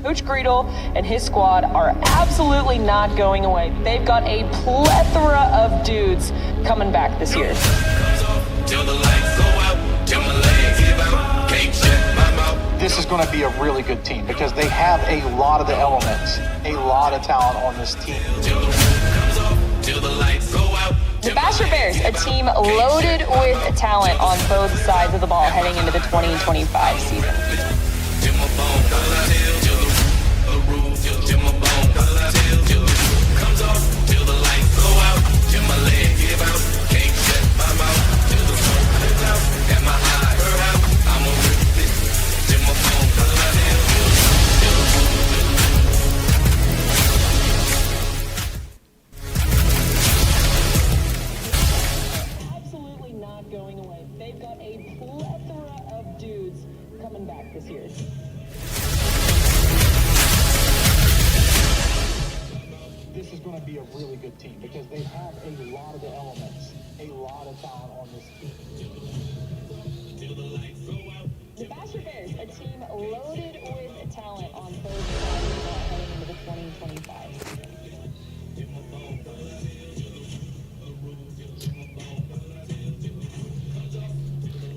Coach Greedle and his squad are absolutely not going away. They've got a plethora of dudes coming back this year. This is going to be a really good team because they have a lot of the elements, a lot of talent on this team. The Bastrop Bears, a team loaded with talent on both sides of the ball heading into the 2025 season. Going away. They've got a plethora of dudes coming back this year. This is going to be a really good team because they have a lot of the elements, a lot of talent on this team. The Bastrop Bears, a team loaded with talent on both sides of the ball heading into the 2025 season.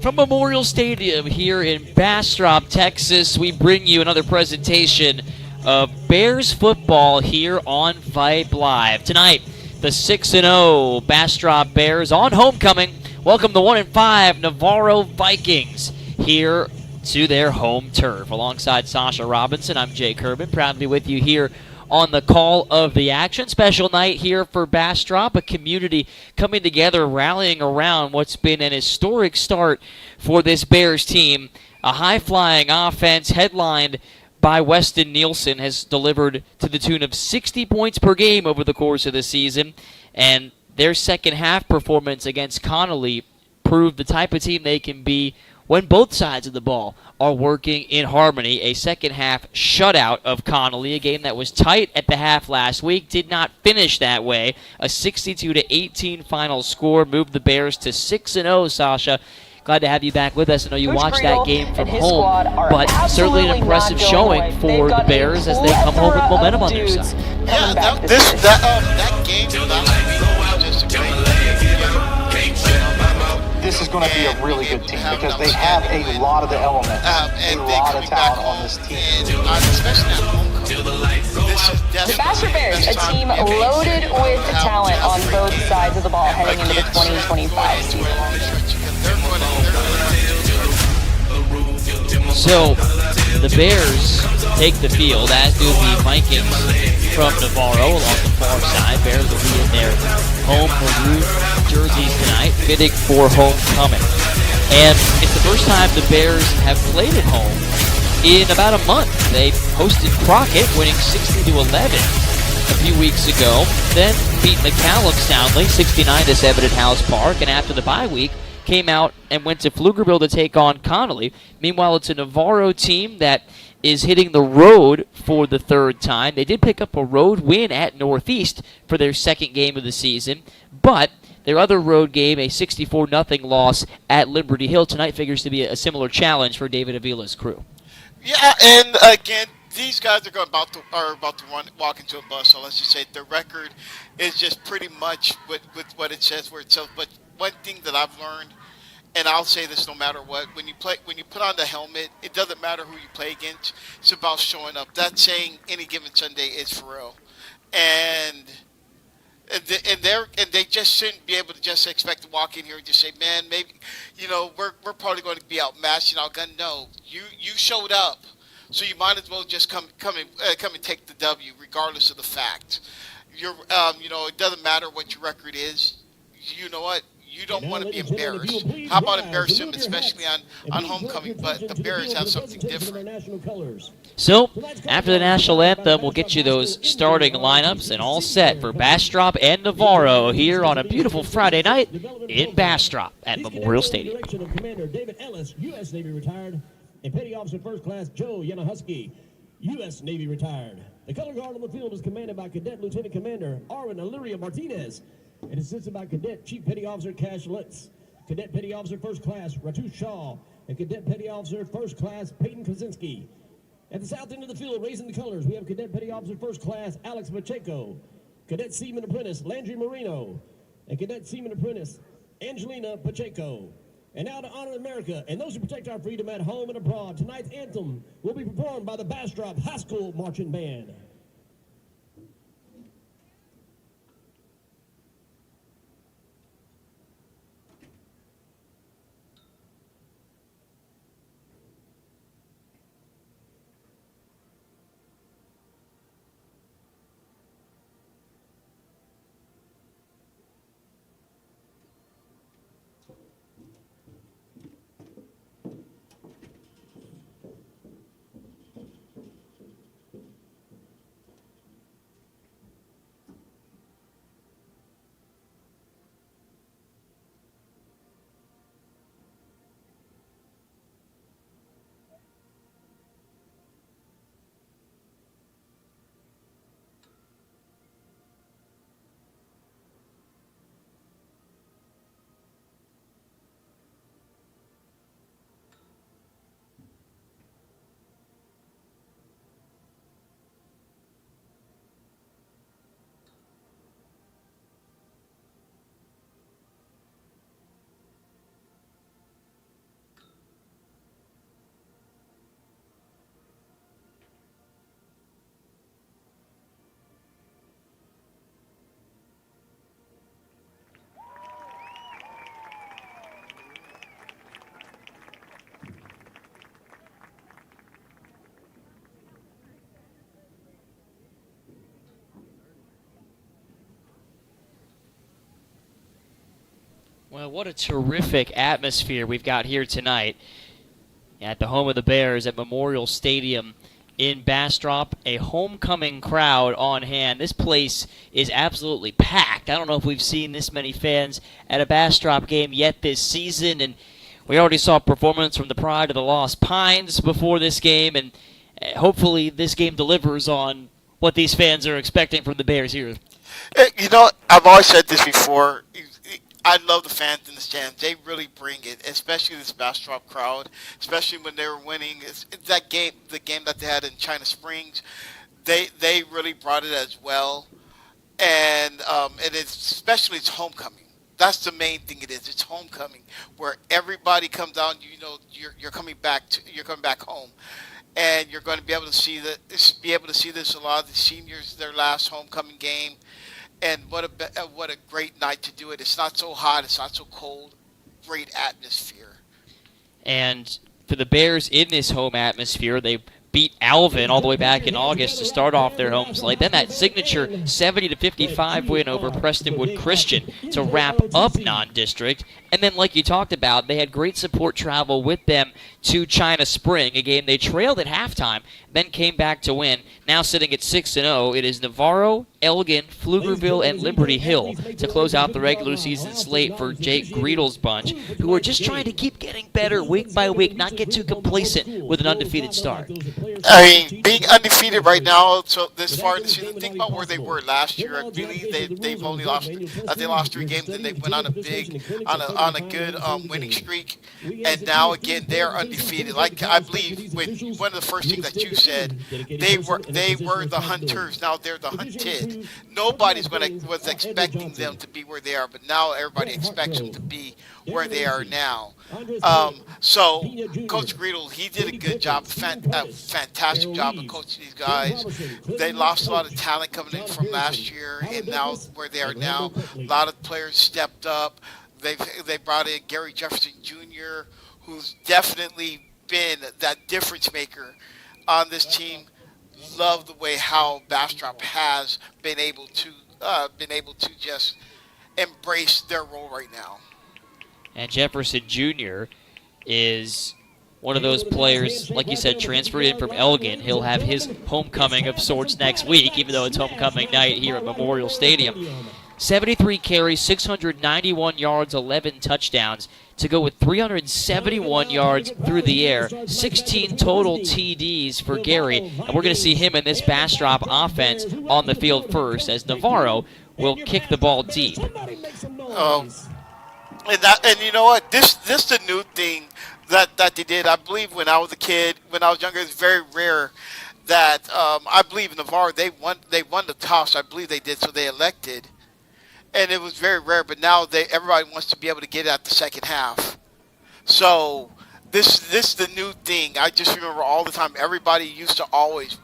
From Memorial Stadium here in Bastrop, Texas, we bring you another presentation of Bears football here on Vype Live. Tonight, the 6-0 Bastrop Bears on homecoming welcome the 1-5 Navarro Vikings here to their home turf. Alongside Sasha Robinson, I'm Jay Kerban, proud to be with you here on the call of the action. Special night here for Bastrop, a community coming together, rallying around what's been an historic start for this Bears team. A high-flying offense headlined by Weston Nielsen has delivered to the tune of 60 points per game over the course of the season, and their second-half performance against Connolly proved the type of team they can be when both sides of the ball are working in harmony. A second-half shutout of Connolly, a game that was tight at the half last week, did not finish that way. A 62-18 final score moved the Bears to 6-0, Sasha. Glad to have you back with us. I know you watched that game from home, but certainly an impressive showing for the Bears as they come home with momentum on their side. Yeah, that game just a great This is going to be a really good team because they have a lot of the elements, a lot of talent on this team. Especially at home. The Bastrop Bears, a team loaded with talent on both sides of the ball heading into the 2025 season. So, the Bears take the field, as do the Vikings from Navarro along the far side. Bears will be in their home maroon jerseys tonight, bidding for homecoming. And it's the first time the Bears have played at home in about a month. They hosted Crockett, winning 60-11 a few weeks ago, then beat McCallum soundly 69-7 at House Park, and after the bye week, came out and went to Pflugerville to take on Connolly. Meanwhile, it's a Navarro team that is hitting the road for the third time. They did pick up a road win at Northeast for their second game of the season, but their other road game, a 64-0 loss at Liberty Hill tonight, figures to be a similar challenge for David Avila's crew. Yeah, and again, these guys are about to walk into a bus. So let's just say the record is just pretty much with what it says where it says. But one thing that I've learned, and I'll say this no matter what, when you put on the helmet, it doesn't matter who you play against. It's about showing up. That saying, any given Sunday, is for real, and they just shouldn't be able to just expect to walk in here and just say, man, maybe, we're probably going to be outmatched and outgunned. No, you showed up, so you might as well just come and take the W, regardless of the fact. It doesn't matter what your record is. You know what? You don't want to be embarrassed. How about embarrass them, especially on homecoming? But the Bears have something different. So, after the national anthem, we'll get you those starting lineups and all set for Bastrop and Navarro here on a beautiful Friday night in Bastrop at Memorial Stadium. Commander David Ellis, U.S. Navy retired, and Petty Officer First Class Joe Yanahusky, U.S. Navy retired. The color guard on the field is commanded by Cadet Lieutenant Commander Arvin Illyria Martinez, and assisted by Cadet Chief Petty Officer Cash Lutz, Cadet Petty Officer First Class Ratu Shaw, and Cadet Petty Officer First Class Peyton Kozinski. At the south end of the field, raising the colors, we have Cadet Petty Officer First Class Alex Pacheco, Cadet Seaman Apprentice Landry Marino, and Cadet Seaman Apprentice Angelina Pacheco. And now to honor America and those who protect our freedom at home and abroad, tonight's anthem will be performed by the Bastrop High School Marching Band. Well, what a terrific atmosphere we've got here tonight at the home of the Bears at Memorial Stadium in Bastrop. A homecoming crowd on hand. This place is absolutely packed. I don't know if we've seen this many fans at a Bastrop game yet this season, and we already saw a performance from the Pride of the Lost Pines before this game, and hopefully this game delivers on what these fans are expecting from the Bears here. You know, I've always said this before. I love the fans in the stands. They really bring it, especially this Bastrop crowd, especially when they were winning. It's that game, the game that they had in China Springs, they really brought it as well. And it's especially it's homecoming. That's the main thing it is. It's homecoming where everybody comes down. You know, you're coming back home, and you're going to be able to see this. A lot of the seniors, their last homecoming game. And what a great night to do it. It's not so hot. It's not so cold. Great atmosphere. And for the Bears in this home atmosphere, they beat Alvin all the way back in August to start off their home slate. Then that signature 70-55 win over Prestonwood Christian to wrap up non-district. And then, like you talked about, they had great support travel with them to China Spring, a game they trailed at halftime, then came back to win. Now sitting at 6-0, it is Navarro, Elgin, Pflugerville, and Liberty Hill to close out the regular season slate for Jake Griedel's bunch, who are just trying to keep getting better week by week, not get too complacent with an undefeated start. I mean, being undefeated right now, so this far in the season, think about where they were last year. I believe they've only lost, they lost 3 games, and they went on a good winning streak. And now again, they're undefeated. Like I believe, when one of the first things that you said, they were the hunters. Now they're the hunted. Nobody was expecting them to be where they are, but now everybody expects them to be where they are now. So Coach Griedel, he did a good job, fantastic job of coaching these guys. They lost a lot of talent coming in from last year, and now where they are now, a lot of players stepped up. They brought in Gary Jefferson Jr., who's definitely been that difference maker on this team. Love the way how Bastrop has been able to just embrace their role right now. And Jefferson Jr. is one of those players, like you said, transferred in from Elgin. He'll have his homecoming of sorts next week, even though it's homecoming night here at Memorial Stadium. 73 carries, 691 yards, 11 touchdowns to go with 371 yards through the air, 16 total TDs for Gary. And we're going to see him in this Bastrop offense on the field first, as Navarro will kick the ball deep. And you know what? This is the new thing that they did. I believe when I was a kid, when I was younger, it's very rare that I believe in Navarro they won the toss. I believe they did, so they elected, and it was very rare. But now everybody wants to be able to get it at the second half. So this is the new thing. I just remember all the time. Everybody used to always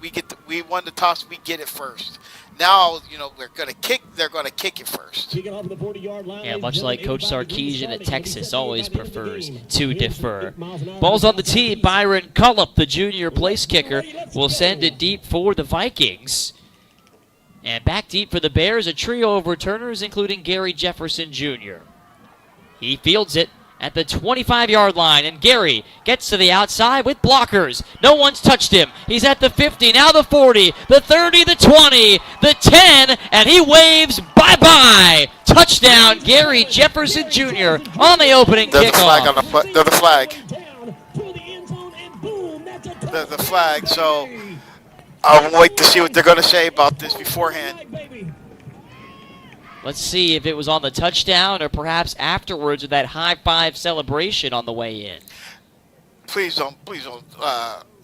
we won the toss, we get it first. Now, they're going to kick it first. Yeah, much like Coach Sarkisian at Texas always prefers to defer. Ball's on the tee. Byron Cullup, the junior place kicker, will send it deep for the Vikings. And back deep for the Bears, a trio of returners, including Gary Jefferson Jr. He fields it at the 25-yard line, and Gary gets to the outside with blockers. No one's touched him. He's at the 50, now the 40, the 30, the 20, the 10, and he waves bye-bye. Touchdown, Gary Jefferson Jr. on the opening There's kickoff. There's the flag. There's the flag, so I'll wait to see what they're going to say about this beforehand. Let's see if it was on the touchdown or perhaps afterwards with that high-five celebration on the way in. Please don't.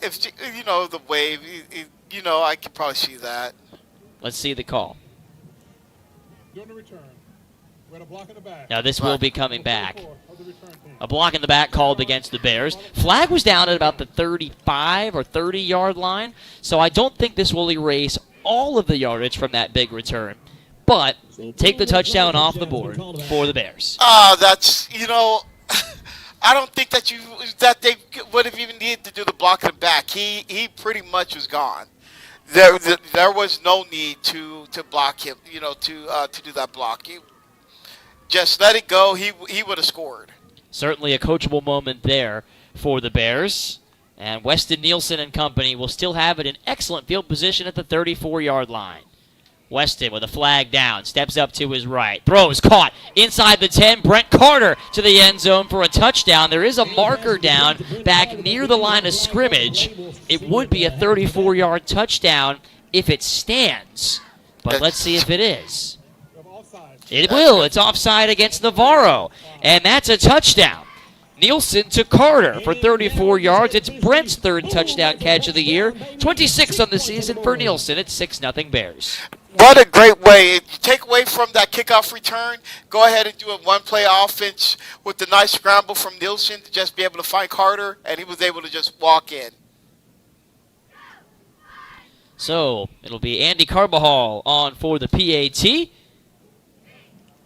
If the wave, I could probably see that. Let's see the call. Doing the return. We had a block in the back. Now this will be coming back. A block in the back called against the Bears. Flag was down at about the 35 or 30-yard line, so I don't think this will erase all of the yardage from that big return. But take the touchdown off the board for the Bears. That's I don't think that they would have even needed to do the block in the back. He pretty much was gone. There was no need to block him. To do that block. Just let it go. He would have scored. Certainly a coachable moment there for the Bears. And Weston Nielsen and company will still have it in excellent field position at the 34-yard line. Weston with a flag down, steps up to his right, throws, caught, inside the 10, Brent Carter to the end zone for a touchdown. There is a marker down back near the line of scrimmage. It would be a 34-yard touchdown if it stands, but let's see if it is. It will. It's offside against Navarro, and that's a touchdown. Nielsen to Carter for 34 yards. It's Brent's third touchdown catch of the year. 26 on the season for Nielsen. It's 6-0 Bears. What a great way. If you take away from that kickoff return, go ahead and do a one-play offense with the nice scramble from Nielsen to just be able to find Carter, and he was able to just walk in. So it'll be Andy Carbajal on for the PAT.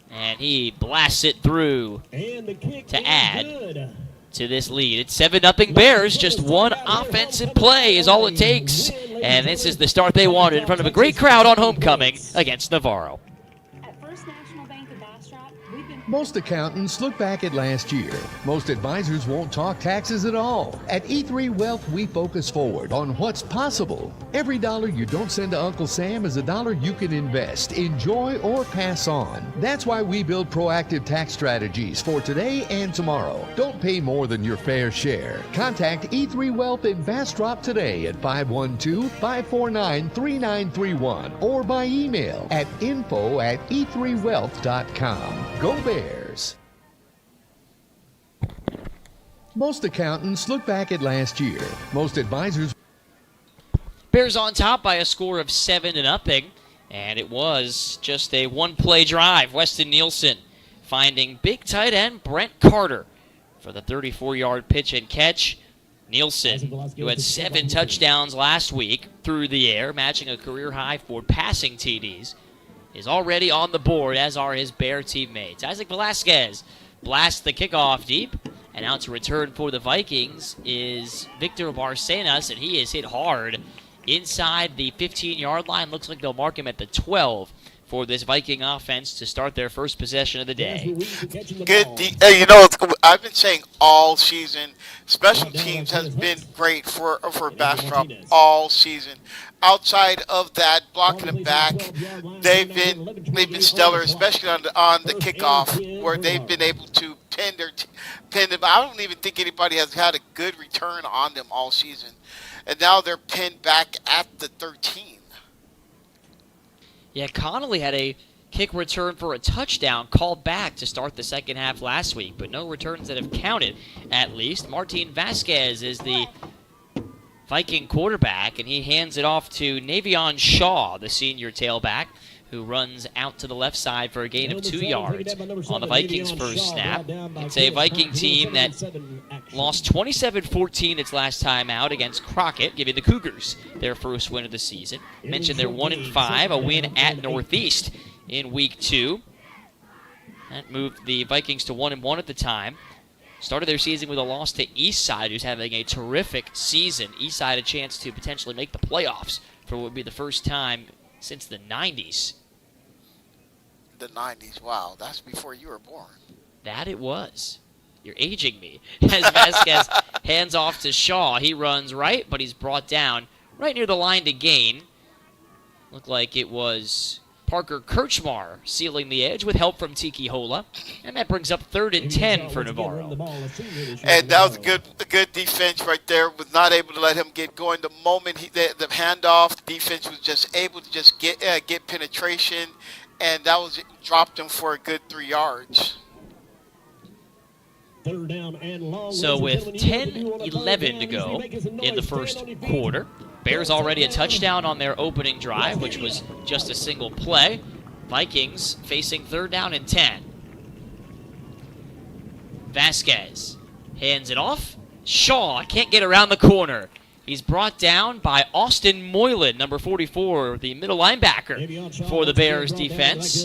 And he blasts it through to add to this lead. It's 7-0 Bears. Just one offensive play is all it takes. And this is the start they wanted in front of a great crowd on homecoming against Navarro. At First National Bank of Bastrop, we've been... Most accountants look back at last year. Most advisors won't talk taxes at all. At E3 Wealth, we focus forward on what's possible. Every dollar you don't send to Uncle Sam is a dollar you can invest, enjoy, or pass on. That's why we build proactive tax strategies for today and tomorrow. Don't pay more than your fair share. Contact E3 Wealth in Bastrop today at 512-549-3931 or by email at info@e3wealth.com. Go Bears! Most accountants look back at last year. Most advisors... Bears on top by a score of 7-0, and it was just a one-play drive. Weston Nielsen finding big tight end Brent Carter for the 34-yard pitch and catch. Nielsen, who had 7 touchdowns last week through the air, matching a career high for passing TDs, is already on the board, as are his Bear teammates. Isaac Velasquez blasts the kickoff deep, and out to return for the Vikings is Victor Barcenas, and he is hit hard inside the 15-yard line. Looks like they'll mark him at the 12 for this Viking offense to start their first possession of the day. Good. I've been saying all season, special teams has been great for Bastrop all season. Outside of that, blocking the back, they've been stellar, especially on the kickoff, where they've been able to pin them. I don't even think anybody has had a good return on them all season, and now they're pinned back at the 13. Yeah, Connolly had a kick return for a touchdown called back to start the second half last week, but no returns that have counted, at least. Martin Vasquez is the Viking quarterback, and he hands it off to Navion Shaw, the senior tailback, who runs out to the left side for a gain of 2 yards on the Vikings' first snap. It's a Viking team that lost 27-14 its last time out against Crockett, giving the Cougars their first win of the season. Mentioned they're 1-5, a win at Northeast in Week 2. That moved the Vikings to 1-1 at the time. Started their season with a loss to Eastside, who's having a terrific season. Eastside a chance to potentially make the playoffs for what would be the first time since the 90s. The 90s, wow. That's before you were born. That it was. You're aging me. As Vasquez hands off to Shaw, he runs right, but he's brought down right near the line to gain. Looked like it was Parker Kirchmar sealing the edge with help from Tiki Hola. And that brings up 3rd and 10 for Navarro. And that was a good defense right there. Was not able to let him get going. The moment the handoff, the defense was just able to just get penetration, and that was dropped him for a good 3 yards. So with 10-11 to go in the first quarter, Bears already a touchdown on their opening drive, which was just a single play. Vikings facing 3rd down and 10. Vasquez hands it off. Shaw can't get around the corner. He's brought down by Austin Moylan, number 44, the middle linebacker for the Bears defense.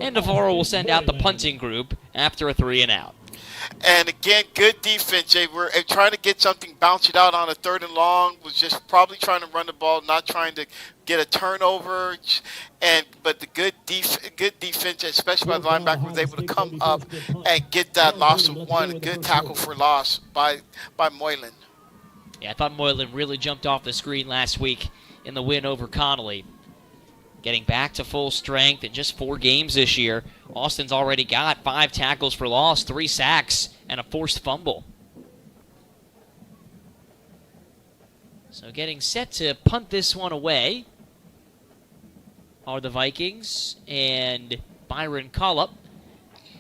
And Navarro will send out the punting group after a 3-and-out. And again, good defense. They were trying to get something, bounce it out on a 3rd and long. Was just probably trying to run the ball, not trying to get a turnover. But the good defense, especially by the linebacker, was able to come up and get that loss of 1. A good tackle for loss by Moylan. Yeah, I thought Moylan really jumped off the screen last week in the win over Connolly. Getting back to full strength in just 4 games this year. Austin's already got 5 tackles for loss, 3 sacks, and a forced fumble. So getting set to punt this one away are the Vikings, and Byron Collup.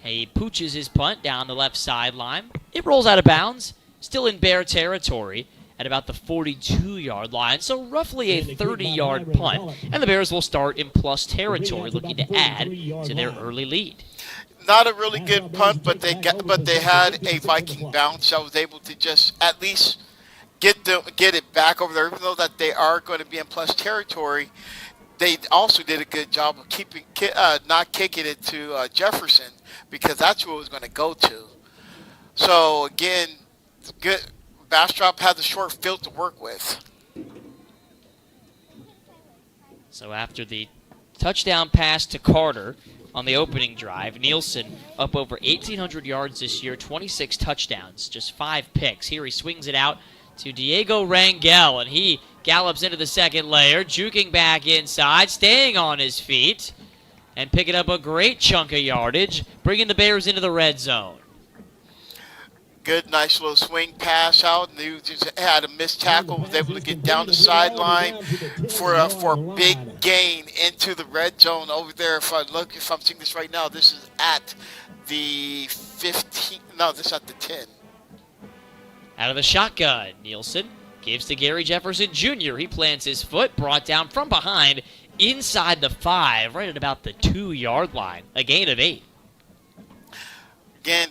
He pooches his punt down the left sideline. It rolls out of bounds, still in Bear territory at about the 42-yard line, so roughly a 30-yard punt. And the Bears will start in plus territory, looking to add to their early lead. Not a really good punt, but they had a Viking bounce that was able to just at least get it back over there, even though that they are going to be in plus territory. They also did a good job of not kicking it to Jefferson, because that's where it was going to go to. So again, good. Bastrop has a short field to work with. So after the touchdown pass to Carter on the opening drive, Nielsen up over 1,800 yards this year, 26 touchdowns, just 5 picks. Here he swings it out to Diego Rangel, and he gallops into the second layer, juking back inside, staying on his feet, and picking up a great chunk of yardage, bringing the Bears into the red zone. Good, nice little swing pass out, and he just had a missed tackle, was able to get down the sideline for a big gain into the red zone over there. If I'm seeing this right now, this is at the 15, no, this is at the 10. Out of the shotgun, Nielsen gives to Gary Jefferson Jr. He plants his foot, brought down from behind, inside the 5, right at about the 2-yard line, a gain of 8. Again,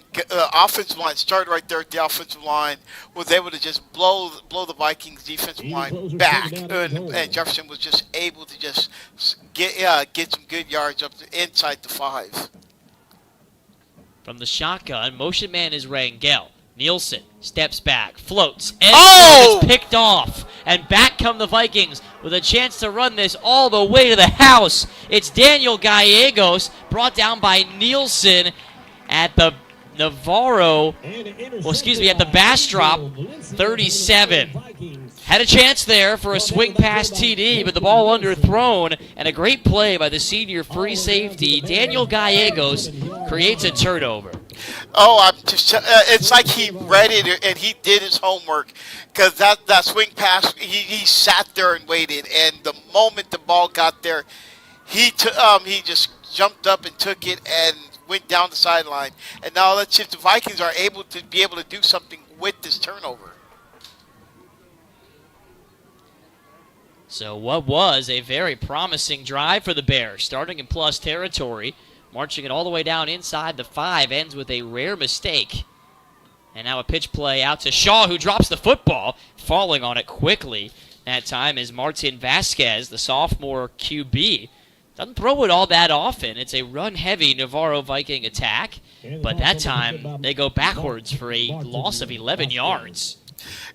offensive line started right there at the offensive line, was able to just blow the Vikings defensive line back, and Jefferson was just able to just get some good yards up to inside the 5. From the shotgun, motion man is Rangel. Nielsen steps back, floats, and is picked off. And back come the Vikings with a chance to run this all the way to the house. It's Daniel Gallegos, brought down by Nielsen at the Navarro, at the Bastrop 37. Had a chance there for a swing pass TD, but the ball underthrown, and a great play by the senior free safety. Daniel Gallegos creates a turnover. Oh, it's like he read it and he did his homework, because that swing pass, he sat there and waited, and the moment the ball got there, he just jumped up and took it and went down the sideline. And now let's see if the Vikings are able to do something with this turnover. So what was a very promising drive for the Bears, starting in plus territory, marching it all the way down inside the 5, ends with a rare mistake. And now a pitch play out to Shaw, who drops the football, falling on it quickly. That time is Martin Vasquez, the sophomore QB. Doesn't throw it all that often. It's a run-heavy Navarro Viking attack. But that time, they go backwards for a loss of 11 yards.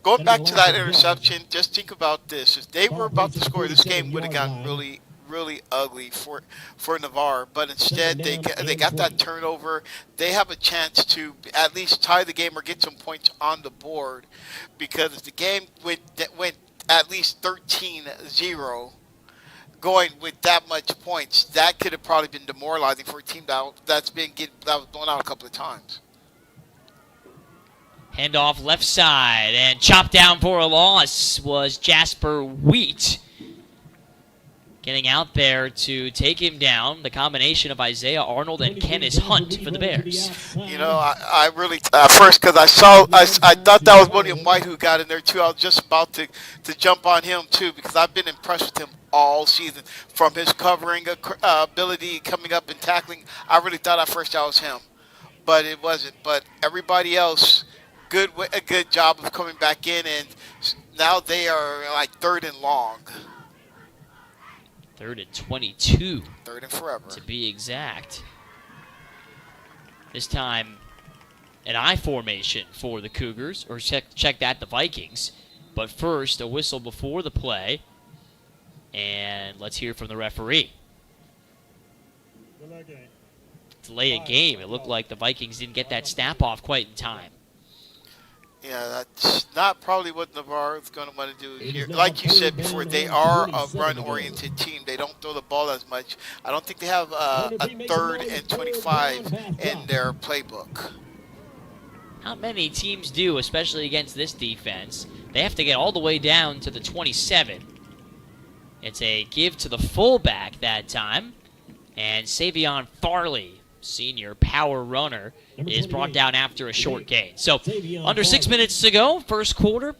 Going back to that interception, just think about this. If they were about to score, this game would have gotten really, really ugly for Navarro. But instead, they got that turnover. They have a chance to at least tie the game or get some points on the board. Because if the game went at least 13-0, going with that much points, that could have probably been demoralizing for a team that was blown out a couple of times. Handoff left side, and chopped down for a loss was Jasper Wheat. Getting out there to take him down, the combination of Isaiah Arnold and Kenneth Hunt for the Bears. You know, I really, first, because I thought that was William White who got in there too. I was just about to jump on him too, because I've been impressed with him all season. From his covering ability, coming up and tackling, I really thought at first that was him. But it wasn't. But everybody else, a good job of coming back in, and now they are like 3rd and long. 3rd and 22. 3rd and forever. To be exact. This time, an I formation for the Cougars, or check that, the Vikings. But first, a whistle before the play. And let's hear from the referee. Delay a game. It looked like the Vikings didn't get that snap off quite in time. Yeah, that's not probably what Navarro is going to want to do here. Like you said before, they are a run-oriented team. They don't throw the ball as much. I don't think they have a 3rd and 25 in their playbook. Not many teams do, especially against this defense. They have to get all the way down to the 27. It's a give to the fullback that time. And Savion Farley, senior power runner, is brought down after a short gain. So, under 6 minutes to go, first quarter.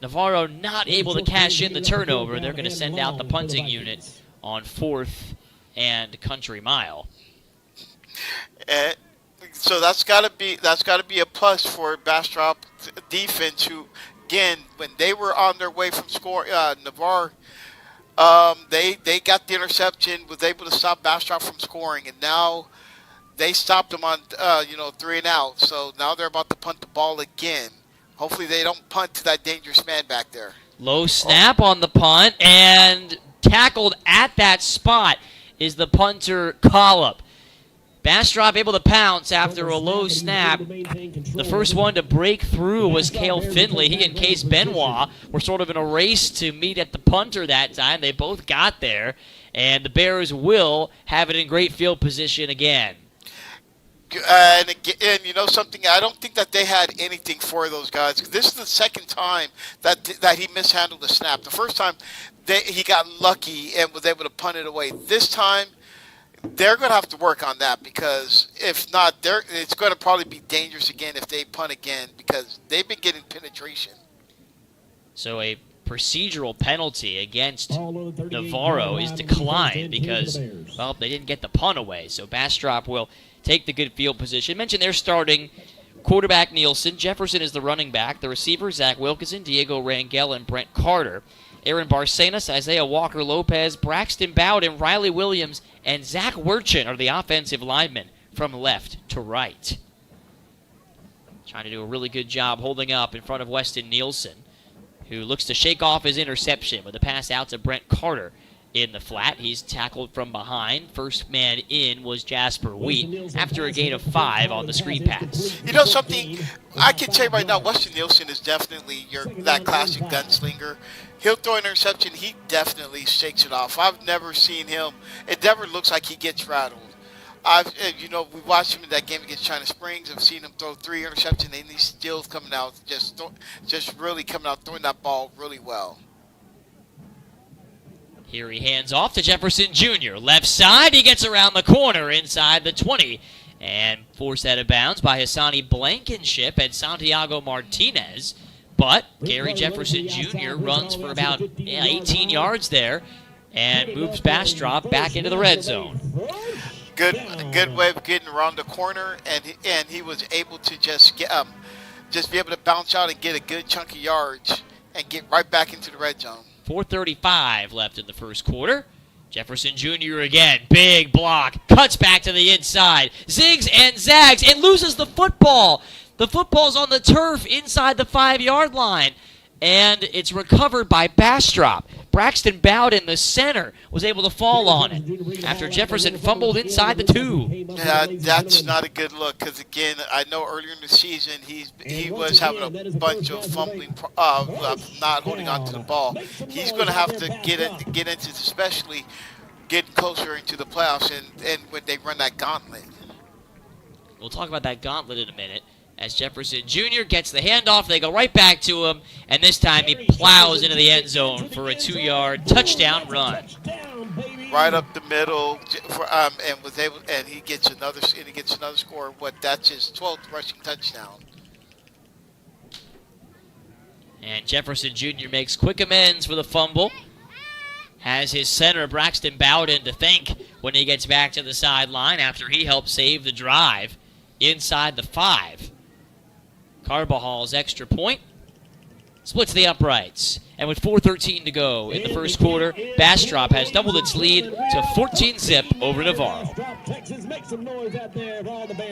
Navarro not able to cash in the turnover. They're going to send out the punting unit on 4th and country mile. So that's got to be a plus for Bastrop defense, who, again, when they were on their way from score, Navarro, they got the interception, was able to stop Bastrop from scoring, and now they stopped them on 3 and out. So now they're about to punt the ball again. Hopefully they don't punt to that dangerous man back there. Low snap on the punt, and tackled at that spot is the punter Collop. Bastrop able to pounce after a low snap. The first one to break through was Cale Finley. He and Case Benoit were sort of in a race to meet at the punter that time. They both got there, and the Bears will have it in great field position again. And again, you know something, I don't think that they had anything for those guys. This is the second time that he mishandled the snap. The first time he got lucky and was able to punt it away. This time, they're going to have to work on that, because if not, it's going to probably be dangerous again if they punt again, because they've been getting penetration. So a procedural penalty against Navarro is declined because, well, they didn't get the punt away. So Bastrop will take the good field position. Mentioned they're starting quarterback Nielsen. Jefferson is the running back. The receivers, Zach Wilkinson, Diego Rangel, and Brent Carter. Aaron Barcenas, Isaiah Walker-Lopez, Braxton Bowden, Riley Williams, and Zach Werchin are the offensive linemen from left to right. Trying to do a really good job holding up in front of Weston Nielsen, who looks to shake off his interception with a pass out to Brent Carter in the flat. He's tackled from behind. First man in was Jasper Wheat after a gain of 5 on the screen pass. You know something, I can tell you right now, Weston Nielsen is definitely that classic gunslinger. He'll throw an interception, he definitely shakes it off. I've never seen him, it never looks like he gets rattled. We watched him in that game against China Springs. I've seen him throw 3 interceptions, and he's still coming out, just really coming out, throwing that ball really well. Here he hands off to Jefferson Jr. Left side, he gets around the corner inside the 20. And forced out of bounds by Hassani Blankenship and Santiago Martinez. But Gary Jefferson Jr. runs for about 18 yards there and moves Bastrop back into the red zone. Good way of getting around the corner, and he was able to just be able to bounce out and get a good chunk of yards and get right back into the red zone. 4:35 left in the first quarter. Jefferson Jr. again, big block, cuts back to the inside, zigs and zags, and loses the football. The football's on the turf inside the 5-yard line, and it's recovered by Bastrop. Braxton Bowden, the center, was able to fall on it after Jefferson fumbled inside the 2. Yeah, that's not a good look because, again, I know earlier in the season he was having a bunch of fumbling, not holding on to the ball. He's going to have to get into, especially getting closer into the playoffs and when they run that gauntlet. We'll talk about that gauntlet in a minute. As Jefferson Jr. gets the handoff, they go right back to him, and this time he plows into the end zone for a 2-yard touchdown run. Right up the middle, and he gets another score. That's his 12th rushing touchdown. And Jefferson Jr. makes quick amends for the fumble. Has his center Braxton Bowden to thank when he gets back to the sideline after he helped save the drive inside the 5. Carbajal's extra point splits the uprights. And with 4:13 to go in the first quarter, Bastrop has doubled its lead to 14-zip over Navarro.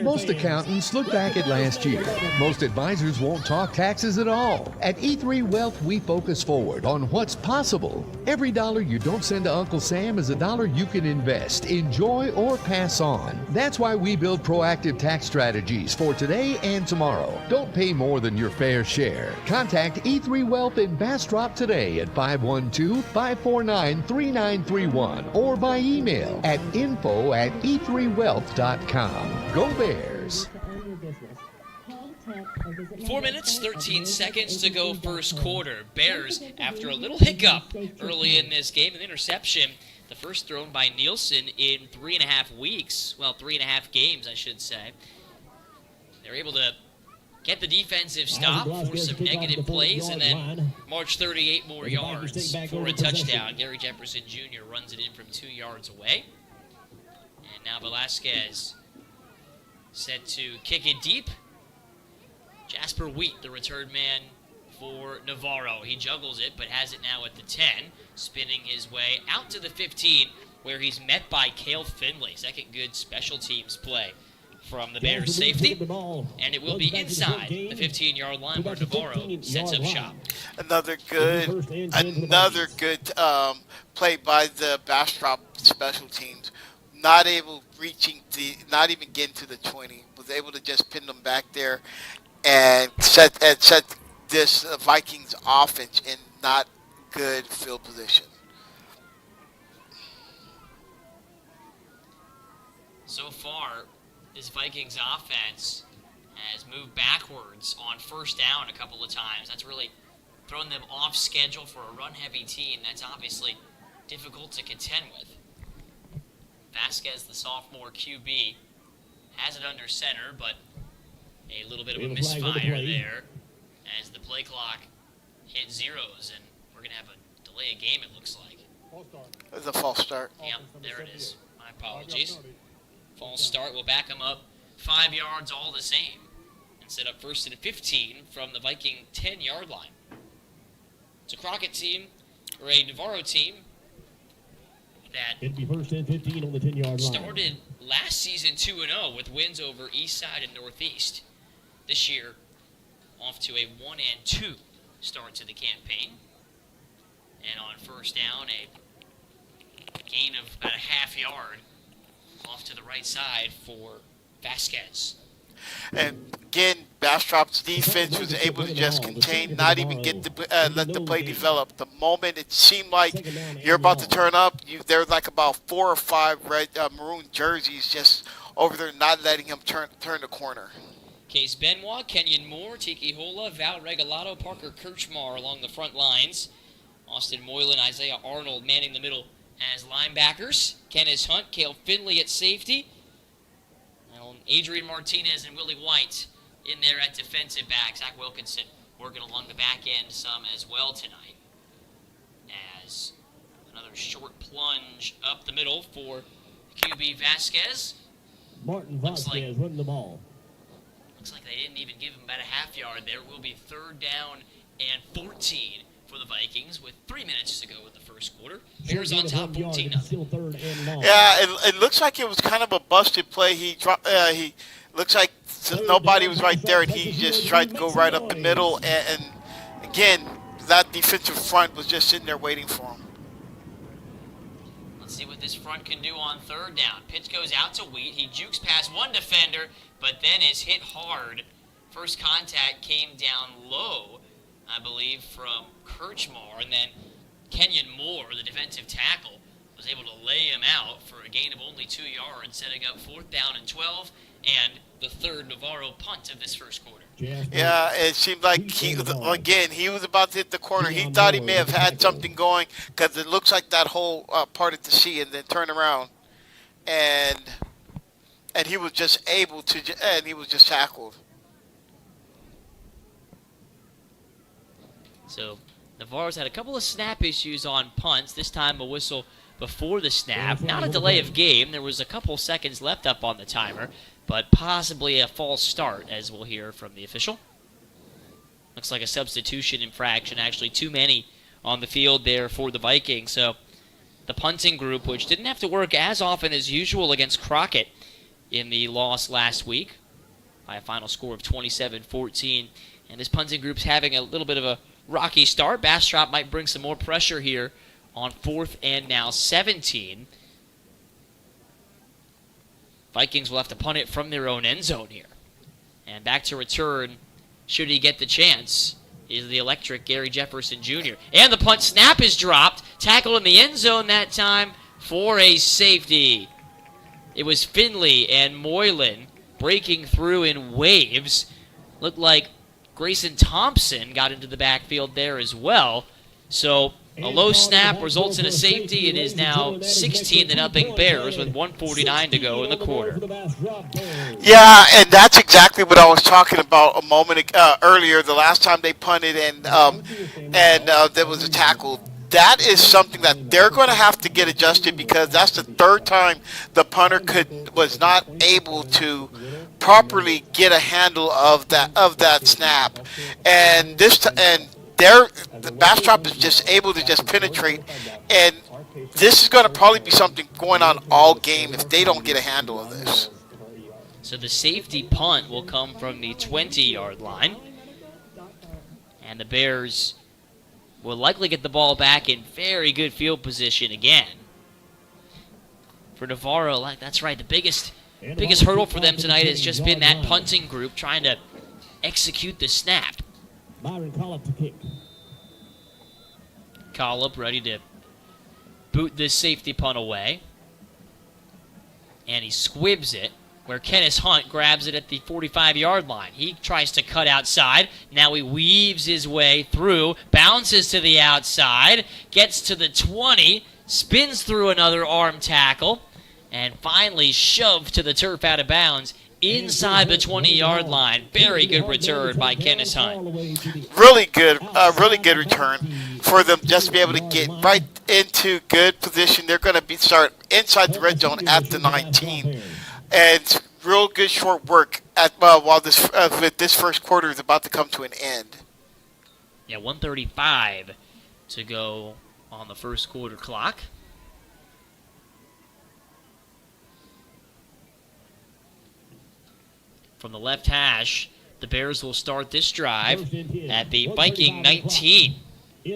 Most accountants look back at last year. Most advisors won't talk taxes at all. At E3 Wealth, we focus forward on what's possible. Every dollar you don't send to Uncle Sam is a dollar you can invest, enjoy, or pass on. That's why we build proactive tax strategies for today and tomorrow. Don't pay more than your fair share. Contact E3 Wealth in Bastrop today at 512-549-3931 or by email at info@e3wealth.com. Go Bears! 4 minutes, 13 seconds to go first quarter. Bears, after a little hiccup early in this game, an interception, the first thrown by Nielsen in 3.5 weeks. Well, 3.5 games, I should say. They're able to get the defensive stop for some negative plays and then march 38 more yards for a touchdown. Gary Jefferson Jr. runs it in from 2 yards away. And now Velasquez set to kick it deep. Jasper Wheat, the return man for Navarro. He juggles it, but has it now at the 10, spinning his way out to the 15, where he's met by Cale Finley. Second good special teams play from the Bears safety, and it will be inside the 15-yard line where Navarro sets up shop. Another good play by the Bastrop special teams. Not even getting to the 20. Was able to just pin them back there and set this Vikings offense in not good field position. So far, this Vikings offense has moved backwards on first down a couple of times. That's really thrown them off schedule for a run-heavy team. That's obviously difficult to contend with. Vasquez, the sophomore QB, has it under center, but a little bit of a misfire there as the play clock hit zeros, and we're going to have a delay of game, it looks like. It's a false start. Yep, there it is. My apologies. False start will back them up 5 yards all the same and set up first and 15 from the Viking 10-yard line. It's a Crockett team, or a Navarro team, that It'd be first and 15 on the 10-yard line. started last season 2-0 with wins over Eastside and Northeast. This year, off to a 1-2 start to the campaign. And on first down, a gain of about a half yard off to the right side for Vasquez. And again, Bastrop's defense was able to just contain, not even let the play develop. The moment it seemed like you're about to turn up, there were like about 4 or 5 red maroon jerseys just over there, not letting him turn the corner. Case Benoit, Kenyon Moore, Tiki Hola, Val Regalado, Parker Kirchmar along the front lines. Austin Moylan, Isaiah Arnold manning the middle as linebackers. Kenneth Hunt, Cale Finley at safety. And Adrian Martinez and Willie White in there at defensive back. Zach Wilkinson working along the back end some as well tonight. As another short plunge up the middle for QB Vasquez. Martin Vasquez running the ball. Looks like they didn't even give him about a half yard there. It will be 3rd down and 14 for the Vikings with 3 minutes to go in the first quarter. Bears on top 14-0. Yeah, it looks like it was kind of a busted play. He looks like nobody was right there, and he just tried to go right up the middle. And again, that defensive front was just sitting there waiting for him. Let's see what this front can do on 3rd down. Pitch goes out to Wheat. He jukes past one defender, but then is hit hard. First contact came down low, I believe, from Kirchmar, and then Kenyon Moore, the defensive tackle, was able to lay him out for a gain of only 2 yards, setting up 4th down and 12, and the 3rd Navarro punt of this first quarter. Yeah, it seemed like he was about to hit the corner. He thought he may have had something going because it looks like that hole parted to sea and then turned around, and he was just able to, and he was just tackled. So Navarro's had a couple of snap issues on punts. This time a whistle before the snap. Not a delay of game. There was a couple seconds left up on the timer, but possibly a false start, as we'll hear from the official. Looks like a substitution infraction. Actually, too many on the field there for the Vikings. So the punting group, which didn't have to work as often as usual against Crockett in the loss last week by a final score of 27-14. And this punting group's having a little bit of a rocky start. Bastrop might bring some more pressure here on 4th and now 17. Vikings will have to punt it from their own end zone here. And back to return, should he get the chance, is the electric Gary Jefferson Jr. And the punt snap is dropped. Tackle in the end zone that time for a safety. It was Finley and Moylan breaking through in waves. Looked like Grayson Thompson got into the backfield there as well. So a low snap results in a safety. It is now 16-0 Bears with 1:49 to go in the quarter. Yeah, and that's exactly what I was talking about a moment earlier. The last time they punted and there was a tackle. That is something that they're going to have to get adjusted because that's the 3rd time the punter was not able to properly get a handle of that snap, and the Bastrop is just able to just penetrate, and this is going to probably be something going on all game if they don't get a handle of this. So the safety punt will come from the 20-yard line, and the Bears will likely get the ball back in very good field position again. For Navarro, that's right, the biggest hurdle for them tonight has just been that punting group trying to execute the snap. Byron Collop to kick. Collop ready to boot this safety punt away. And he squibs it, where Kenneth Hunt grabs it at the 45-yard line. He tries to cut outside. Now he weaves his way through, bounces to the outside, gets to the 20, spins through another arm tackle, and finally shoved to the turf out of bounds inside the 20-yard line. Very good return by Kenneth Hunt. Really good return for them just to be able to get right into good position. They're going to start inside the red zone at the 19. And real good short work while this first quarter is about to come to an end. Yeah, 1:35 to go on the first quarter clock. From the left hash, the Bears will start this drive at the Viking 19.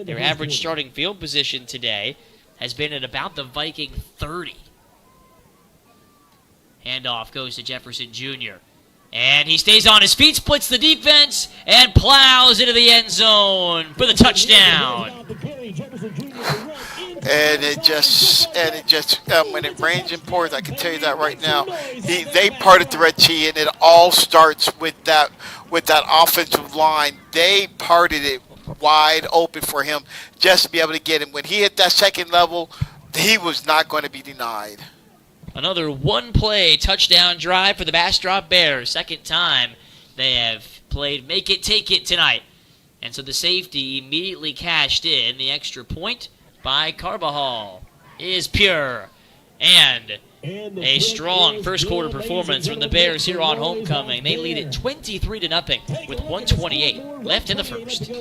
Their average starting field position today has been at about the Viking 30. Handoff goes to Jefferson Jr. And he stays on his feet, splits the defense, and plows into the end zone for the touchdown. And it just when it rains and pours, I can tell you that right now. They parted the Red Sea, and it all starts with that offensive line. They parted it wide open for him just to be able to get him. When he hit that second level, he was not going to be denied. Another one-play touchdown drive for the Bastrop Bears. Second time they have played make it, take it tonight. And so the safety immediately cashed in. The extra point by Carbajal is pure. And a strong first quarter performance from the Bears here on homecoming. They lead it 23-0 with 1:28 left in the first.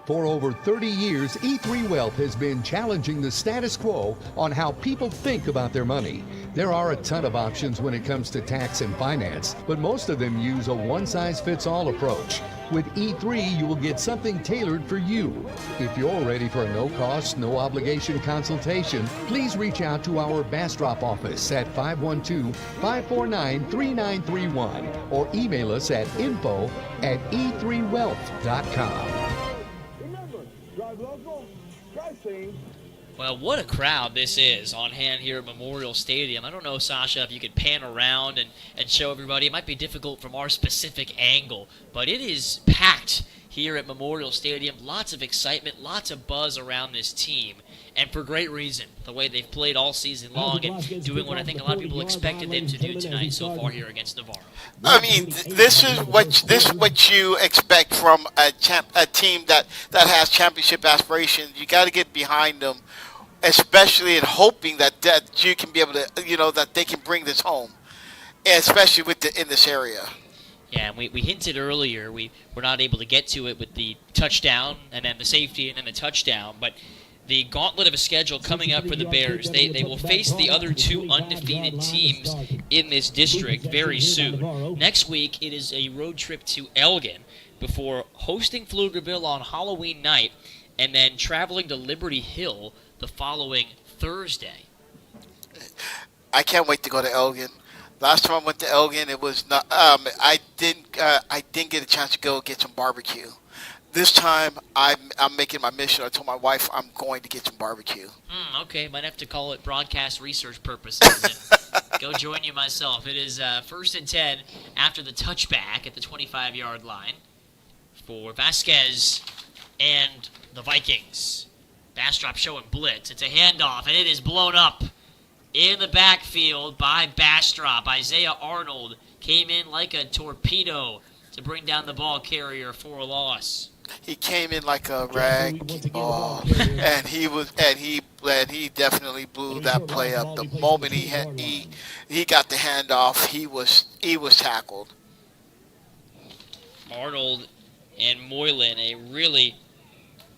For over 30 years, E3 Wealth has been challenging the status quo on how people think about their money. There are a ton of options when it comes to tax and finance, but most of them use a one-size-fits-all approach. With E3, you will get something tailored for you. If you're ready for a no-cost, no-obligation consultation, please reach out to our Bastrop office at 512-549-3931 or email us at info@e3wealth.com. Well, what a crowd this is on hand here at Memorial Stadium. I don't know, Sasha, if you could pan around and show everybody. It might be difficult from our specific angle, but it is packed here at Memorial Stadium. Lots of excitement, lots of buzz around this team, and for great reason. The way they've played all season long and doing what I think a lot of people expected them to do tonight so far here against Navarro. I mean, this is what you expect from a team that has championship aspirations. You got to get behind them, especially in hoping that you can be able to, that they can bring this home, especially in this area. Yeah, and we hinted earlier we were not able to get to it with the touchdown and then the safety and then the touchdown, but the gauntlet of a schedule coming up for the Bears. They will face the other two undefeated teams in this district very soon. Next week, it is a road trip to Elgin before hosting Pflugerville on Halloween night and then traveling to Liberty Hill the following Thursday. I can't wait to go to Elgin. Last time I went to Elgin, it was not. I didn't get a chance to go get some barbecue. This time, I'm making my mission. I told my wife I'm going to get some barbecue. Okay, might have to call it broadcast research purposes and go join you myself. It is 1st and 10 after the touchback at the 25-yard line for Vasquez and the Vikings. Bastrop showing blitz. It's a handoff, and it is blown up in the backfield by Bastrop. Isaiah Arnold came in like a torpedo to bring down the ball carrier for a loss. He came in like a rag ball, and he definitely blew that play up. The moment he got the handoff, he was tackled. Arnold and Moylan, a really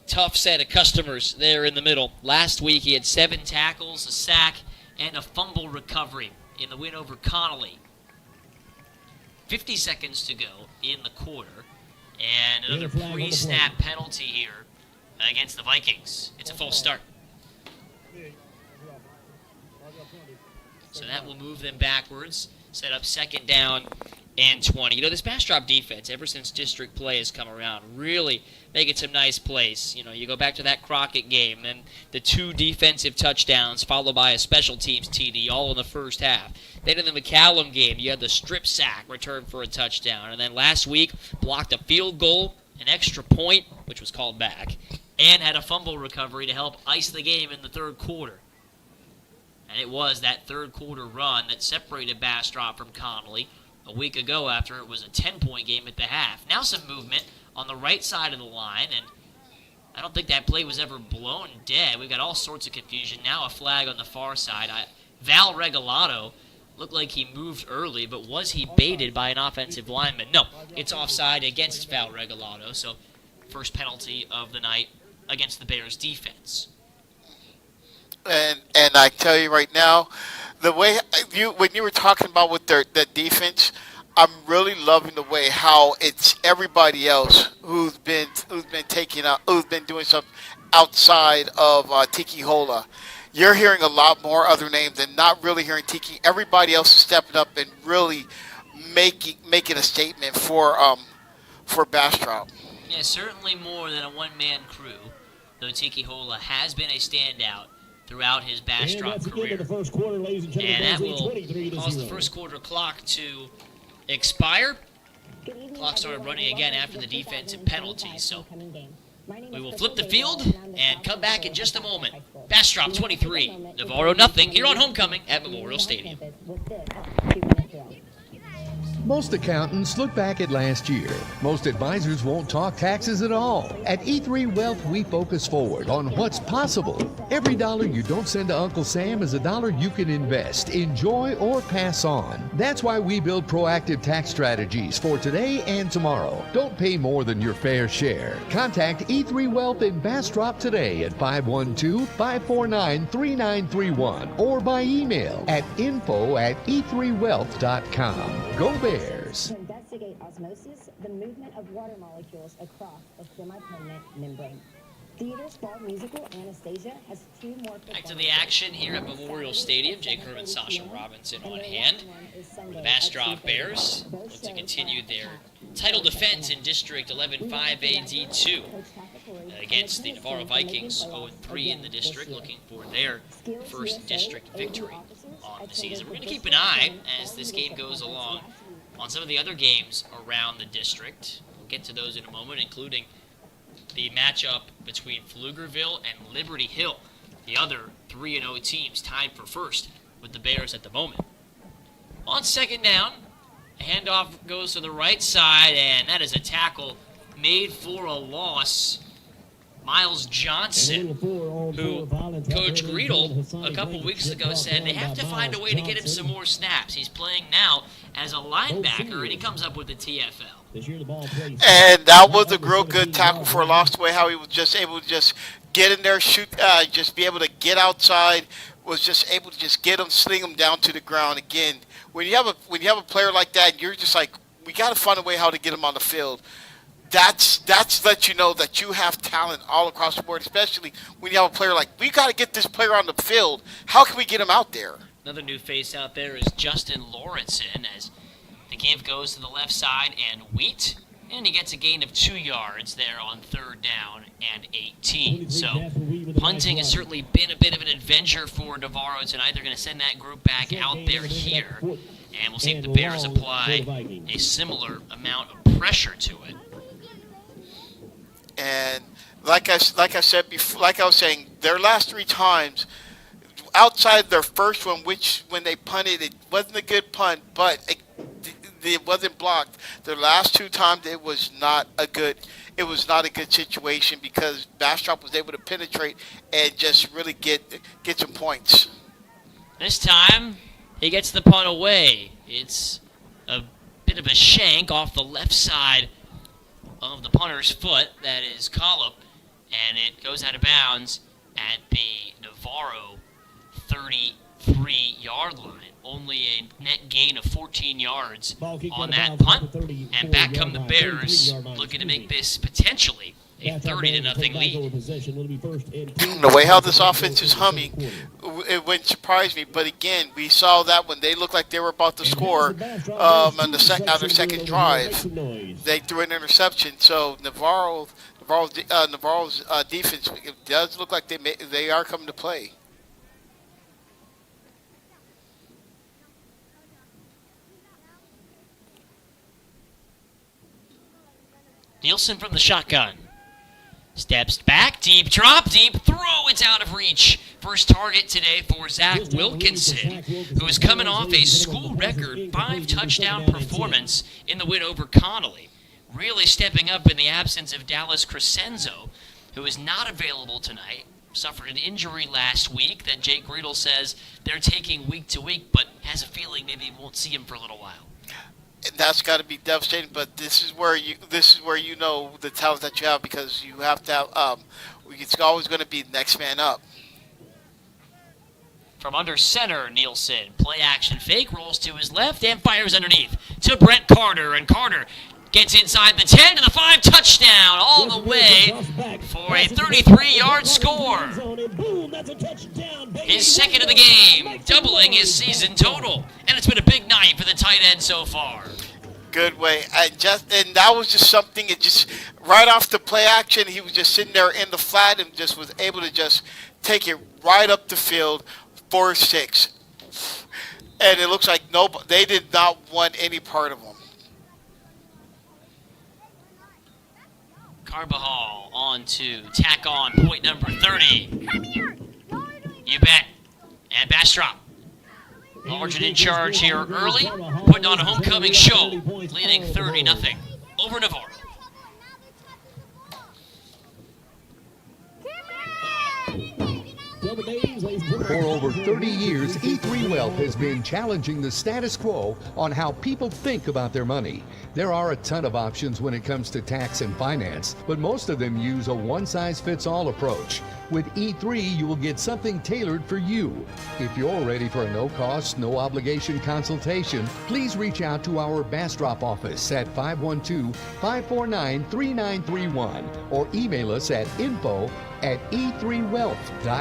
tough set of customers there in the middle. Last week he had 7 tackles, a sack, and a fumble recovery in the win over Connolly. 50 seconds to go in the quarter. And another pre-snap penalty here against the Vikings. It's a false start. So that will move them backwards, set up 2nd down and 20. This Bastrop defense, ever since district play has come around, really making some nice plays. You go back to that Crockett game, and the 2 defensive touchdowns followed by a special teams TD all in the first half. Then in the McCallum game, you had the strip sack return for a touchdown. And then last week, blocked a field goal, an extra point, which was called back, and had a fumble recovery to help ice the game in the 3rd quarter. And it was that 3rd quarter run that separated Bastrop from Connolly a week ago after it was a 10-point game at the half. Now some movement on the right side of the line, and I don't think that play was ever blown dead. We've got all sorts of confusion. Now a flag on the far side. Val Regalado looked like he moved early, but was he baited by an offensive lineman? No, it's offside against Val Regalado, so first penalty of the night against the Bears defense. And I tell you right now, the way when you were talking about with the defense, I'm really loving the way how it's everybody else who's been doing something outside of Tiki Hola. You're hearing a lot more other names and not really hearing Tiki. Everybody else is stepping up and really making a statement for Bastrop. Yeah, certainly more than a one-man crew, though Tiki Hola has been a standout throughout his Bastrop career. And that will cause the first quarter clock to expire. Clock started running again after the defensive penalty, so we will flip the field and come back in just a moment. Bastrop 23, Navarro nothing here on homecoming at Memorial Stadium. Most accountants look back at last year. Most advisors won't talk taxes at all. At E3 Wealth, we focus forward on what's possible. Every dollar you don't send to Uncle Sam is a dollar you can invest, enjoy, or pass on. That's why we build proactive tax strategies for today and tomorrow. Don't pay more than your fair share. Contact E3 Wealth in Bastrop today at 512-549-3931 or by email at info@e3wealth.com. Go Bears! To investigate osmosis, the movement of water molecules across a semi-permanent membrane. Theater's fall musical Anastasia has 2 more. Back to the action here at Memorial Stadium. Jake Herman, Sasha Robinson on hand. The Bastrop Bears look to continue their title defense in District 11-5A D2 against the Navarro Vikings, 0-3 in the district, looking for their first district victory on the season. We're going to keep an eye as this game goes along on some of the other games around the district. We'll get to those in a moment, including the matchup between Pflugerville and Liberty Hill, the other 3-0 teams tied for first with the Bears at the moment. On second down, a handoff goes to the right side, and that is a tackle made for a loss. Miles Johnson, who Coach Greedle a couple weeks ago said they have to find a way to get him some more snaps. He's playing now as a linebacker, and he comes up with the TFL. And that was a real good tackle for a loss. The way how he was just able to just get in there, shoot, just be able to get outside, was just able to just get him, sling him down to the ground. Again, when you have a player like that, you're just like, we got to find a way how to get him on the field. That's let you know that you have talent all across the board, especially when you have a player like, we got to get this player on the field. How can we get him out there? Another new face out there is Justin Lawrenson as the give goes to the left side and Wheat, and he gets a gain of 2 yards there on third down and 18. So punting has certainly been a bit of an adventure for Navarro tonight. They're going to send that group back out there here, and we'll see if the Bears apply a similar amount of pressure to it. And like I said before, like I was saying, their last 3 times, outside their first one, which when they punted, it wasn't a good punt, but it wasn't blocked. Their last 2 times, it was not a good situation because Bastrop was able to penetrate and just really get some points. This time, he gets the punt away. It's a bit of a shank off the left side of the punter's foot, that is Collop, and it goes out of bounds at the Navarro 33-yard line. Only a net gain of 14 yards on that punt, and back come the Bears, looking to make this potentially a 30-0 lead. The way how this offense is humming, it wouldn't surprise me. But again, we saw that when they looked like they were about to score on their second drive, they threw an interception. So Navarro's defense, it does look like they are coming to play. Nielsen from the shotgun. Steps back, deep drop, deep throw. It's out of reach. First target today for Zach Wilkinson, who is coming off a school record 5-touchdown performance in the win over Connolly. Really stepping up in the absence of Dallas Crescenzo, who is not available tonight. Suffered an injury last week that Jake Greedle says they're taking week to week, but has a feeling maybe won't see him for a little while. And that's got to be devastating. But this is where you know the talent that you have, because you have to have. It's always going to be next man up. From under center, Nielsen, play action fake, rolls to his left and fires underneath to Brent Carter, and Carter gets inside the 10 to the 5, touchdown all the way for a 33-yard score. His second of the game, doubling his season total. And it's been a big night for the tight end so far. Good way. And that was just something, it just, right off the play action, he was just sitting there in the flat and just was able to just take it right up the field, 4-6. And it looks like they did not want any part of him. Carbajal on to tack on point number 30. You bet. And Bastrop. Largent in charge here early, putting on a homecoming show, leading 30-0 over Navarro. For over 30 years, E3 Wealth has been challenging the status quo on how people think about their money. There are a ton of options when it comes to tax and finance, but most of them use a one-size-fits-all approach. With E3, you will get something tailored for you. If you're ready for a no-cost, no-obligation consultation, please reach out to our Bastrop office at 512-549-3931 or email us at info@e3wealth.com. I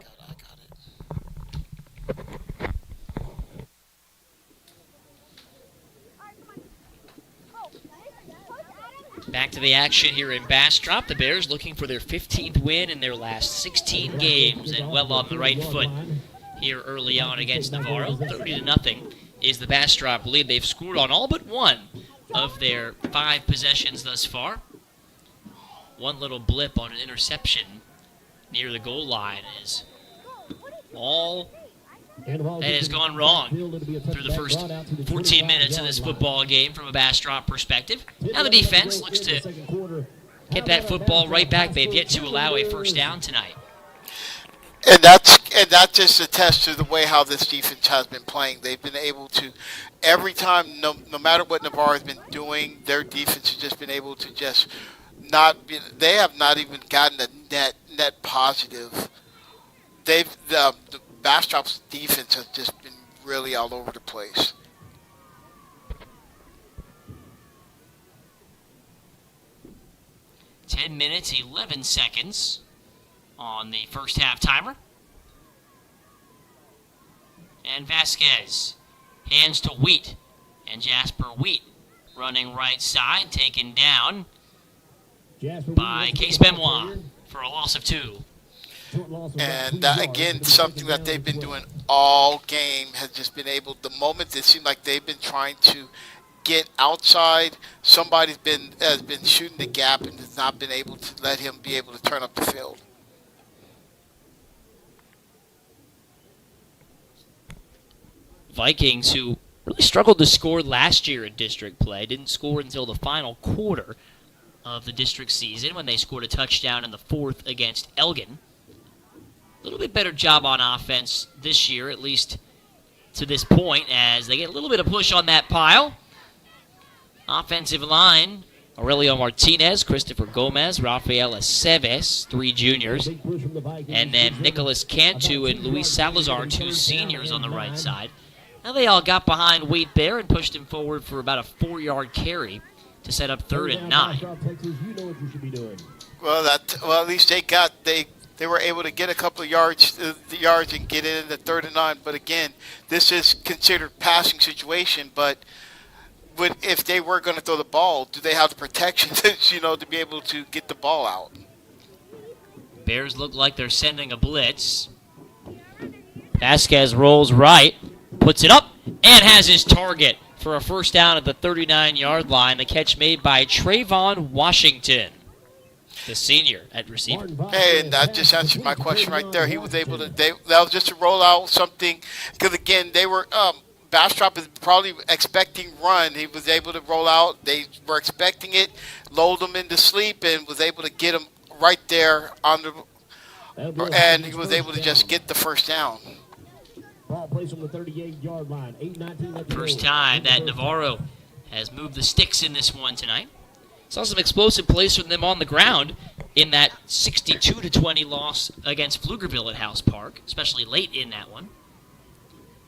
got it. Back to the action here in Bastrop. The Bears looking for their 15th win in their last 16 games and well on the right foot here early on against Navarro. 30-0 is the Bastrop lead. They've scored on all but one of their 5 possessions thus far. One little blip on an interception near the goal line is all that has gone wrong through the first 14 minutes of this football game from a Bastrop perspective. Now the defense looks to get that football right back. They've yet to allow a first down tonight. And that just attests to the way how this defense has been playing. They've been able to, every time, no matter what Navarro has been doing, their defense has just been able to just not be, they have not even gotten a net positive. The Bastrop's defense has just been really all over the place. $10 minutes, 11 seconds on the first half timer. And Vasquez hands to Wheat. And Jasper Wheat running right side, taken down by Case Benoit for a loss of 2. And again, something that they've been doing all game has just been able, the moment it seemed like they've been trying to get outside, somebody's has been shooting the gap and has not been able to let him be able to turn up the field. Vikings, who really struggled to score last year in district play, didn't score until the final quarter of the district season when they scored a touchdown in the 4th against Elgin. A little bit better job on offense this year, at least to this point, as they get a little bit of push on that pile. Offensive line, Aurelio Martinez, Christopher Gomez, Rafael Aceves, 3 juniors, and then Nicholas Cantu and Luis Salazar, 2 seniors on the right side. Now they all got behind Wheat there and pushed him forward for about a 4-yard carry to set up 3rd and 9. Well, at least they were able to get a couple of yards and get it in the 3rd and 9. But again, this is considered passing situation. But if they were going to throw the ball, do they have the protection to be able to get the ball out? Bears look like they're sending a blitz. Vasquez rolls right, puts it up, and has his target for a first down at the 39-yard line. The catch made by Trayvon Washington, the senior at receiver. Hey, and that just answered my question right there. He was able to, that was just to roll out something, because again, they were, Bastrop is probably expecting run. He was able to roll out. They were expecting it, lulled him into sleep, and was able to get him right there on the, and he was able to just get the first down. Ball placed on the 38-yard line. 8:19 First time that Navarro has moved the sticks in this one tonight. Saw some explosive plays from them on the ground in that 62-20 loss against Pflugerville at House Park, especially late in that one.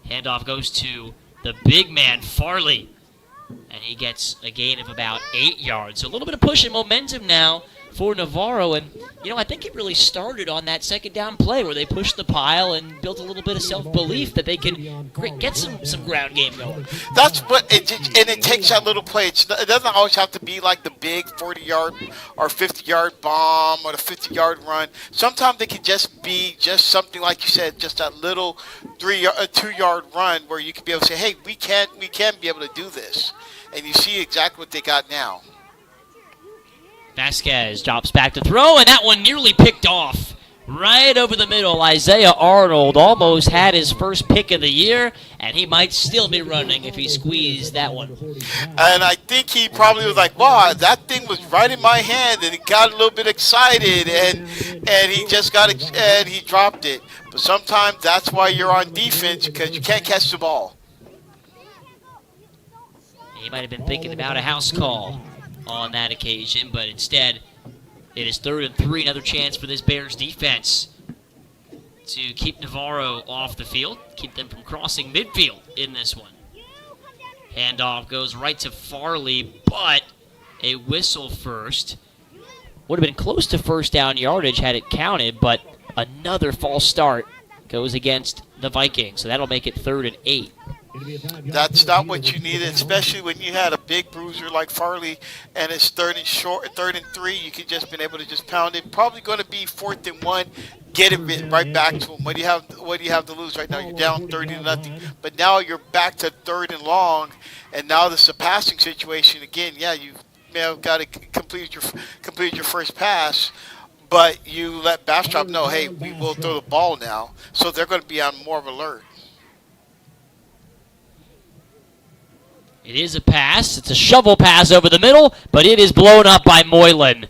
Handoff goes to the big man, Farley, and he gets a gain of about 8 yards. So a little bit of push and momentum now for Navarro, and I think it really started on that second down play where they pushed the pile and built a little bit of self-belief that they can get some ground game going. That's what it takes that little play. It doesn't always have to be like the big 40-yard or 50-yard bomb or the 50-yard run. Sometimes it can just be just something like you said, just that little 2-yard run where you can be able to say, hey, we can be able to do this. And you see exactly what they got now. Vasquez drops back to throw, and that one nearly picked off. Right over the middle, Isaiah Arnold almost had his first pick of the year, and he might still be running if he squeezed that one. And I think he probably was like, wow, that thing was right in my hand, and he got a little bit excited, and he just and he dropped it. But sometimes that's why you're on defense, because you can't catch the ball. He might have been thinking about a house call on that occasion, but instead it is 3rd and 3, another chance for this Bears defense to keep Navarro off the field, keep them from crossing midfield in this one. Handoff goes right to Farley, but a whistle first. Would have been close to first down yardage had it counted, but another false start goes against the Vikings, so that'll make it 3rd and 8. That's not what you needed, especially when you had a big bruiser like Farley, and it's 3rd and 3. You could just been able to just pound it. Probably going to be 4th and 1. Get it right back to him. What do you have to lose right now? You're down 30-0, but now you're back to 3rd and long, and now this is a passing situation again. Yeah, you may have got to complete your first pass, but you let Bastrop know, hey, we will throw the ball now, so they're going to be on more of alert. It is a pass. It's a shovel pass over the middle, but it is blown up by Moylan.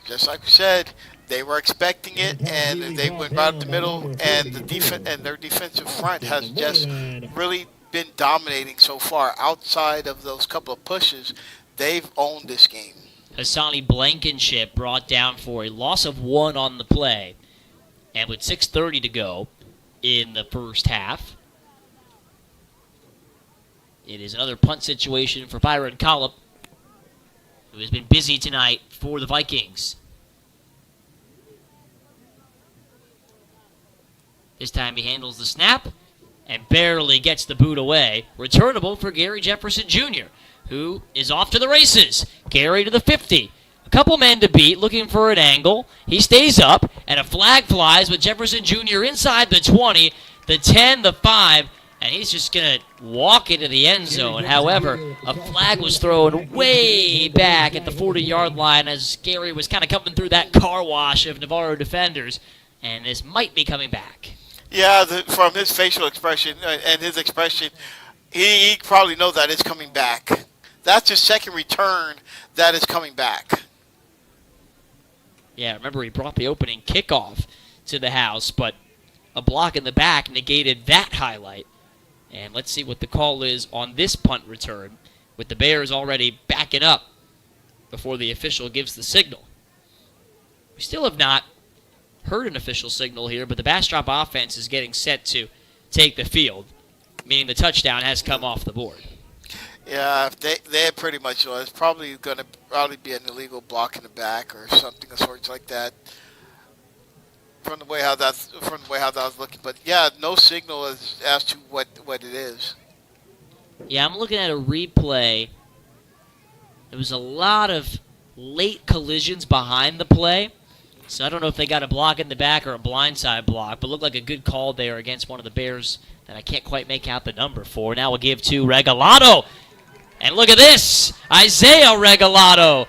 Just like we said, they were expecting it, and they went right up the middle, and their defensive front has just really been dominating so far. Outside of those couple of pushes, they've owned this game. Hassani Blankenship brought down for a loss of 1 on the play, and with 6:30 to go in the first half, it is another punt situation for Byron Collop, who has been busy tonight for the Vikings. This time he handles the snap and barely gets the boot away. Returnable for Gary Jefferson Jr., who is off to the races. Gary to the 50. A couple men to beat, looking for an angle. He stays up, and a flag flies with Jefferson Jr. inside the 20, the 10, the 5, and he's just going to walk into the end zone. However, a flag was thrown way back at the 40-yard line as Gary was kind of coming through that car wash of Navarro defenders, and this might be coming back. Yeah, from his facial expression and his expression, he probably knows that it's coming back. That's his second return that is coming back. Yeah, remember he brought the opening kickoff to the house, but a block in the back negated that highlight. And let's see what the call is on this punt return, with the Bears already backing up before the official gives the signal. We still have not heard an official signal here, but the Bastrop offense is getting set to take the field, meaning the touchdown has come off the board. Yeah, they pretty much know. It's probably going to be an illegal block in the back or something of sorts like that. From the way how that was looking, but yeah, no signal as to what it is. Yeah, I'm looking at a replay. There was a lot of late collisions behind the play, so I don't know if they got a block in the back or a blindside block, but looked like a good call there against one of the Bears that I can't quite make out the number for. Now we'll give to Regalado, and look at this, Isaiah Regalado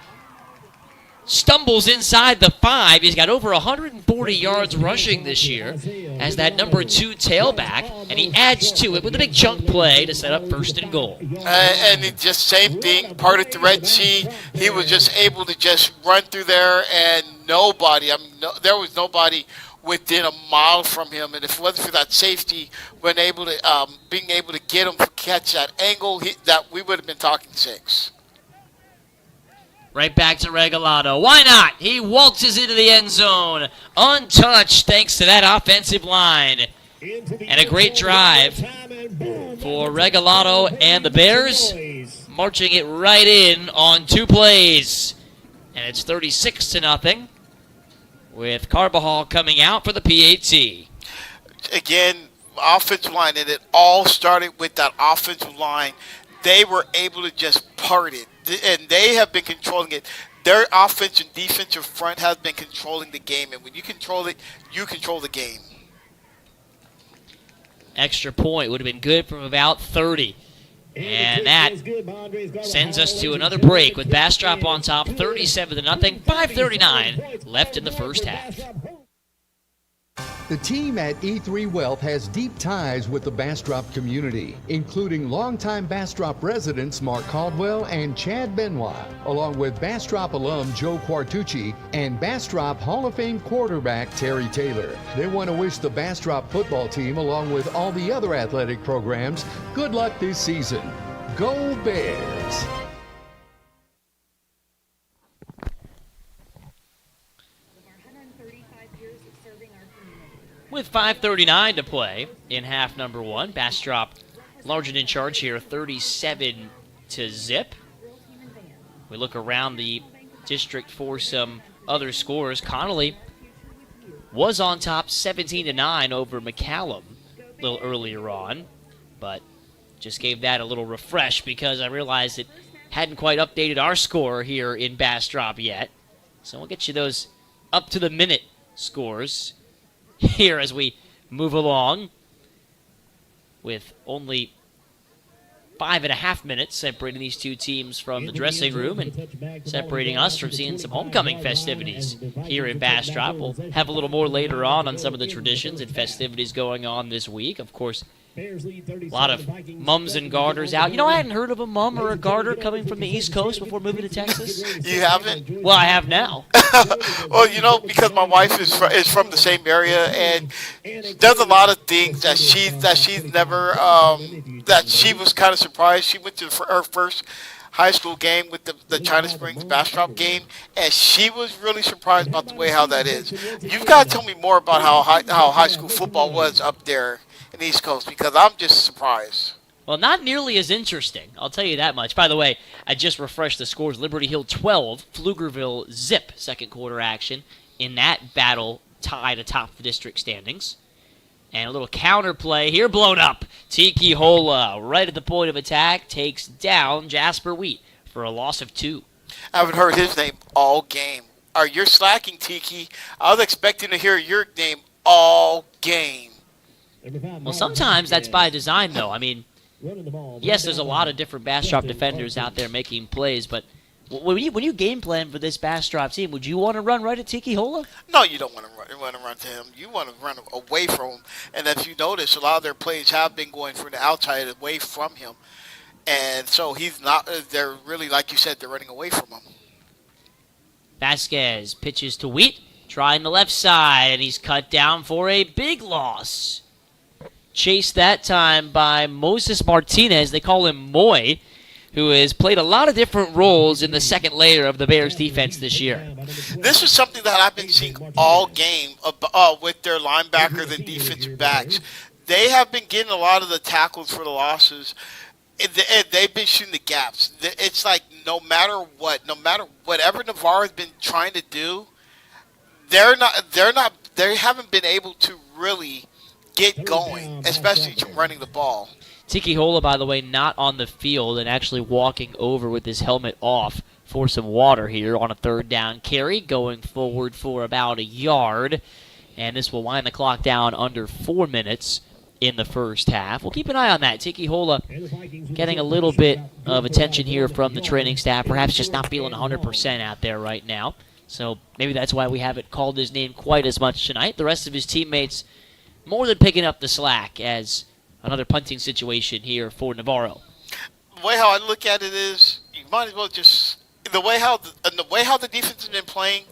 stumbles inside the 5. He's got over 140 yards rushing this year as that number 2 tailback, and he adds to it with a big chunk play to set up 1st and goal. And it just same thing, part of the Red Sea. He was just able to just run through there, and there was nobody within a mile from him. And if it wasn't for that safety, being able to get him to catch that angle, that we would have been talking 6. Right back to Regalado. Why not? He waltzes into the end zone, untouched thanks to that offensive line. And a great drive for Regalado and the Bears, marching it right in on 2 plays. And it's 36-0 with Carbajal coming out for the PAT. Again, offensive line, and it all started with that offensive line. They were able to just part it, and they have been controlling it. Their offense and defensive front has been controlling the game, and when you control it, you control the game. Extra point would have been good from about 30. And that sends us to another break with Bastrop on top, 37-0, 5:39 left in the first half. The team at E3 Wealth has deep ties with the Bastrop community, including longtime Bastrop residents Mark Caldwell and Chad Benoit, along with Bastrop alum Joe Quartucci and Bastrop Hall of Fame quarterback Terry Taylor. They want to wish the Bastrop football team, along with all the other athletic programs, good luck this season. Go Bears! With 5:39 to play in half number one, Bastrop large and in charge here, 37-0. We look around the district for some other scores. Connolly was on top 17-9 over McCallum a little earlier on, but just gave that a little refresh because I realized it hadn't quite updated our score here in Bastrop yet. So we'll get you those up to the minute scores here as we move along, with only 5.5 minutes separating these two teams from the dressing room and separating us from seeing some homecoming festivities here in Bastrop. We'll have a little more later on some of the traditions and festivities going on this week. Of course, a lot of mums and garters out. You know, I hadn't heard of a mum or a garter coming from the East Coast before moving to Texas. You haven't? Well, I have now. Well, you know, because my wife is from the same area and does a lot of things that she's never that she was kind of surprised. She went to her first high school game with the China Springs Bastrop game, and she was really surprised about the way how that is. You've got to tell me more about how high school football was up there in the East Coast, because I'm just surprised. Well, not nearly as interesting, I'll tell you that much. By the way, I just refreshed the scores. Liberty Hill 12, Pflugerville zip, second quarter action in that battle tied atop the district standings. And a little counter play here, blown up. Tiki Hola, right at the point of attack, takes down Jasper Wheat for a loss of 2. I haven't heard his name all game. You're slacking, Tiki. I was expecting to hear your name all game. Well, sometimes that's by design, though. I mean, yes, there's a lot of different Bastrop defenders out there making plays, but when you game plan for this Bastrop team, would you want to run right at Tiki Hola? No, you don't want to run to him. You want to run away from him. And if you notice, a lot of their plays have been going from the outside away from him. And so he's not, they're really, like you said, they're running away from him. Vasquez pitches to Wheat, trying the left side, and he's cut down for a big loss. Chased that time by Moses Martinez. They call him Moy, who has played a lot of different roles in the second layer of the Bears defense this year. This is something that I've been seeing all game with their linebackers and defensive backs. They have been getting a lot of the tackles for the losses. They've been shooting the gaps. It's like no matter whatever Navarro has been trying to do, they haven't been able to really get going, especially running the ball. Tiki Hola, by the way, not on the field and actually walking over with his helmet off for some water here on a third down carry, going forward for about a yard. And this will wind the clock down under 4 minutes in the first half. We'll keep an eye on that. Tiki Hola getting a little bit of attention here from the training staff, perhaps just not feeling 100% out there right now. So maybe that's why we haven't called his name quite as much tonight. The rest of his teammates more than picking up the slack as another punting situation here for Navarro. The way how I look at it is, you might as well just the way how the defense has been playing.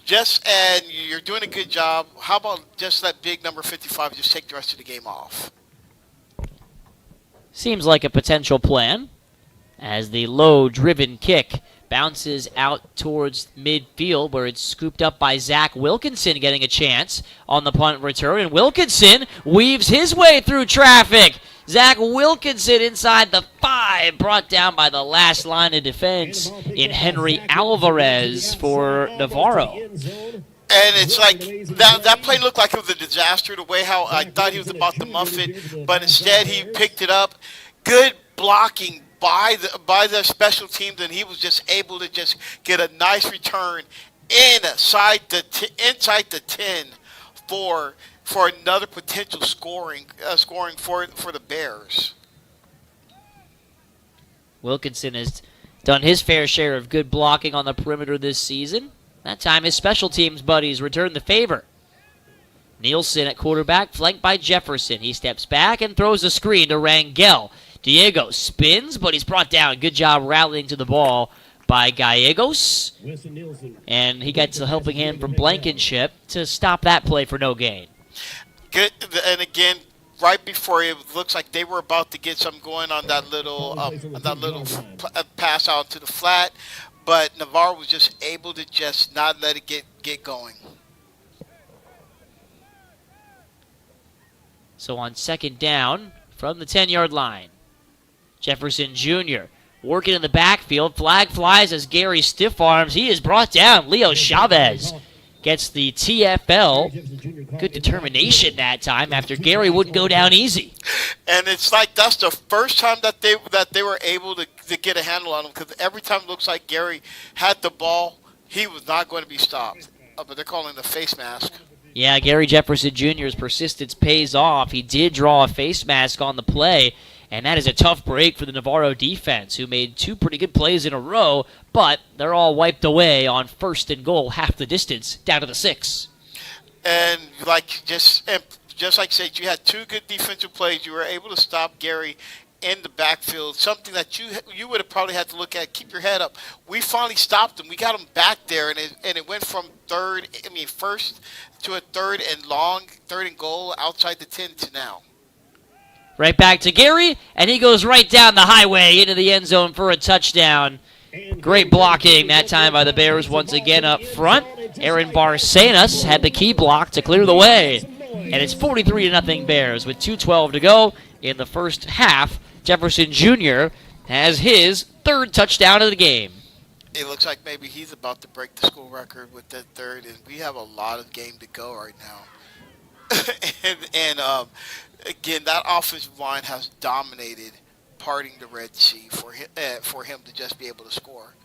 And you're doing a good job. How about just let big number 55 just take the rest of the game off? Seems like a potential plan, as the low-driven kick bounces out towards midfield, where it's scooped up by Zach Wilkinson, getting a chance on the punt return. And Wilkinson weaves his way through traffic. Zach Wilkinson inside the 5, brought down by the last line of defense in Henry Alvarez for Navarro. And it's like that play looked like it was a disaster, the way how I thought he was about to muff it, but instead he picked it up. Good blocking by the special teams, and he was just able to just get a nice return inside the 10 for another potential scoring for the Bears. Wilkinson has done his fair share of good blocking on the perimeter this season. That time his special teams buddies return the favor. Nielsen at quarterback, flanked by Jefferson. He steps back and throws a screen to Rangel. Diego spins, but he's brought down. Good job rallying to the ball by Gallegos. And he gets a helping hand from Blankenship to stop that play for no gain. Good, and again, right before it looks like they were about to get something going on that little pass out to the flat, but Navarro was just able to just not let it get going. So on second down from the 10-yard line, Jefferson Jr. working in the backfield. Flag flies as Gary stiff arms. He is brought down. Leo Chavez gets the TFL. Good determination that time after Gary wouldn't go down easy. And it's like that's the first time that they were able to get a handle on him, because every time it looks like Gary had the ball, he was not going to be stopped. But they're calling the face mask. Yeah, Gary Jefferson Jr.'s persistence pays off. He did draw a face mask on the play, and that is a tough break for the Navarro defense, who made two pretty good plays in a row, but they're all wiped away on first and goal, half the distance, down to the 6. And just like said, you had two good defensive plays. You were able to stop Gary in the backfield, something that you would have probably had to look at. Keep your head up. We finally stopped him. We got him back there, and it went from first to a third and goal outside the 10 to now. Right back to Gary, and he goes right down the highway into the end zone for a touchdown. Great blocking that time by the Bears once again up front. Aaron Barcenas had the key block to clear the way. And it's 43-0 Bears with 2:12 to go in the first half. Jefferson Jr. has his third touchdown of the game. It looks like maybe he's about to break the school record with that third, and we have a lot of game to go right now. and again, that offensive line has dominated parting the Red Sea for him to just be able to score.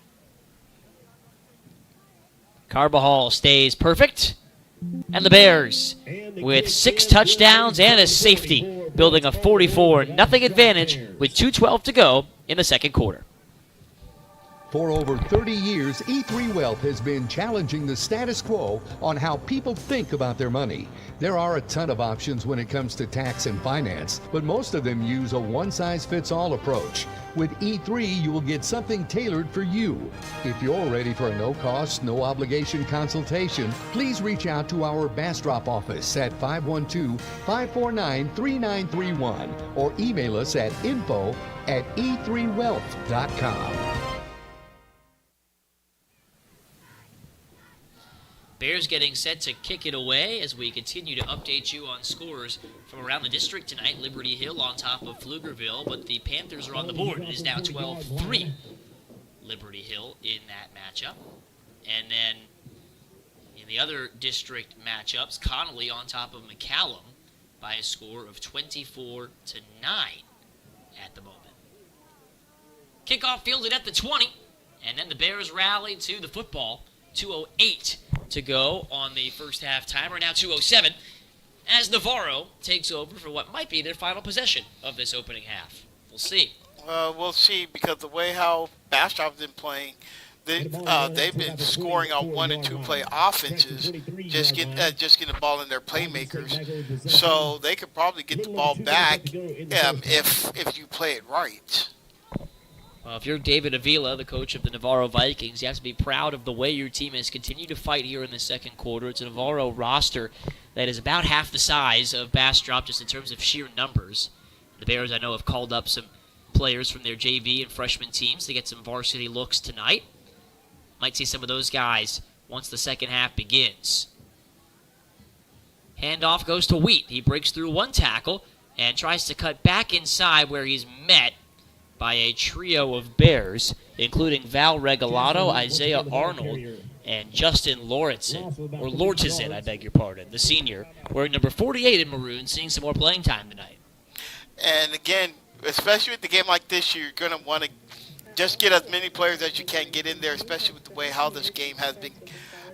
Carbajal stays perfect. And the Bears, with 6 touchdowns and a safety, building a 44-0 advantage with 2:12 to go in the second quarter. For over 30 years, E3 Wealth has been challenging the status quo on how people think about their money. There are a ton of options when it comes to tax and finance, but most of them use a one-size-fits-all approach. With E3, you will get something tailored for you. If you're ready for a no-cost, no-obligation consultation, please reach out to our Bastrop office at 512-549-3931 or email us at info@e3wealth.com. Bears getting set to kick it away as we continue to update you on scores from around the district tonight. Liberty Hill on top of Pflugerville, but the Panthers are on the board. It is now 12-3 Liberty Hill in that matchup. And then in the other district matchups, Connolly on top of McCallum by a score of 24-9 at the moment. Kickoff fielded at the 20, and then the Bears rally to the football. 2:08 to go on the first half timer. Now 2:07 as Navarro takes over for what might be their final possession of this opening half. We'll see. We'll see, because the way how Bastrop's been playing, they've been scoring on 1- and 2-play offenses, just getting the ball in their playmakers. So they could probably get the ball back if you play it right. Well, if you're David Avila, the coach of the Navarro Vikings, you have to be proud of the way your team has continued to fight here in the second quarter. It's a Navarro roster that is about half the size of Bastrop just in terms of sheer numbers. The Bears, I know, have called up some players from their JV and freshman teams to get some varsity looks tonight. Might see some of those guys once the second half begins. Handoff goes to Wheat. He breaks through one tackle and tries to cut back inside, where he's met by a trio of Bears, including Val Regalado, Isaiah Arnold, and Justin Lortizen, I beg your pardon, the senior, wearing number 48 in maroon, seeing some more playing time tonight. And again, especially with the game like this, you're going to want to just get as many players as you can get in there, especially with the way how this game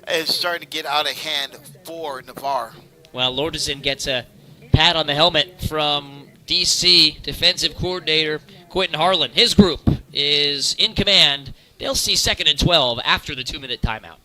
is starting to get out of hand for Navarre. Well, Lortizen gets a pat on the helmet from DC defensive coordinator Quentin Harlan. His group is in command. They'll see 2nd and 12 after the 2-minute timeout.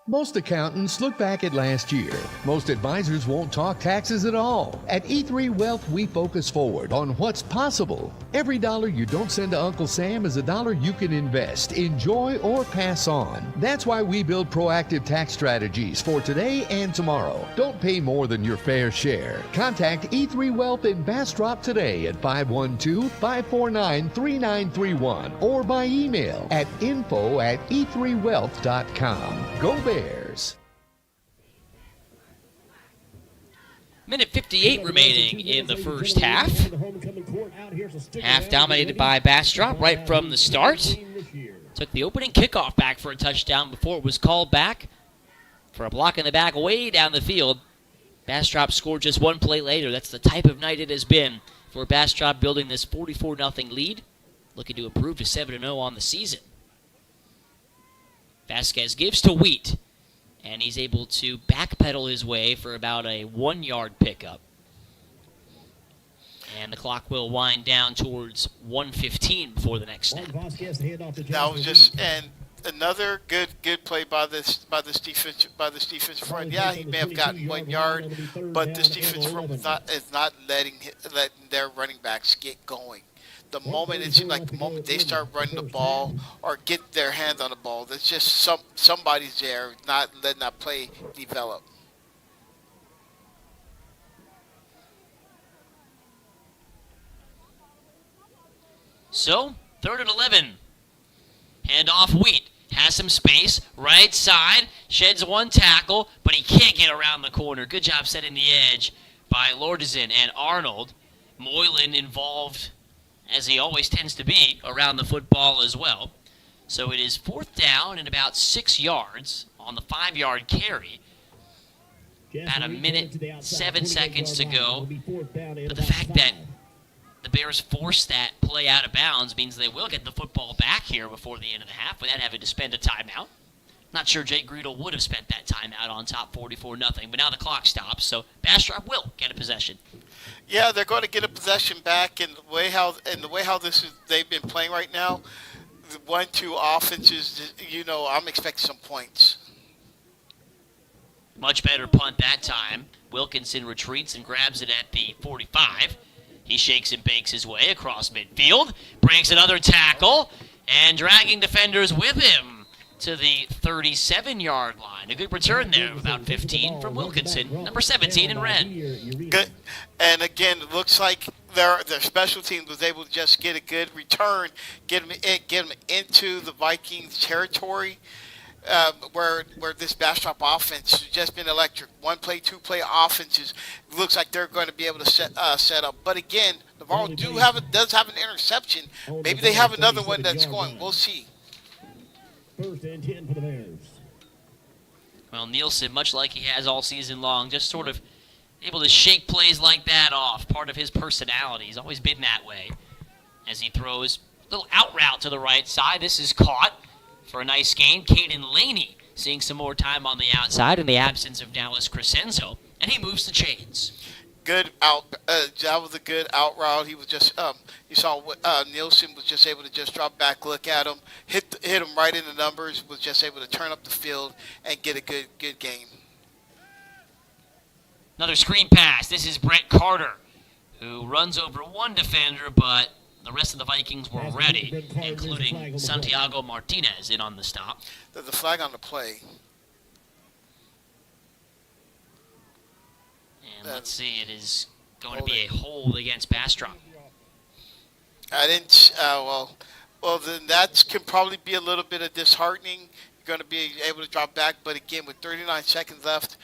Most accountants look back at last year. Most advisors won't talk taxes at all. At E3 Wealth, we focus forward on what's possible. Every dollar you don't send to Uncle Sam is a dollar you can invest, enjoy, or pass on. That's why we build proactive tax strategies for today and tomorrow. Don't pay more than your fair share. Contact E3 Wealth in Bastrop today at 512-549-3931 or by email at info@e3wealth.com. Go Bears! Minute 58 remaining in the first half. Half dominated by Bastrop right from the start. Took the opening kickoff back for a touchdown before it was called back for a block in the back way down the field. Bastrop scored just one play later. That's the type of night it has been for Bastrop, building this 44-0 lead, looking to improve to 7-0 on the season. Vasquez gives to Wheat, and he's able to backpedal his way for about a 1-yard pickup. And the clock will wind down towards 1:15 before the next snap. That was just another good play by this defense front. Yeah, he may have gotten 1 yard, but this defense front is not letting their running backs get going. The moment it seems like the moment they start running the ball or get their hands on the ball, there's just somebody's there not letting that play develop. So, 3rd and 11. Hand off Wheat. Has some space. Right side. Sheds one tackle, but he can't get around the corner. Good job setting the edge by Lordizin and Arnold. Moylan involved, as he always tends to be, around the football as well. So it is 4th down and about 6 yards on the 5-yard carry. About a minute, 7 seconds to go. But the fact that the Bears forced that play out of bounds means they will get the football back here before the end of the half without having to spend a timeout. Not sure Jake Greedle would have spent that timeout on top 44-0, but now the clock stops, so Bastrop will get a possession. Yeah, they're going to get a possession back, and the way how they've been playing right now, the 1-2 offenses, I'm expecting some points. Much better punt that time. Wilkinson retreats and grabs it at the 45. He shakes and bakes his way across midfield, breaks another tackle, and dragging defenders with him to the 37-yard line. A good return there, about 15 from Wilkinson, number 17 in red. Good, and again, it looks like their special teams was able to just get a good return, get them into the Vikings territory. Where this Bastrop offense has just been electric. 1-play, 2-play offenses. It looks like they're going to be able to set up. But again, Navarro does have an interception. Maybe they have another one that's going. We'll see. 1st and 10 for the Bears. Well, Nielsen, much like he has all season long, just sort of able to shake plays like that off. Part of his personality. He's always been that way. As he throws a little out route to the right side. This is caught for a nice gain. Caden Laney seeing some more time on the outside in the absence of Dallas Crescenzo, and he moves the chains. Good out. That was a good out route. He was just. You saw Nielsen was just able to just drop back, look at him, hit him right in the numbers. Was just able to turn up the field and get a good game. Another screen pass. This is Brent Carter, who runs over one defender, but the rest of the Vikings were ready, including Santiago Martinez in on the stop. There's a flag on the play. And let's see, it is going to be a hold against Bastrop. I didn't. Well, then that can probably be a little bit of disheartening. You're going to be able to drop back, but again, with 39 seconds left.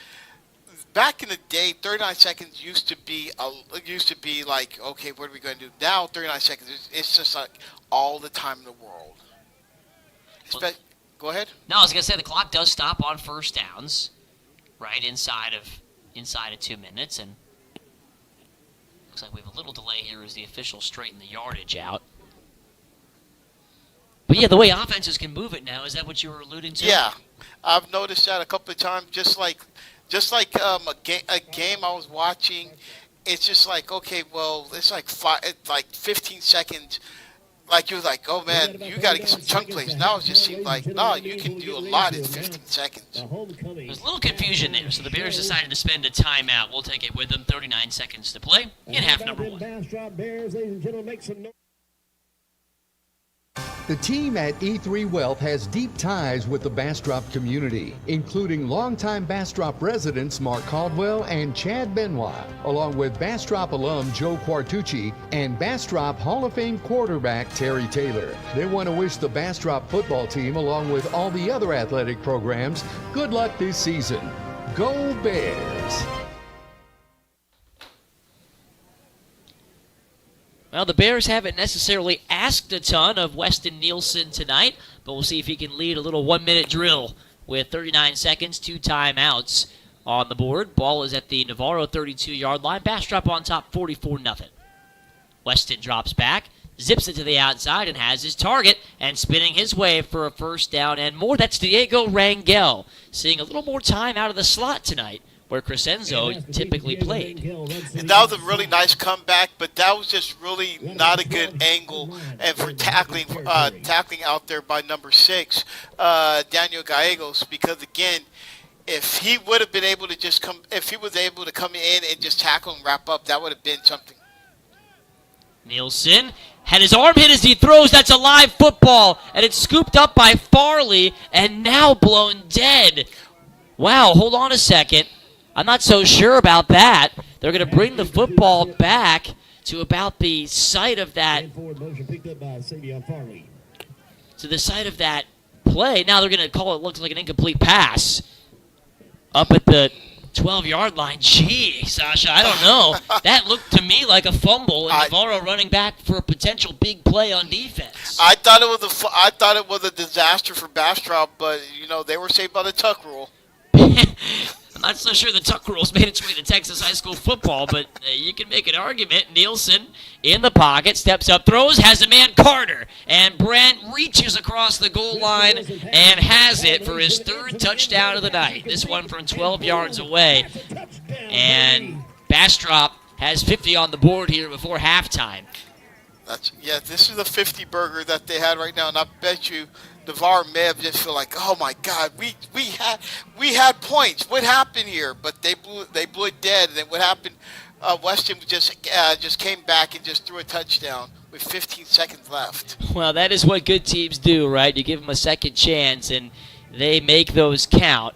Back in the day, 39 seconds used to be like, okay, what are we going to do? Now, 39 seconds, it's just like all the time in the world. Go ahead. No, I was going to say the clock does stop on 1st downs, right inside of 2 minutes, and looks like we have a little delay here as the officials straighten the yardage out. But yeah, the way offenses can move it now, is that what you were alluding to? Yeah, I've noticed that a couple of times, just like a game I was watching, it's just like, okay, well, it's like 15 seconds. Like, you're like, oh, man, you got to get some chunk plays. Now it just seems like, no, you can do a lot in 15 seconds. There's a little confusion there, so the Bears decided to spend a timeout. We'll take it with them. 39 seconds to play in half number 1. Bastrop Bears, ladies and gentlemen, make some noise. The team at E3 Wealth has deep ties with the Bastrop community, including longtime Bastrop residents Mark Caldwell and Chad Benoit, along with Bastrop alum Joe Quartucci and Bastrop Hall of Fame quarterback Terry Taylor. They want to wish the Bastrop football team, along with all the other athletic programs, good luck this season. Go Bears! Well, the Bears haven't necessarily asked a ton of Weston Nielsen tonight, but we'll see if he can lead a little 1-minute drill with 39 seconds, 2 timeouts on the board. Ball is at the Navarro 32-yard line. Bastrop on top, 44-0. Weston drops back, zips it to the outside, and has his target, and spinning his way for a first down and more. That's Diego Rangel, seeing a little more time out of the slot tonight, where Crescenzo typically played. And that was a really nice comeback, but that was just really not a good angle. And for tackling out there by number 6, Daniel Gallegos, because again, if he would have been able to if he was able to come in and just tackle and wrap up, that would have been something. Nielsen had his arm hit as he throws. That's a live football, and it's scooped up by Farley and now blown dead. Wow, hold on a second. I'm not so sure about that. They're going to bring the football back to about the site of that. To the site of that play. Now they're going to call it, looks like an incomplete pass. Up at the 12-yard line. Gee, Sasha, I don't know. That looked to me like a fumble, and Navarro running back for a potential big play on defense. I thought it was a disaster for Bastrop, but they were saved by the tuck rule. I'm not so sure the tuck rules made its way to Texas high school football, but you can make an argument. Nielsen in the pocket, steps up, throws, has a man, Carter, and Brent reaches across the goal line and has it for his 3rd touchdown of the night. This one from 12 yards away, and Bastrop has 50 on the board here before halftime. This is a 50 burger that they had right now, and I bet you Navarro may have just feel like, oh my God, we had points. What happened here? But they blew it dead. And then what happened? Weston just came back and just threw a touchdown with 15 seconds left. Well, that is what good teams do, right? You give them a second chance, and they make those count.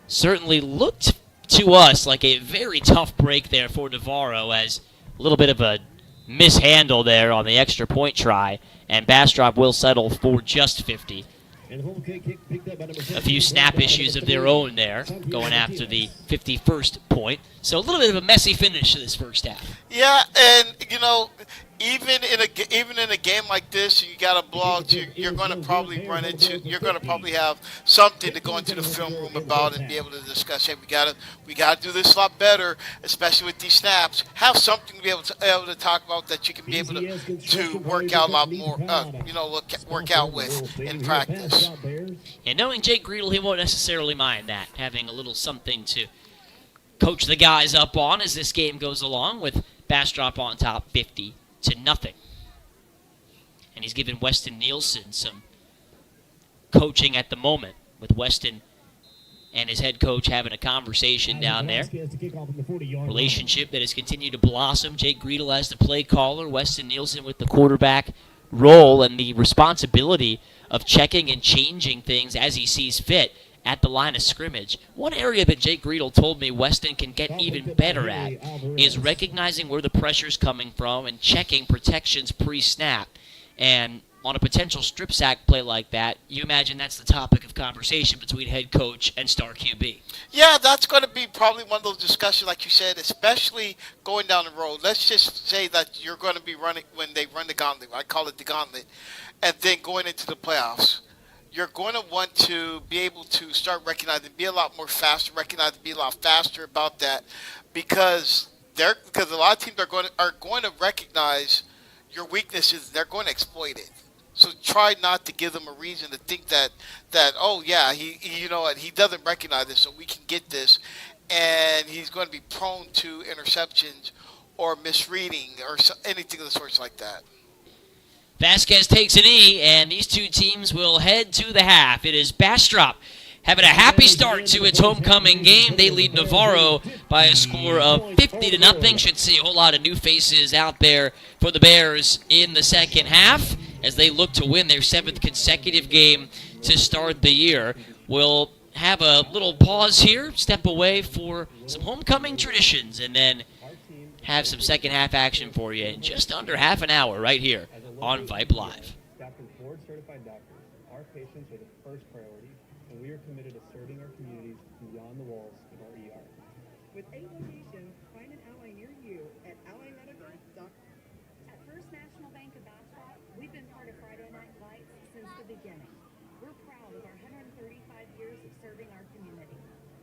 Certainly looked to us like a very tough break there for Navarro, as a little bit of a mishandle there on the extra point try, and Bastrop will settle for just 50. A few snap issues of their own there, going after the 51st point. So a little bit of a messy finish to this first half. Yeah, and even in a game like this, you got a blowout. You're going to probably have something to go into the film room about and be able to discuss. Hey, we got to do this a lot better, especially with these snaps. Have something to be able to talk about that you can be able to work out a lot more. Work out with in practice. And knowing Jake Greedle, he won't necessarily mind that, having a little something to coach the guys up on as this game goes along, with Bastrop on top 50-0. And he's given Weston Nielsen some coaching at the moment, with Weston and his head coach having a conversation down there. Relationship that has continued to blossom. Jake Greedle as the play caller, Weston Nielsen with the quarterback role and the responsibility of checking and changing things as he sees fit at the line of scrimmage. One area that Jake Greedle told me Weston can get even better at is recognizing where the pressure's coming from and checking protections pre-snap. And on a potential strip sack play like that, you imagine that's the topic of conversation between head coach and star QB. Yeah, that's going to be probably one of those discussions, like you said, especially going down the road. Let's just say that you're going to be running when they run the gauntlet. I call it the gauntlet. And then going into the playoffs, you're going to want to be able to start recognizing, be a lot more faster, be a lot faster about that, because a lot of teams are going to recognize your weaknesses. They're going to exploit it. So try not to give them a reason to think that oh yeah, he doesn't recognize this, so we can get this. and he's going to be prone to interceptions or misreading or anything of the sorts like that. Vasquez takes a knee, and these two teams will head to the half. It is Bastrop having a happy start to its homecoming game. They lead Navarro by a score of 50-0. Should see a whole lot of new faces out there for the Bears in the second half as they look to win their 7th consecutive game to start the year. We'll have a little pause here, step away for some homecoming traditions, and then have some second half action for you in just under half an hour right here on Vype Live. Doctors, board-certified doctors, our patients are the first priority, and we are committed to serving our communities beyond the walls of our ER. With 8 locations, find an ally near you at allymedical.com. At First National Bank of Bastrop, we've been part of Friday Night Lights since the beginning. We're proud of our 135 years of serving our community.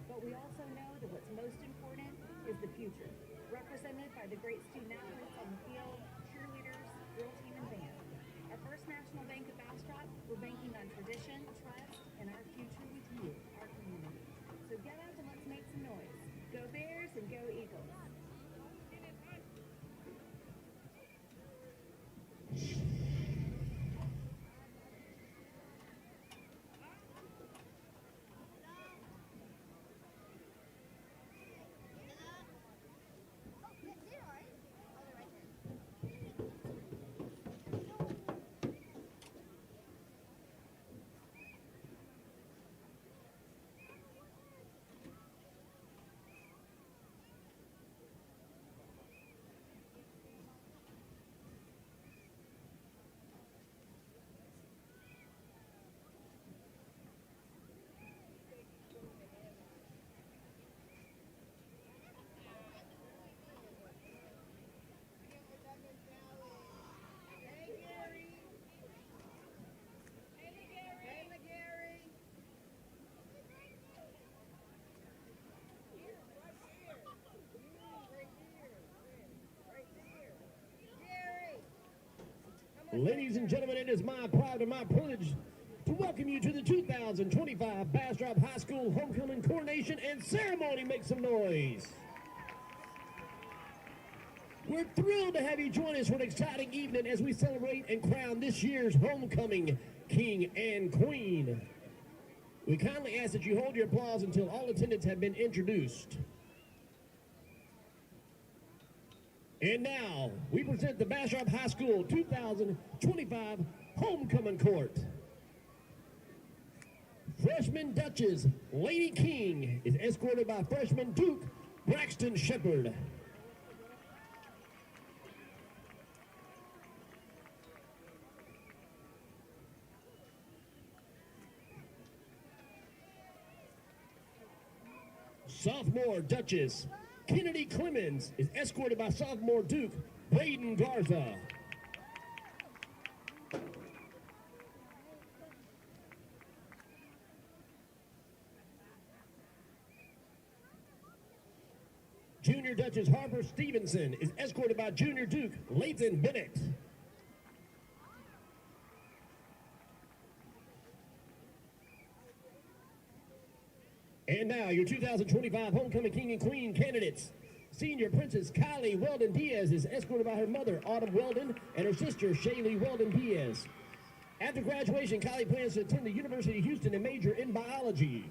But we also know that what's most important is the future, represented by the great student athletes on the field, cheerleaders, drill team, and band. At First National Bank of Bastrop, we're banking on tradition, trust, and our future with you, our community. So get up and let's make some noise. Go Bears and go Eagles. Ladies and gentlemen, it is my pride and my privilege to welcome you to the 2025 Bastrop High School Homecoming Coronation and Ceremony. Make some noise. We're thrilled to have you join us for an exciting evening as we celebrate and crown this year's homecoming king and queen. We kindly ask that you hold your applause until all attendants have been introduced. And now, we present the Bastrop High School 2025 Homecoming Court. Freshman Duchess Lady King is escorted by freshman Duke Braxton Shepard. Sophomore Duchess Kennedy Clemens is escorted by sophomore Duke Braden Garza. Junior Duchess Harper Stevenson is escorted by junior Duke Layton Bennett. And now, your 2025 Homecoming King and Queen candidates. Senior Princess Kylie Weldon Diaz is escorted by her mother, Autumn Weldon, and her sister, Shaylee Weldon Diaz. After graduation, Kylie plans to attend the University of Houston and major in biology.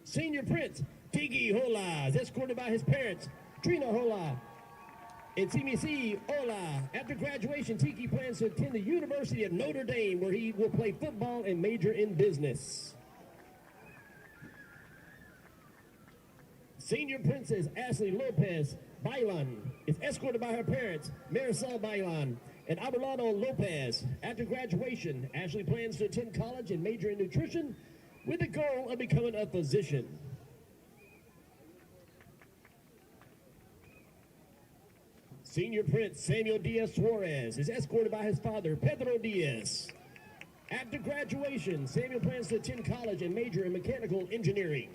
Senior Prince Tiki Hola is escorted by his parents, Trina Hola and Timisi Hola. After graduation, Tiki plans to attend the University of Notre Dame, where he will play football and major in business. Senior Princess Ashley Lopez Bailan is escorted by her parents, Marisol Bailan and Abelardo Lopez. After graduation, Ashley plans to attend college and major in nutrition with the goal of becoming a physician. Senior Prince Samuel Diaz Suarez is escorted by his father, Pedro Diaz. After graduation, Samuel plans to attend college and major in mechanical engineering.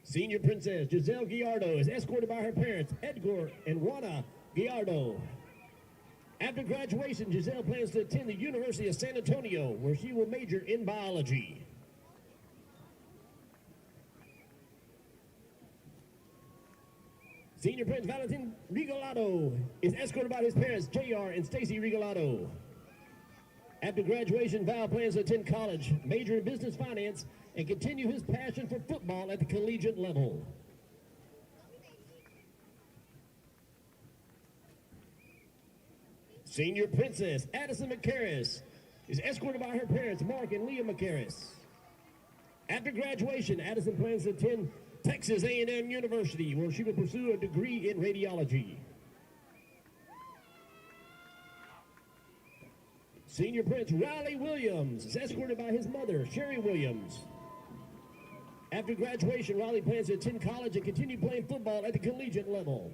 Senior Princess Giselle Gallardo is escorted by her parents, Edgar and Juana Gallardo. After graduation, Giselle plans to attend the University of San Antonio, where she will major in biology. Senior Prince Valentin Regalado is escorted by his parents, JR and Stacy Regalado. After graduation, Val plans to attend college, major in business finance, and continue his passion for football at the collegiate level. Senior Princess Addison McCarris is escorted by her parents, Mark and Leah McCarris. After graduation, Addison plans to attend Texas A&M University, where she will pursue a degree in radiology. Senior Prince Riley Williams is escorted by his mother, Sherry Williams. After graduation, Riley plans to attend college and continue playing football at the collegiate level.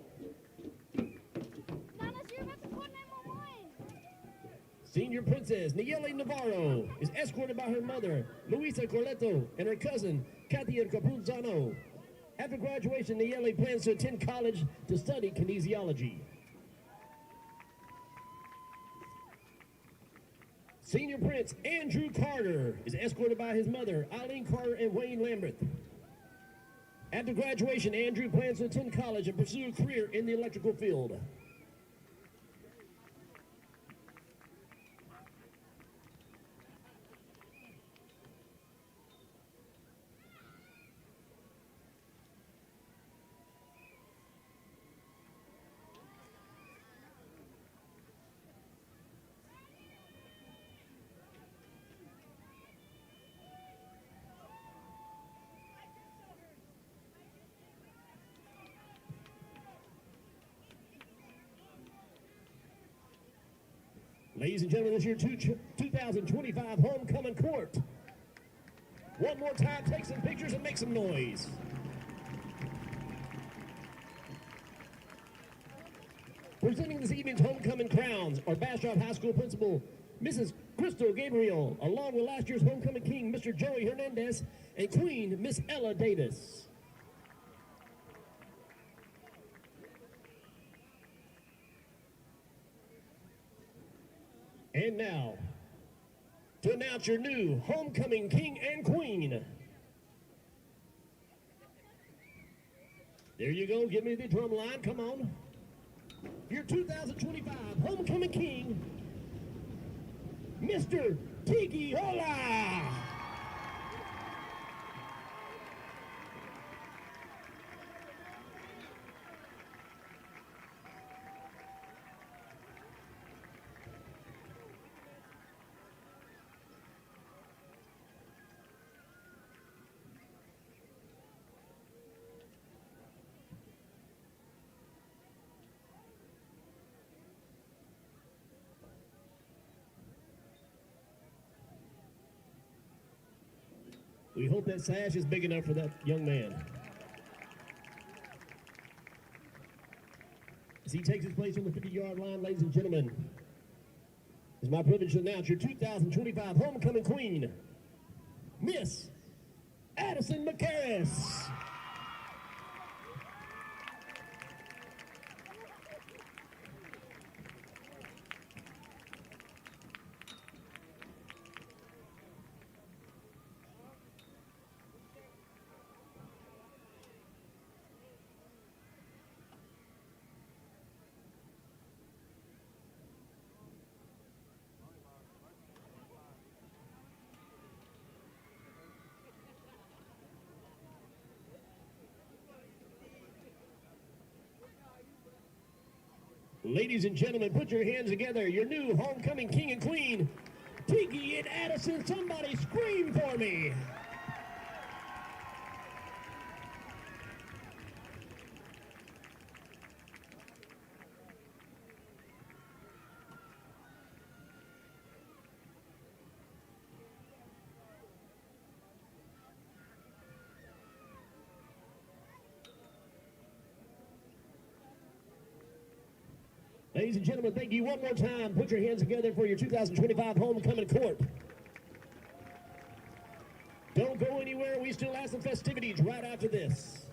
Senior Princess Nayeli Navarro is escorted by her mother, Luisa Corletto, and her cousin, Katia Capuzano. After graduation, Nayeli plans to attend college to study kinesiology. Senior Prince Andrew Carter is escorted by his mother, Eileen Carter and Wayne Lambert. After graduation, Andrew plans to attend college and pursue a career in the electrical field. Ladies and gentlemen, this year 2025 Homecoming Court. One more time, take some pictures and make some noise. Presenting this evening's homecoming crowns are Bastrop High School Principal Mrs. Crystal Gabriel, along with last year's homecoming king, Mr. Joey Hernandez, and Queen, Miss Ella Davis. And now, to announce your new homecoming king and queen. There you go, give me the drum line, come on. Your 2025 homecoming king, Mr. Tiki Hola. We hope that sash is big enough for that young man. As he takes his place on the 50-yard line, ladies and gentlemen, it's my privilege to announce your 2025 homecoming queen, Miss Addison McCarris. Ladies and gentlemen, put your hands together. Your new homecoming king and queen, Tiki and Addison. Somebody scream for me. Ladies and gentlemen, thank you one more time. Put your hands together for your 2025 homecoming court. Don't go anywhere. We still have some festivities right after this.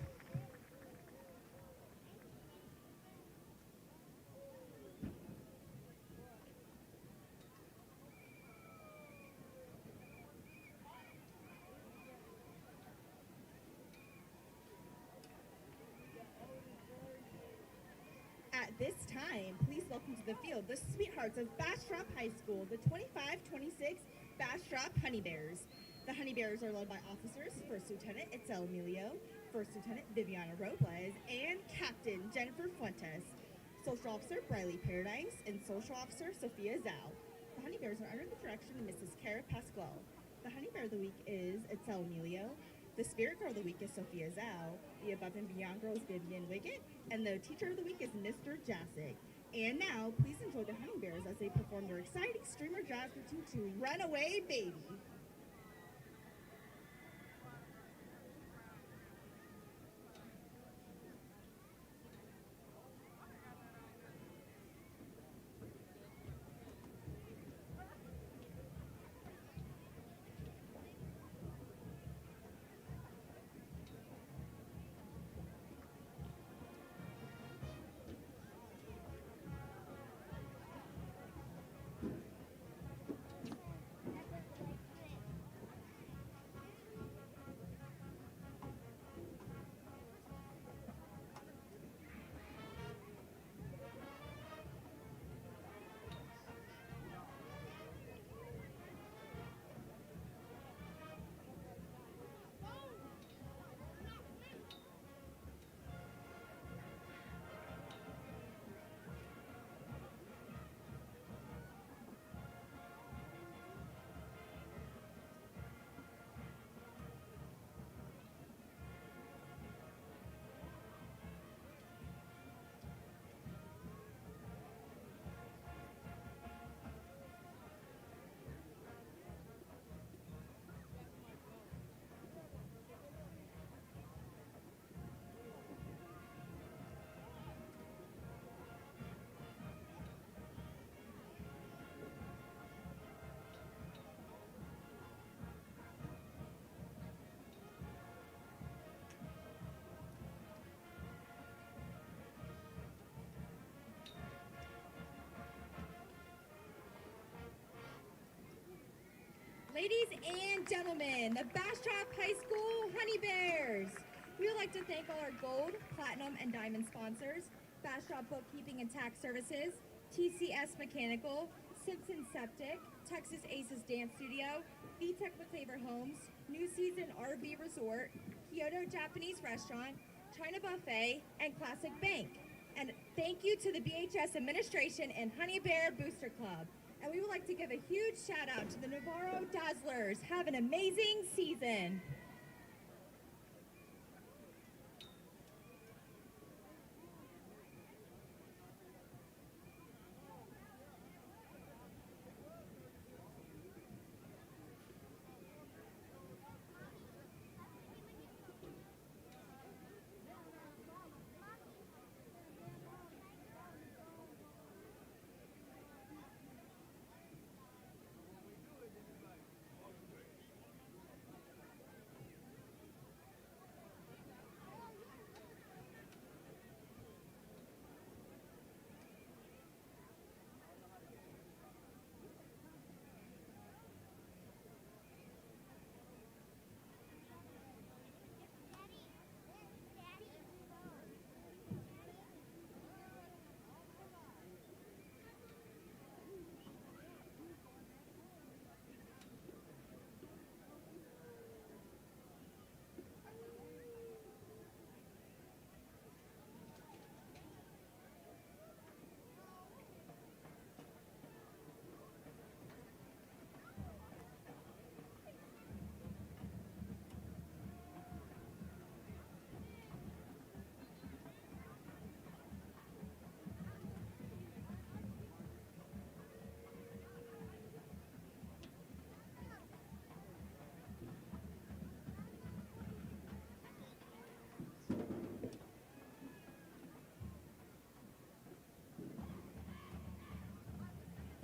the field, the sweethearts of Bastrop High School, the 25-26 Bastrop Honey Bears. The Honey Bears are led by officers, First Lieutenant Itzel Emilio, First Lieutenant Viviana Robles, and Captain Jennifer Fuentes, Social Officer Briley Paradise, and Social Officer Sophia Zhao. The Honey Bears are under the direction of Mrs. Cara Pasquale. The Honey Bear of the Week is Itzel Emilio. The Spirit Girl of the Week is Sophia Zhao. The Above and Beyond Girl is Vivian Wiggett. And the Teacher of the Week is Mr. Jasic. And now, please enjoy the Honey Bears as they perform their exciting streamer jazz routine to Runaway Baby. Ladies and gentlemen, the Bastrop High School Honey Bears. We would like to thank all our gold, platinum, and diamond sponsors, Bastrop Bookkeeping and Tax Services, TCS Mechanical, Simpson Septic, Texas Aces Dance Studio, VTech McClaver Homes, New Season RV Resort, Kyoto Japanese Restaurant, China Buffet, and Classic Bank. And thank you to the BHS Administration and Honey Bear Booster Club. And we would like to give a huge shout out to the Navarro Dazzlers. Have an amazing season.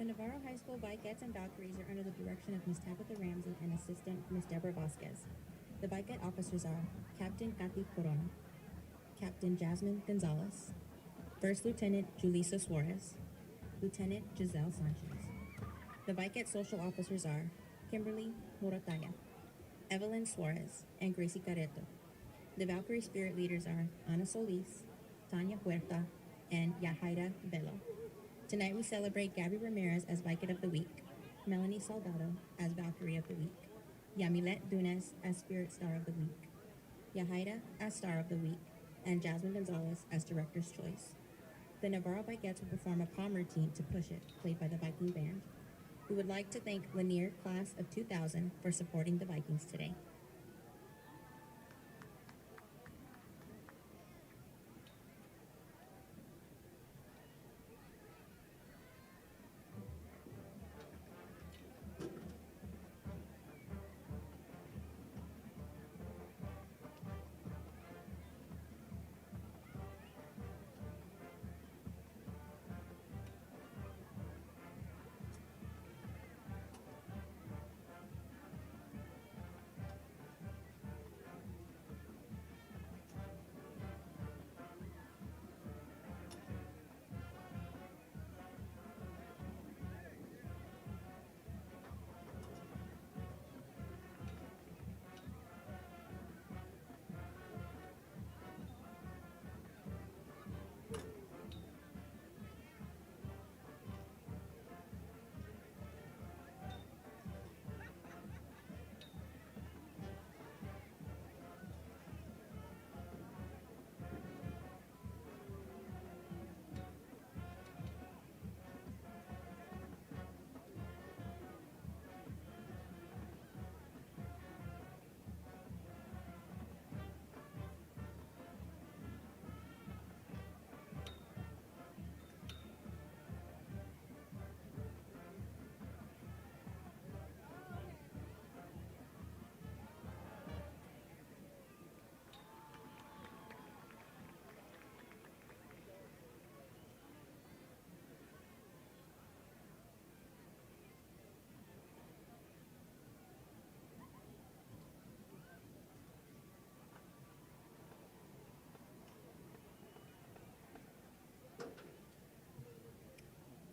The Navarro High School Bikeettes and Valkyries are under the direction of Ms. Tabitha Ramsey and Assistant Ms. Deborah Vasquez. The Bikeette officers are Captain Kathy Corona, Captain Jasmine Gonzalez, First Lieutenant Julissa Suarez, Lieutenant Giselle Sanchez. The Bikeette social officers are Kimberly Morataya, Evelyn Suarez, and Gracie Careto. The Valkyrie spirit leaders are Ana Solis, Tanya Huerta, and Yahaira Bello. Tonight we celebrate Gabby Ramirez as Viking of the Week, Melanie Soldado as Valkyrie of the Week, Yamilet Dunes as Spirit Star of the Week, Yahaira as Star of the Week, and Jasmine Gonzalez as Director's Choice. The Navarro Bikettes will perform a palm routine to Push It, played by the Viking Band. We would like to thank Lanier Class of 2000 for supporting the Vikings today.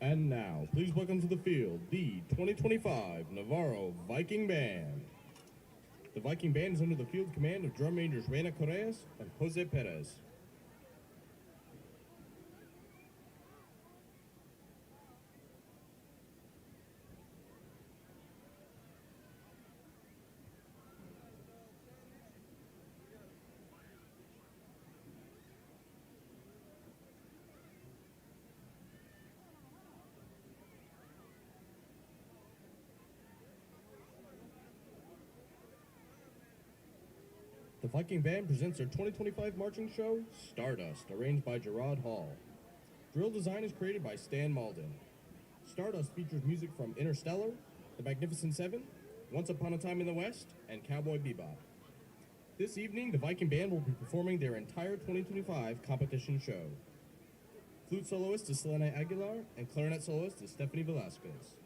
And now, please welcome to the field the 2025 Navarro Viking Band. The Viking Band is under the field command of drum majors Reina Correas and Jose Perez. The Viking Band presents their 2025 marching show, Stardust, arranged by Gerard Hall. Drill design is created by Stan Malden. Stardust features music from Interstellar, The Magnificent Seven, Once Upon a Time in the West, and Cowboy Bebop. This evening, the Viking Band will be performing their entire 2025 competition show. Flute soloist is Selena Aguilar, and clarinet soloist is Stephanie Velasquez.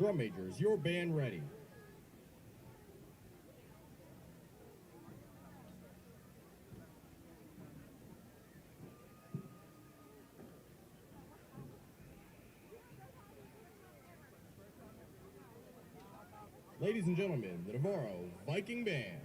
Drum majors, your band ready. Ladies and gentlemen, the Navarro Viking Band.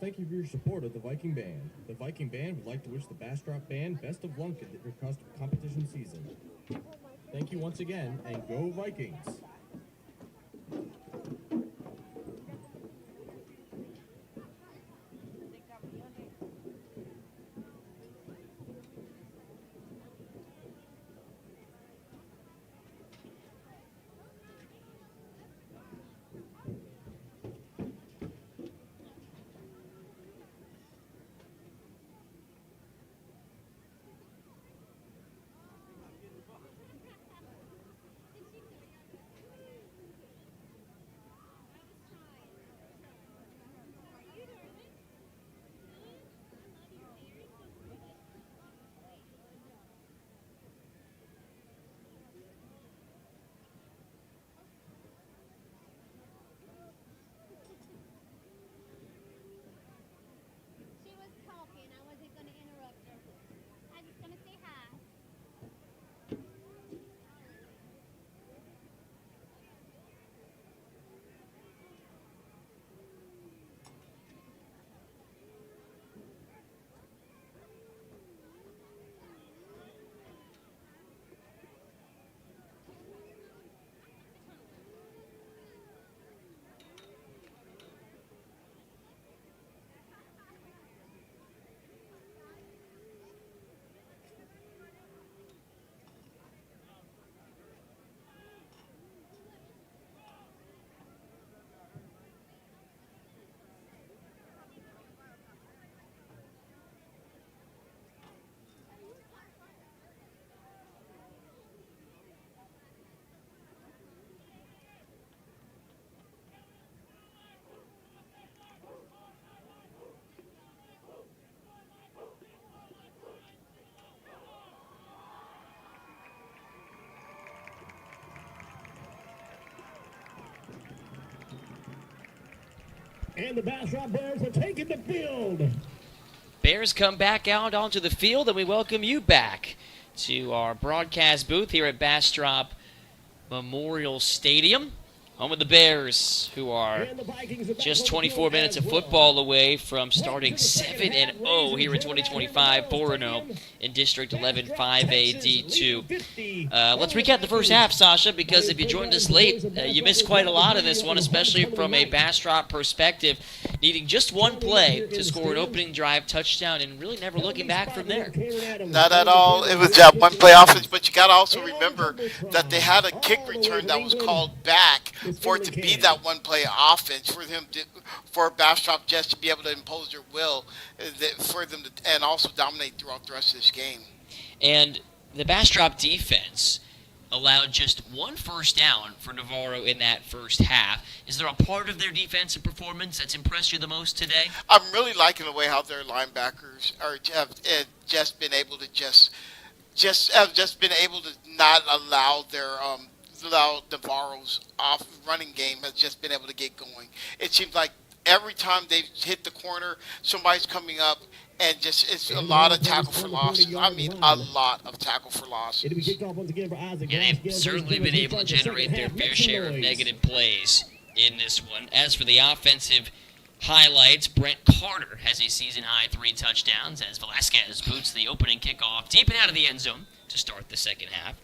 thank you for your support of the Viking Band. The Viking Band would like to wish the Bastrop Band best of luck in your competition season. Thank you once again, and go Vikings! And the Bastrop Bears have taken the field. Bears come back out onto the field, and we welcome you back to our broadcast booth here at Bastrop Memorial Stadium. Home of the Bears, who are just 24 minutes of football away from starting 7-0 here in 2025, 4-0 in District 11 5A D2. Let's recap the first half, Sasha, because if you joined us late, you missed quite a lot in this one, especially from a Bastrop perspective, needing just one play to score an opening drive touchdown and really never looking back from there. Not at all. It was one play offense, but you got to also remember that they had a kick return that was called back for it to be that one play offense for Bastrop just to be able to impose their will for them to, and also dominate throughout the rest of this game. And the Bastrop defense allowed just one first down for Navarro in that first half. Is there a part of their defensive performance that's impressed you the most today? I'm really liking the way how their linebackers have just been able to just been able to not allow their Navarro's off running game has just been able to get going. It seems like every time they hit the corner, somebody's coming up, and just it's a lot of tackle for loss. I mean, a lot of tackle for loss. Yeah, they've certainly been able to generate their fair share of negative plays in this one. As for the offensive highlights, Brent Carter has a season-high 3 touchdowns as Velasquez boots the opening kickoff deep and out of the end zone to start the second half.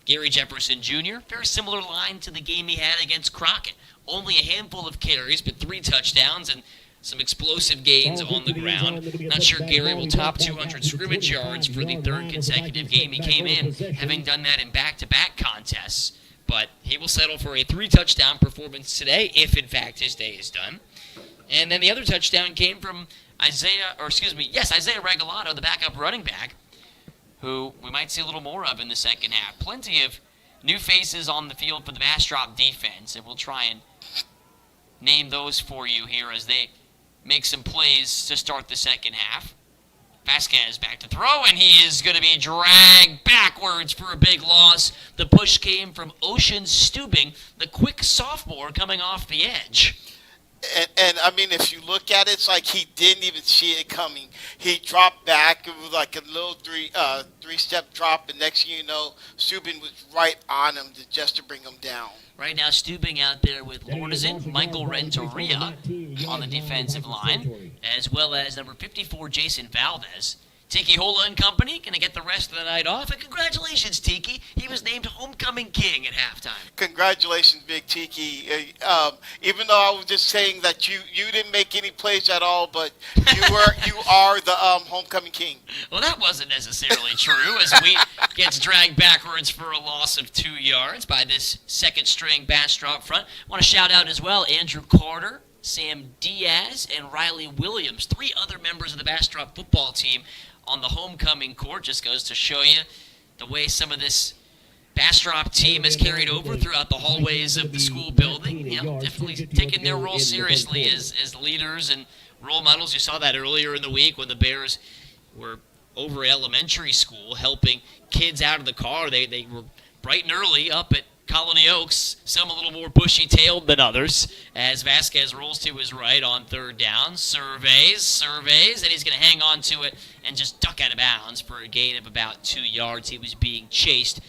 Gary Jefferson Jr., very similar line to the game he had against Crockett. Only a handful of carries, but 3 touchdowns and some explosive gains on the ground. Not sure Gary will top 200 scrimmage yards for the 3rd consecutive game he came in, having done that in back-to-back contests. But he will settle for a 3-touchdown performance today, if in fact his day is done. And then the other touchdown came from Isaiah Regalado, the backup running back, who we might see a little more of in the second half. Plenty of new faces on the field for the Bastrop defense, and we'll try and name those for you here as they make some plays to start the second half. Vasquez back to throw, and he is going to be dragged backwards for a big loss. The push came from Ocean Stubing, the quick sophomore coming off the edge. And I mean, if you look at it, it's like he didn't even see it coming. He dropped back. It was like a little three-step drop, and next thing you know, Subin was right on him just to bring him down. Right now, Stubing out there with Lornizin, Michael Renteria on the defensive line, as well as number 54, Jason Valdez. Tiki Hola and company going to get the rest of the night off. And congratulations, Tiki. He was named Homecoming King at halftime. Congratulations, Big Tiki. Even though I was just saying that you didn't make any plays at all, but you are the Homecoming King. Well, that wasn't necessarily true, as Wheat gets dragged backwards for a loss of 2 yards by this second-string Bastrop front. I want to shout out as well Andrew Carter, Sam Diaz, and Riley Williams, 3 other members of the Bastrop football team on the homecoming court. Just goes to show you the way some of this Bastrop team has carried over throughout the hallways of the school building. Definitely taking their role seriously as leaders and role models. You saw that earlier in the week when the Bears were over at elementary school helping kids out of the car. They were bright and early up at Colony Oaks, some a little more bushy-tailed than others, as Vasquez rolls to his right on third down, surveys, and he's going to hang on to it and just duck out of bounds for a gain of about 2 yards. He was being chased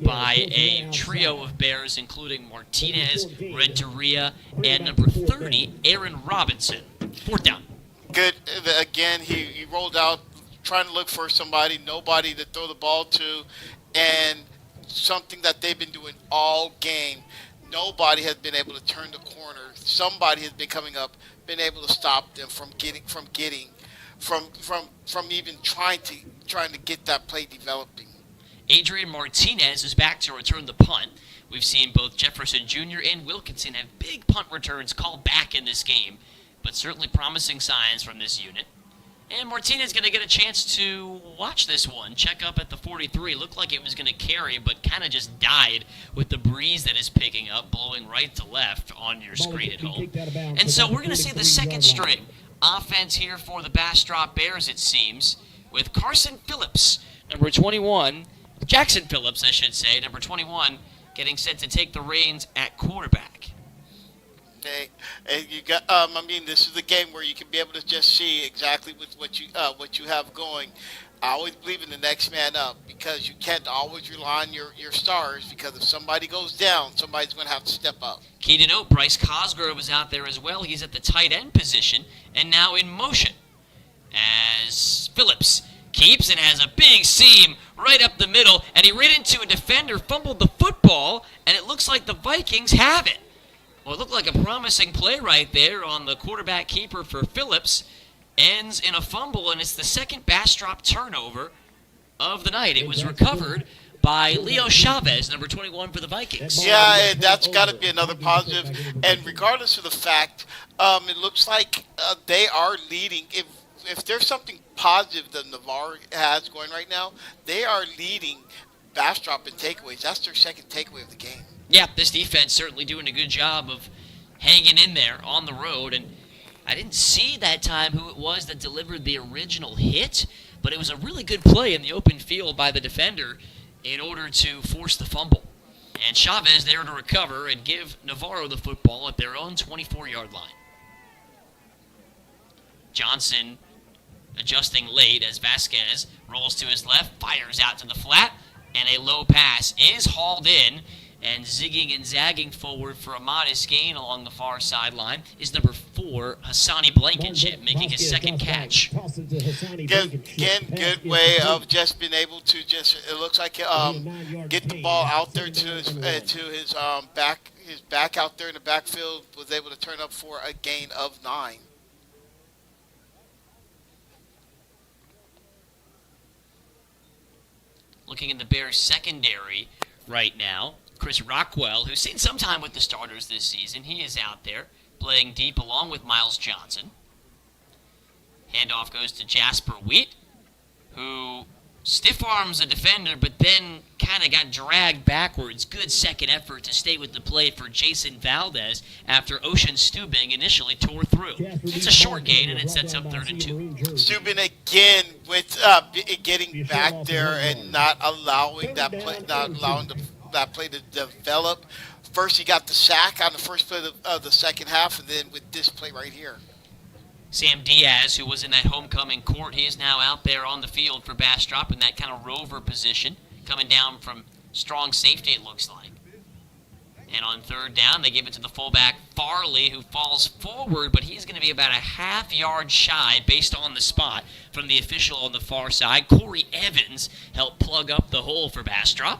by a trio of Bears, including Martinez, Renteria, and number 30, Aaron Robinson. Fourth down. Good. Again, he rolled out trying to look for somebody, nobody to throw the ball to, and something that they've been doing all game. Nobody has been able to turn the corner. Somebody has been coming up, been able to stop them from even trying to get that play developing. Adrian Martinez is back to return the punt. We've seen both Jefferson Jr. and Wilkinson have big punt returns called back in this game, but certainly promising signs from this unit. And Martinez going to get a chance to watch this one. Check up at the 43. Looked like it was going to carry, but kind of just died with the breeze that is picking up, blowing right to left on your screen at home. And so we're going to see the second string offense here for the Bastrop Bears, it seems, with Carson Phillips, number 21, Jackson Phillips, I should say, number 21, getting set to take the reins at quarterback. And you got, I mean, this is the game where you can be able to just see exactly what you have going. I always believe in the next man up, because you can't always rely on your stars, because if somebody goes down, somebody's going to have to step up. Key to note, Bryce Cosgrove is out there as well. He's at the tight end position and now in motion as Phillips keeps and has a big seam right up the middle, and he ran into a defender, fumbled the football, and it looks like the Vikings have it. Well, it looked like a promising play right there on the quarterback keeper for Phillips. Ends in a fumble, and it's the second Bastrop turnover of the night. It was recovered by Leo Chavez, number 21 for the Vikings. Yeah, that's got to be another positive. And regardless of the fact, it looks like they are leading. If there's something positive that Navarro has going right now, they are leading Bastrop in takeaways. That's their second takeaway of the game. Yeah, this defense certainly doing a good job of hanging in there on the road. And I didn't see that time who it was that delivered the original hit, but it was a really good play in the open field by the defender in order to force the fumble. And Chavez there to recover and give Navarro the football at their own 24-yard line. Johnson adjusting late as Vasquez rolls to his left, fires out to the flat, and a low pass is hauled in. And zigging and zagging forward for a modest gain along the far sideline is number 4, Hassani Blankenship, making his second catch. Again, good way of just being able to it looks like get the ball out there to his back out there in the backfield, was able to turn up for a gain of 9. Looking at the Bears secondary right now, Chris Rockwell, who's seen some time with the starters this season, he is out there playing deep along with Miles Johnson. Handoff goes to Jasper Wheat, who stiff arms a defender, but then kind of got dragged backwards. Good second effort to stay with the play for Jason Valdez after Ocean Stubing initially tore through. It's a short gain, and it sets up 3rd and 2. Stubing again with getting back there and not allowing that play to develop. First, he got the sack on the first play of the second half, and then with this play right here. Sam Diaz, who was in that homecoming court, he is now out there on the field for Bastrop in that kind of rover position, coming down from strong safety, it looks like. And on third down, they give it to the fullback, Farley, who falls forward, but he's going to be about a half-yard shy based on the spot from the official on the far side. Corey Evans helped plug up the hole for Bastrop.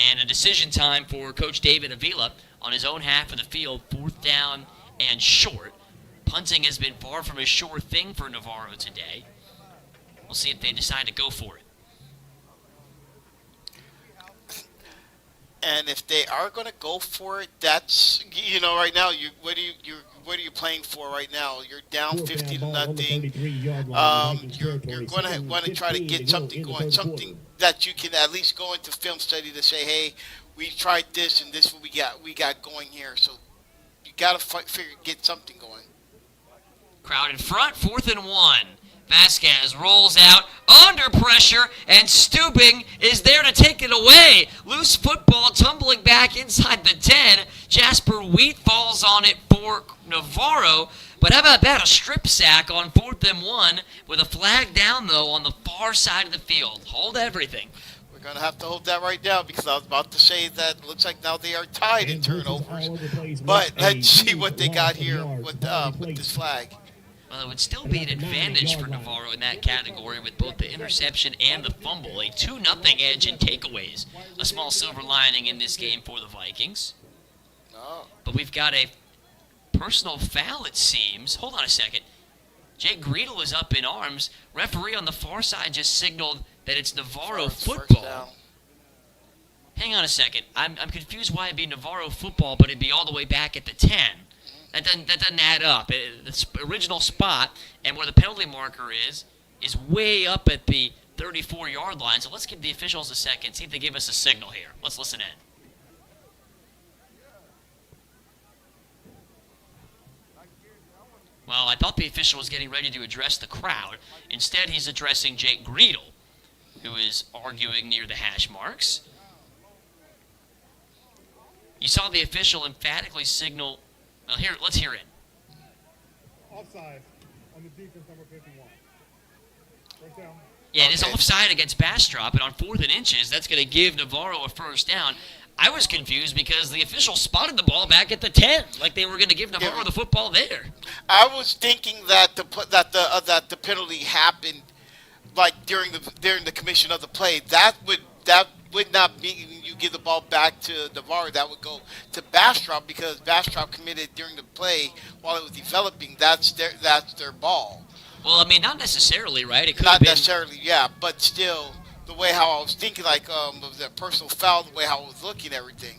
And a decision time for Coach David Avila on his own half of the field, 4th down and short. Punting has been far from a sure thing for Navarro today. We'll see if they decide to go for it. And if they are going to go for it, that's, you know, right now, what are you playing for right now? You're down 50 to nothing. You're going to want to try to get something going, something that you can at least go into film study to say, hey, we tried this and this is what we got going here. So you got to get something going. Crowd in front, 4th and 1. Vasquez rolls out under pressure, and Stubing is there to take it away. Loose football tumbling back inside the 10. Jasper Wheat falls on it for Navarro. But how about that? A strip sack on 4th and 1 with a flag down, though, on the far side of the field. Hold everything. We're going to have to hold that right now because I was about to say that it looks like now they are tied in turnovers. But let's see what they got here with this flag. Well, it would still be an advantage for Navarro in that category with both the interception and the fumble. A 2-0 edge in takeaways. A small silver lining in this game for the Vikings. But we've got a personal foul, it seems. Hold on a second. Jake Greedle is up in arms. Referee on the far side just signaled that it's Navarro football. Hang on a second. I'm confused why it'd be Navarro football, but it'd be all the way back at the 10. That doesn't add up. The original spot and where the penalty marker is way up at the 34-yard line. So let's give the officials a second, see if they give us a signal here. Let's listen in. Well, I thought the official was getting ready to address the crowd. Instead, he's addressing Jake Greedle, who is arguing near the hash marks. You saw the official emphatically signal. Well, here, let's hear it. Offside on the defense, number 51. First down. Yeah, it is offside against Bastrop, and on 4th and inches, that's going to give Navarro a first down. I was confused because the official spotted the ball back at the 10, like they were going to give Navarro the football there. I was thinking that the penalty happened like during the commission of the play. That would not be you give the ball back to Navarro. That would go to Bastrop because Bastrop committed during the play while it was developing. That's their ball. Well, I mean, not necessarily, right? It could not necessarily, yeah, but still, the way how I was thinking, like the personal foul, the way how I was looking at everything.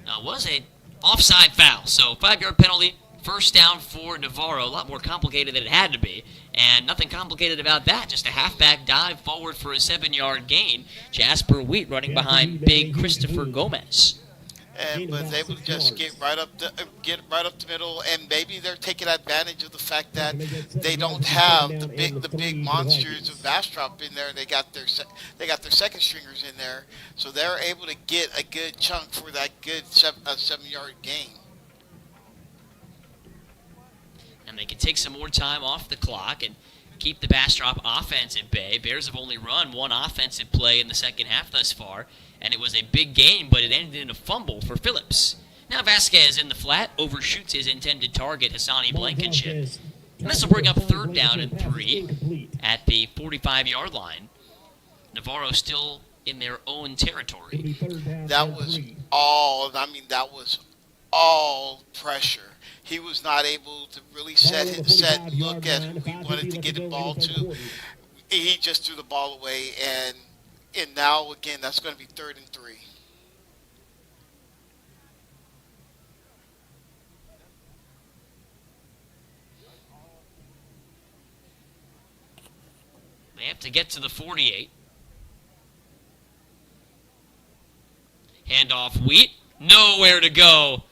It was a offside foul, so 5-yard penalty, first down for Navarro. A lot more complicated than it had to be, and nothing complicated about that. Just a halfback dive forward for a 7-yard gain. Jasper Wheat running behind big Christopher Gomez. And was able to just get right up the middle, and maybe they're taking advantage of the fact that they don't have the big monsters of Bastrop in there. They got their second stringers in there, so they're able to get a good chunk for that good 7-yard gain. And they can take some more time off the clock and keep the Bastrop offense at bay. Bears have only run one offensive play in the second half thus far, and it was a big game, but it ended in a fumble for Phillips. Now Vasquez in the flat overshoots his intended target, Hassani Blankenship. And this will bring up 3rd down and 3 at the 45-yard line. Navarro still in their own territory. That was all pressure. He was not able to really set look at who he wanted to get the ball to. He just threw the ball away, and now, again, that's going to be 3rd and 3. They have to get to the 48. Handoff Wheat. Nowhere to go.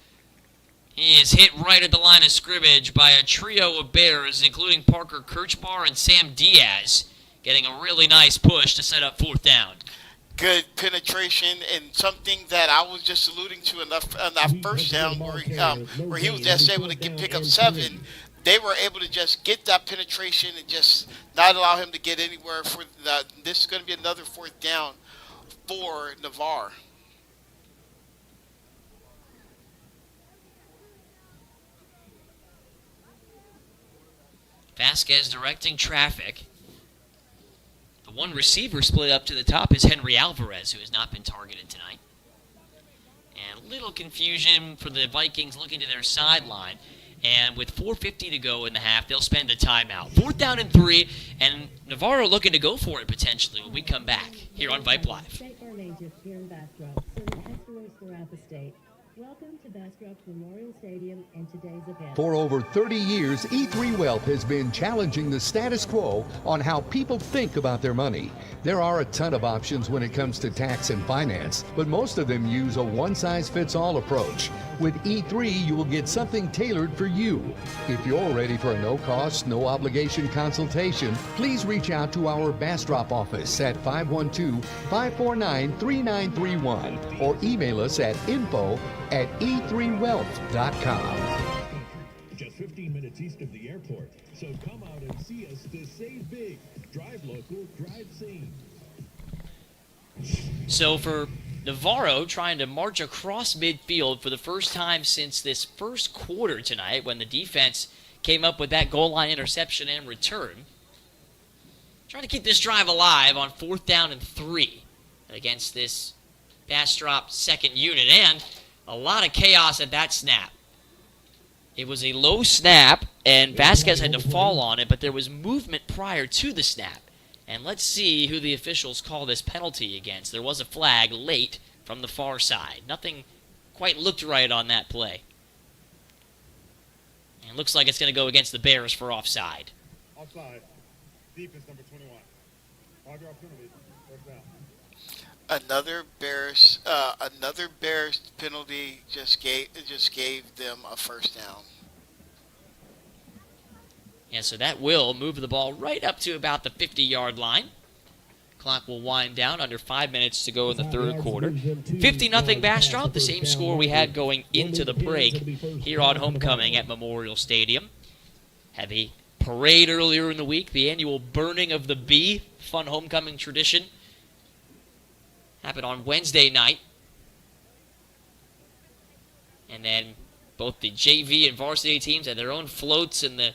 He is hit right at the line of scrimmage by a trio of Bears, including Parker Kirchbar and Sam Diaz, getting a really nice push to set up 4th down. good penetration, and something that I was just alluding to in that first down where he was just able to pick up 7. They were able to just get that penetration and just not allow him to get anywhere. This is going to be another 4th down for Navarro. Vasquez directing traffic. The one receiver split up to the top is Henry Alvarez, who has not been targeted tonight. And a little confusion for the Vikings looking to their sideline. And with 4:50 to go in the half, they'll spend a timeout. 4th down and 3, and Navarro looking to go for it potentially when we come back here on Vype Live. State Farm agents here in Bastrop, serving customers throughout the state. Welcome to Bastrop's Memorial Stadium and today's event. For over 30 years, E3 Wealth has been challenging the status quo on how people think about their money. There are a ton of options when it comes to tax and finance, but most of them use a one-size-fits-all approach. With E3, you will get something tailored for you. If you're ready for a no-cost, no-obligation consultation, please reach out to our Bastrop office at 512-549-3931 or email us at info@e3wealth.com. Just 15 minutes east of the airport. So come out and see us to save big. Drive local, drive sane. So for Navarro trying to march across midfield for the first time since this first quarter tonight when the defense came up with that goal line interception and return. Trying to keep this drive alive on 4th down and 3 against this Bastrop second unit, and a lot of chaos at that snap. It was a low snap, and Vasquez had to fall on it, but there was movement prior to the snap. And let's see who the officials call this penalty against. There was a flag late from the far side. Nothing quite looked right on that play. And it looks like it's going to go against the Bears for offside. Offside. Defense number 21. 5-yard penalty. 1st down. Another Bears penalty just gave them a 1st down. Yeah, so that will move the ball right up to about the 50-yard line. Clock will wind down, under 5 minutes to go in the 3rd quarter. 50-0 Bastrop, the same score we had going into the break here on homecoming at Memorial Stadium. Had the parade earlier in the week, the annual burning of the bee, fun homecoming tradition. Happened on Wednesday night. And then both the JV and varsity teams had their own floats in the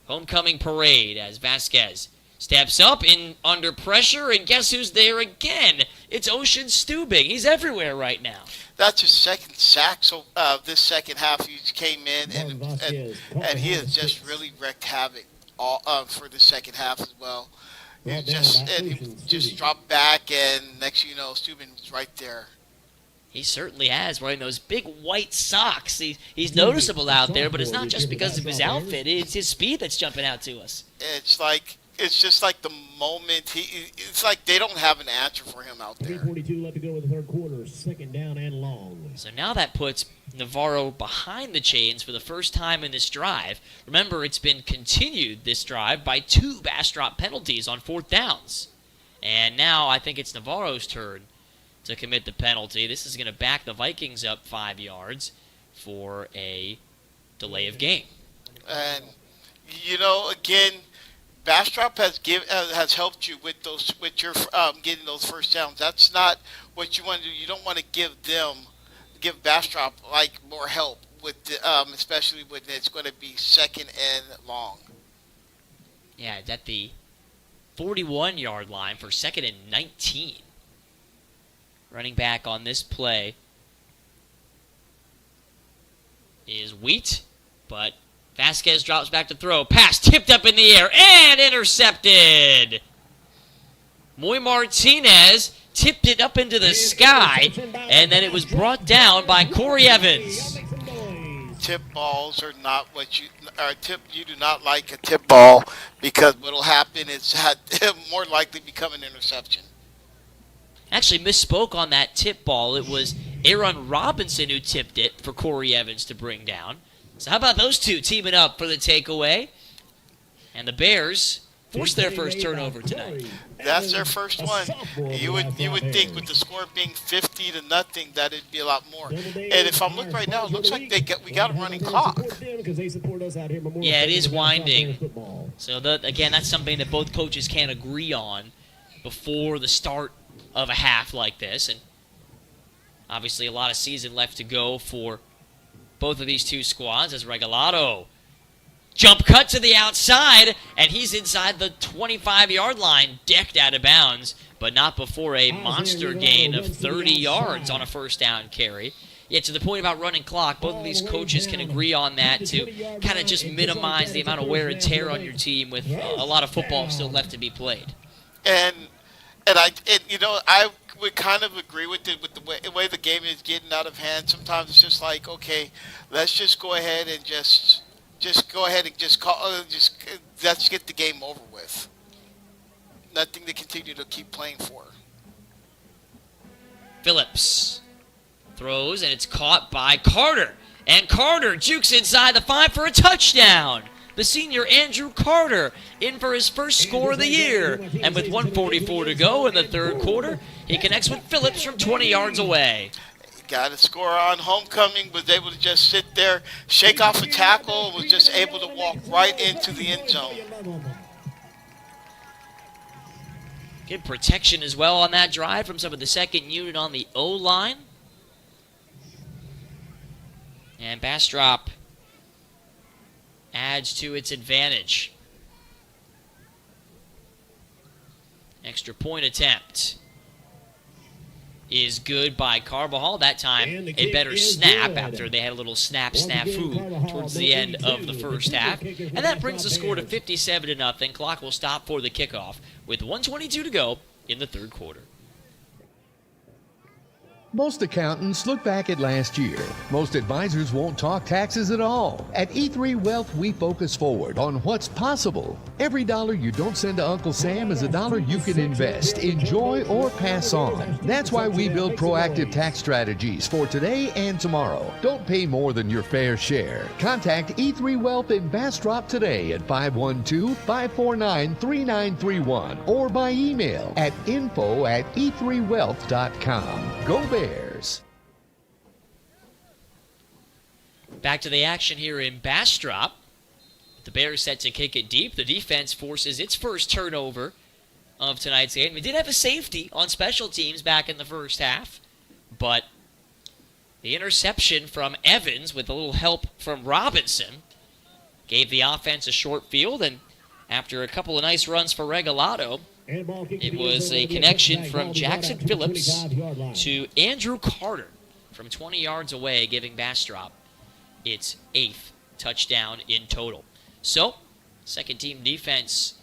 homecoming parade as Vasquez steps up in under pressure, and guess who's there again? It's Ocean Stubing. He's everywhere right now. That's his 2nd sack. So this second half, he came in and he has just really wreaked havoc for the second half as well. He just dropped back, and next you know, Stubing was right there. He certainly has, wearing those big white socks. He's noticeable out there, but it's not just because of his outfit. It's his speed that's jumping out to us. It's just like the moment it's like they don't have an answer for him out there. 3:42 left to go in the 3rd quarter. 2nd down and long. So now that puts Navarro behind the chains for the first time in this drive. Remember, it's been continued, this drive, by 2 Bastrop penalties on 4th downs. And now I think it's Navarro's turn to commit the penalty. This is going to back the Vikings up 5 yards for a delay of game. And, you know, again, Bastrop has helped you with your getting those 1st downs. That's not what you want to do. You don't want to give Bastrop like more help with especially when it's going to be 2nd and long. Yeah, it's at the 41-yard line for 2nd and 19. Running back on this play is Wheat, but Vasquez drops back to throw. Pass tipped up in the air and intercepted. Moy Martinez tipped it up into the sky, and then it was brought down by Corey Evans. Tip balls are not what you do not like a tip ball, because what will happen is that it more likely become an interception. Actually misspoke on that tip ball. It was Aaron Robinson who tipped it for Corey Evans to bring down. So how about those two teaming up for the takeaway? And the Bears forced their first turnover tonight. That's their first one. You would think with the score being 50-0 that it'd be a lot more. And if I'm looking right now, it looks like we got a running clock. Yeah, it is winding. So again, that's something that both coaches can't agree on before the start of a half like this. And obviously a lot of season left to go for both of these two squads as Regalado jump cut to the outside, and he's inside the 25-yard line, decked out of bounds, but not before a monster gain of 30 yards on a first down carry. Yeah, to the point about running clock, both of these coaches can agree on that to kind of just minimize the amount of wear and tear on your team with a lot of football still left to be played. And I would kind of agree with it with the way the game is getting out of hand. Sometimes it's just like, okay, let's just go ahead and just go ahead and let's get the game over with. Nothing to continue to keep playing for. Phillips throws, and it's caught by Carter. And Carter jukes inside the 5 for a touchdown. The senior Andrew Carter in for his first score of the year. And with 1:44 to go in the third quarter, he connects with Phillips from 20 yards away. Got a score on homecoming, was able to just sit there, shake off a tackle, was just able to walk right into the end zone. Good protection as well on that drive from some of the second unit on the O-line. And Bastrop adds to its advantage. Extra point attempt is good by Carbajal. That time a better snap after they had a little snafu towards the end of the first half. And that brings the score to 57-0. Clock will stop for the kickoff with 1:22 to go in the third quarter. Most accountants look back at last year. Most advisors won't talk taxes at all. At E3 Wealth, we focus forward on what's possible. Every dollar you don't send to Uncle Sam is a dollar you can invest, enjoy, or pass on. That's why we build proactive tax strategies for today and tomorrow. Don't pay more than your fair share. Contact E3 Wealth in Bastrop today at 512-549-3931 or by email at info@e3wealth.com. Go Bears! Back to the action here in Bastrop. The Bears set to kick it deep. The defense forces its first turnover of tonight's game. We did have a safety on special teams back in the first half, but the interception from Evans with a little help from Robinson gave the offense a short field, and after a couple of nice runs for Regalado, it was a connection from Jackson Phillips to Andrew Carter from 20 yards away, giving Bastrop its 8th touchdown in total. So, second team defense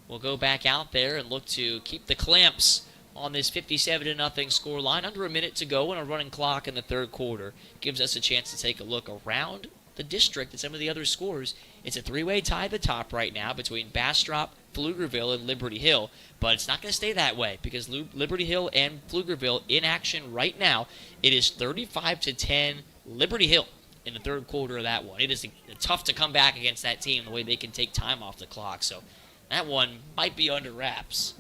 will go back out there and look to keep the clamps on this 57-0 scoreline. Under a minute to go and a running clock in the third quarter gives us a chance to take a look around the district at some of the other scores. It's a three-way tie at the top right now between Bastrop, Pflugerville, and Liberty Hill, but it's not going to stay that way because Liberty Hill and Pflugerville in action right now. It is 35-10 Liberty Hill in the third quarter of that one. It is tough to come back against that team the way they can take time off the clock, so that one might be under wraps.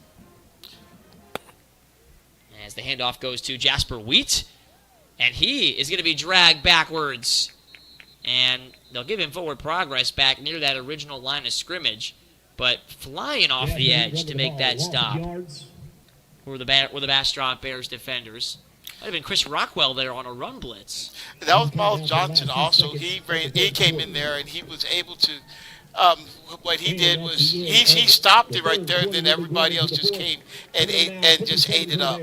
As the handoff goes to Jasper Wheat, and he is going to be dragged backwards, and they'll give him forward progress back near that original line of scrimmage, but flying off the edge to make that stop were the Bastrop Bears defenders. Might have been Chris Rockwell there on a run blitz. That was Miles Johnson also. He came in there and he was able to, what he did was he stopped it right there, and then everybody else just came and just ate it up.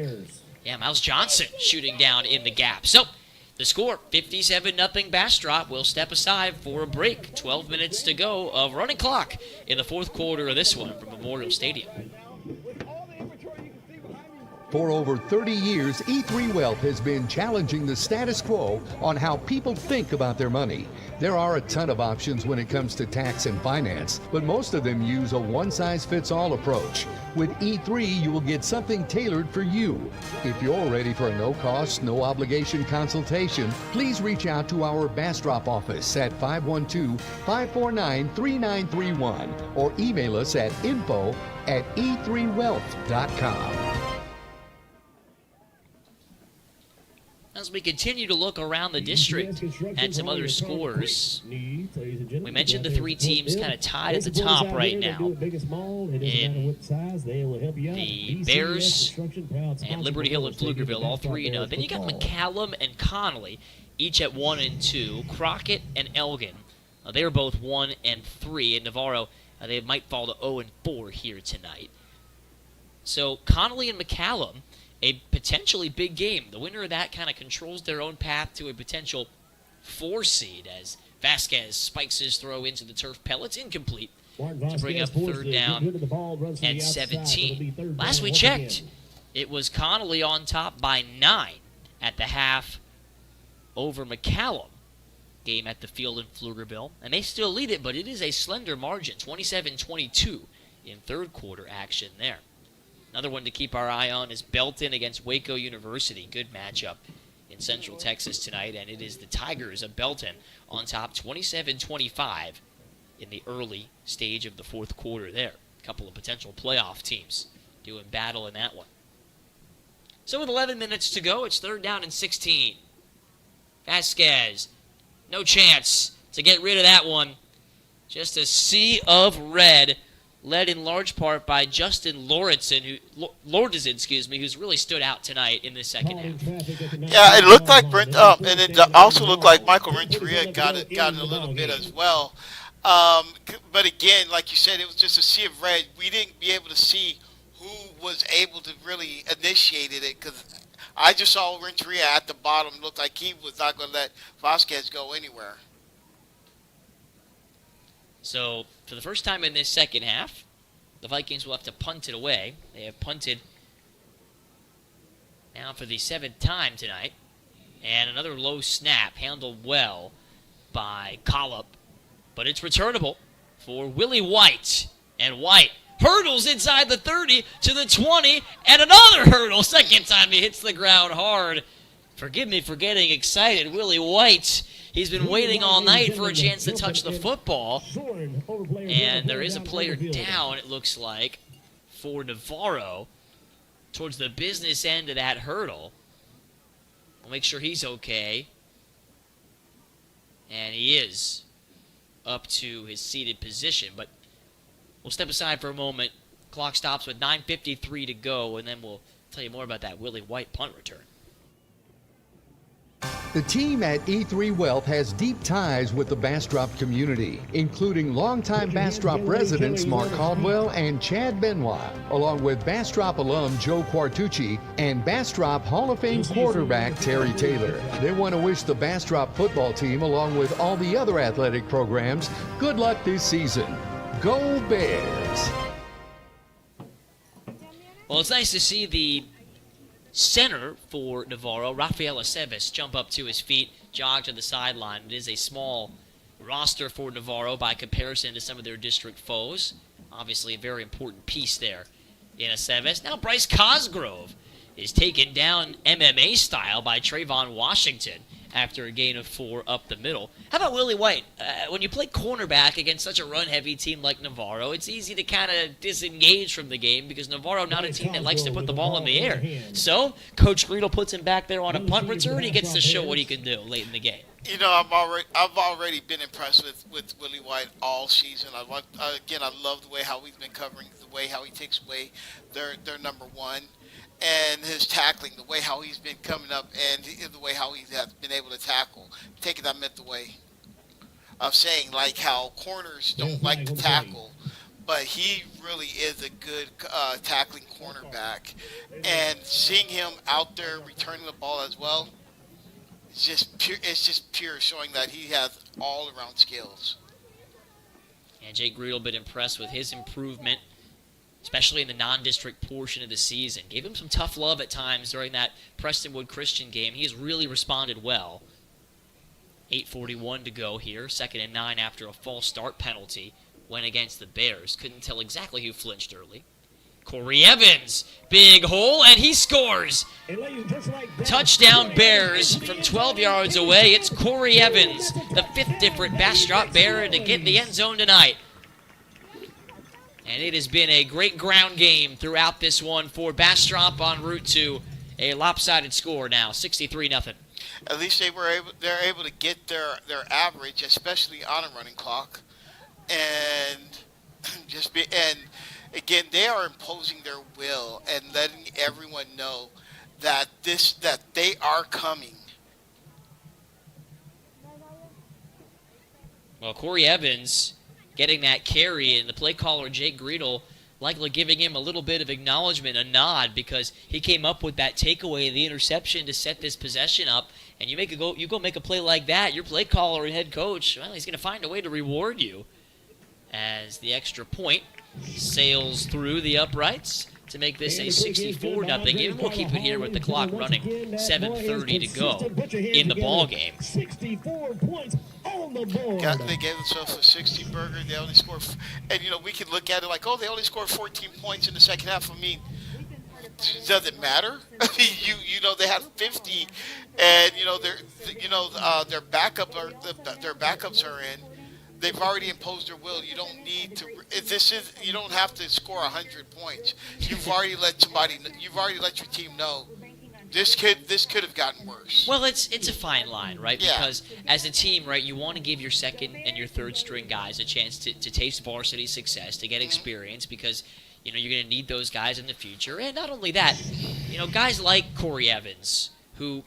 Yeah, Miles Johnson shooting down in the gap. So the score, 57-0 Bastrop. We'll step aside for a break. 12 minutes to go of running clock in the fourth quarter of this one from Memorial Stadium. For over 30 years, E3 Wealth has been challenging the status quo on how people think about their money. There are a ton of options when it comes to tax and finance, but most of them use a one-size-fits-all approach. With E3, you will get something tailored for you. If you're ready for a no-cost, no-obligation consultation, please reach out to our Bastrop office at 512-549-3931 or email us at info@e3wealth.com. As we continue to look around the district at some other scores, we mentioned the three teams kind of tied at the top right now. In the Bears and Liberty Hill and Pflugerville, all 3-0. Then you got McCallum and Connolly, each at 1 and 2. Crockett and Elgin, they are both 1 and 3. And Navarro, they might fall to 0 and 4 here tonight. So Connolly and McCallum, a potentially big game. The winner of that kind of controls their own path to a potential 4 seed as Vasquez spikes his throw into the turf pellets, incomplete, to bring up third down and 17. Last we checked, it was Connolly on top by 9 at the half over McCallum. Game at the field in Pflugerville, and they still lead it, but it is a slender margin, 27-22 in third quarter action there. Another one to keep our eye on is Belton against Waco University. Good matchup in Central Texas tonight, and it is the Tigers of Belton on top 27-25 in the early stage of the fourth quarter there. A couple of potential playoff teams doing battle in that one. So with 11 minutes to go, it's third down and 16. Vasquez, no chance to get rid of that one. Just a sea of red, led in large part by Justin Lordison, who's really stood out tonight in the second half. Yeah, it looked like Brent up, and it also looked like Michael Renteria got it a little bit as well. But again, like you said, it was just a sea of red. We didn't be able to see who was able to really initiate it, because I just saw Renteria at the bottom. Looked like he was not going to let Vasquez go anywhere. So, for the first time in this second half, the Vikings will have to punt it away. They have punted now for the 7th time tonight. And another low snap, handled well by Collop. But it's returnable for Willie White. And White hurdles inside the 30 to the 20, and another hurdle. Second time he hits the ground hard. Forgive me for getting excited. Willie White, he's been waiting all night for a chance to touch the football. And there is a player down, it looks like, for Navarro towards the business end of that hurdle. We'll make sure he's okay. And he is up to his seated position. But we'll step aside for a moment. Clock stops with 9:53 to go, and then we'll tell you more about that Willie White punt return. The team at E3 Wealth has deep ties with the Bastrop community, including longtime Bastrop residents Mark Caldwell and Chad Benoit, along with Bastrop alum Joe Quartucci and Bastrop Hall of Fame quarterback Terry Taylor. They want to wish the Bastrop football team, along with all the other athletic programs, good luck this season. Go Bears! Well, it's nice to see the center for Navarro, Rafael Aceves, jump up to his feet, jog to the sideline. It is a small roster for Navarro by comparison to some of their district foes. Obviously a very important piece there in Aceves. Now Bryce Cosgrove is taken down MMA style by Trayvon Washington after a gain of 4 up the middle. How about Willie White? When you play cornerback against such a run-heavy team like Navarro, it's easy to kind of disengage from the game because Navarro not a team that likes to put the ball in the air. So Coach Greedle puts him back there on a punt return. He gets to show what he can do late in the game. You know, I've already been impressed with Willie White all season. I love the way how he's been covering, the way how he takes away their number one. And his tackling, the way how he's been coming up, and the way how he has been able to tackle. Take it, I meant the way of saying, like how corners don't like to tackle, but he really is a good tackling cornerback. And seeing him out there returning the ball as well, it's just pure showing that he has all-around skills. And Jake Greedle been impressed with his improvement especially in the non-district portion of the season. Gave him some tough love at times during that Prestonwood Christian game. He has really responded well. 8:41 to go here. 2nd and 9 after a false start penalty. Went against the Bears. Couldn't tell exactly who flinched early. Corey Evans, big hole, and he scores. Touchdown Bears from 12 yards away. It's Corey Evans, the 5th different Bastrop Bear to get in the end zone tonight. And it has been a great ground game throughout this one for Bastrop en route to a lopsided score now, 63-0. At least they're able to get their average, especially on a running clock, and again, they are imposing their will and letting everyone know that they are coming. Well, Corey Evans getting that carry, and the play caller, Jake Greedle, likely giving him a little bit of acknowledgement, a nod, because he came up with that takeaway, the interception to set this possession up, and you go make a play like that, your play caller and head coach, well, he's going to find a way to reward you. As the extra point sails through the uprights to make this a 64-0 game. And we'll keep it here with the clock running, 7:30 to go in the ball game. 64 points on the board. They gave themselves a 60 burger. They only scored, and we can look at it like, oh, they only scored 14 points in the second half. I mean, does it matter? They had 50, and their backups are in. They've already imposed their will. You don't need to. You don't have to score 100 points. You've already let your team know this could have gotten worse. Well, it's a fine line, right? Yeah. Because as a team, right, you want to give your second and your third string guys a chance to taste varsity success, to get experience, because you're going to need those guys in the future. And not only that, guys like Corey Evans, who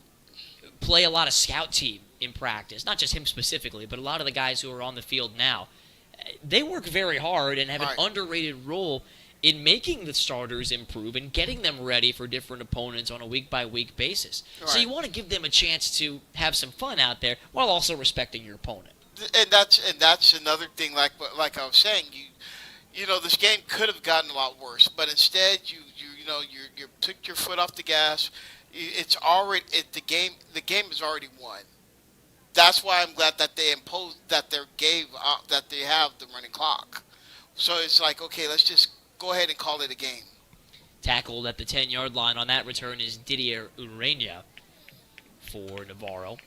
play a lot of scout team in practice, not just him specifically, but a lot of the guys who are on the field now, they work very hard and have an underrated role in making the starters improve and getting them ready for different opponents on a week-by-week basis. Right. So you want to give them a chance to have some fun out there while also respecting your opponent. And that's another thing. Like I was saying, this game could have gotten a lot worse, but instead you took your foot off the gas. It's already the game is already won. That's why I'm glad that they imposed that they have the running clock. So it's like, okay, let's just go ahead and call it a game. Tackled at the 10-yard line on that return is Didier Urena for Navarro.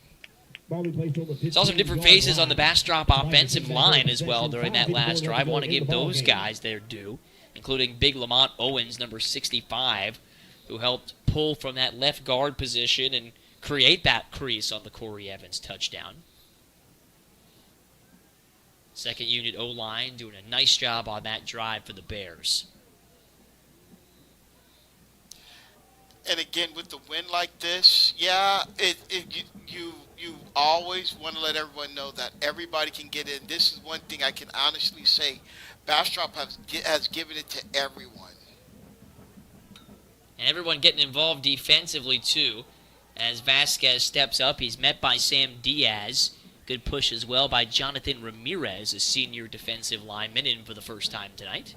Saw some different faces on the Bastrop offensive line as well during that last drive. I want to give those guys their due, including Big Lamont Owens, number 65, who helped pull from that left guard position and create that crease on the Corey Evans touchdown. Second unit O-line doing a nice job on that drive for the Bears. And again, with the win like this, you always want to let everyone know that everybody can get in. This is one thing I can honestly say. Bastrop has given it to everyone. And everyone getting involved defensively, too. As Vasquez steps up, he's met by Sam Diaz. Good push as well by Jonathan Ramirez, a senior defensive lineman, in for the first time tonight.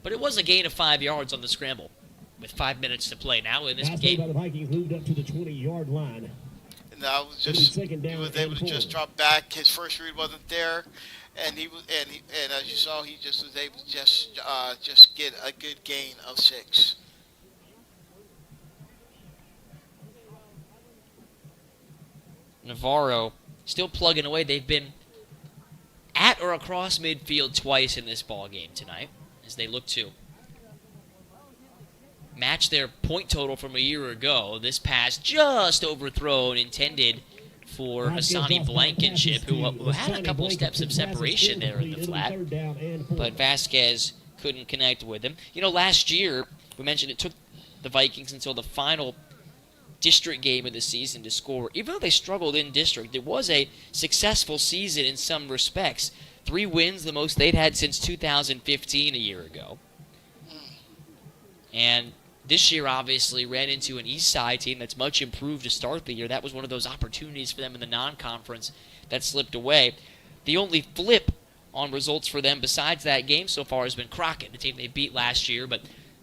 But it was a gain of 5 yards on the scramble, with 5 minutes to play now in this game. By the Vikings moved up to the 20-yard line. And that was he was able to just drop back. His first read wasn't there, and and as you saw, he just was able to just get a good gain of 6. Navarro still plugging away. They've been at or across midfield twice in this ball game tonight as they look to match their point total from a year ago. This pass just overthrown, intended for Hassani Blankenship, who had a couple steps of separation there in the flat, but Vasquez couldn't connect with him. Last year, we mentioned it took the Vikings until the final district game of the season to score. Even though they struggled in district, it was a successful season in some respects. 3 wins, the most they'd had since 2015, a year ago. And this year, obviously, ran into an East Side team that's much improved to start the year. That was one of those opportunities for them in the non-conference that slipped away. The only flip on results for them besides that game so far has been Crockett, the team they beat last year. But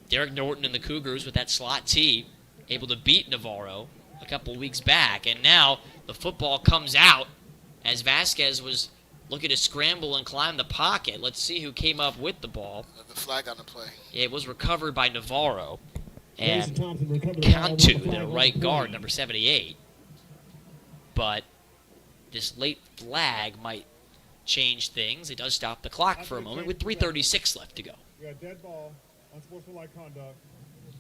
Derek Norton and the Cougars with that slot T able to beat Navarro a couple weeks back. And now the football comes out as Vasquez was looking to scramble and climb the pocket. Let's see who came up with the ball. The flag on the play. Yeah, it was recovered by Navarro. And Cantu, their right guard, number 78. But this late flag might change things. It does stop the clock for a moment with 3:36 left to go. Yeah, dead ball, unsportsmanlike conduct.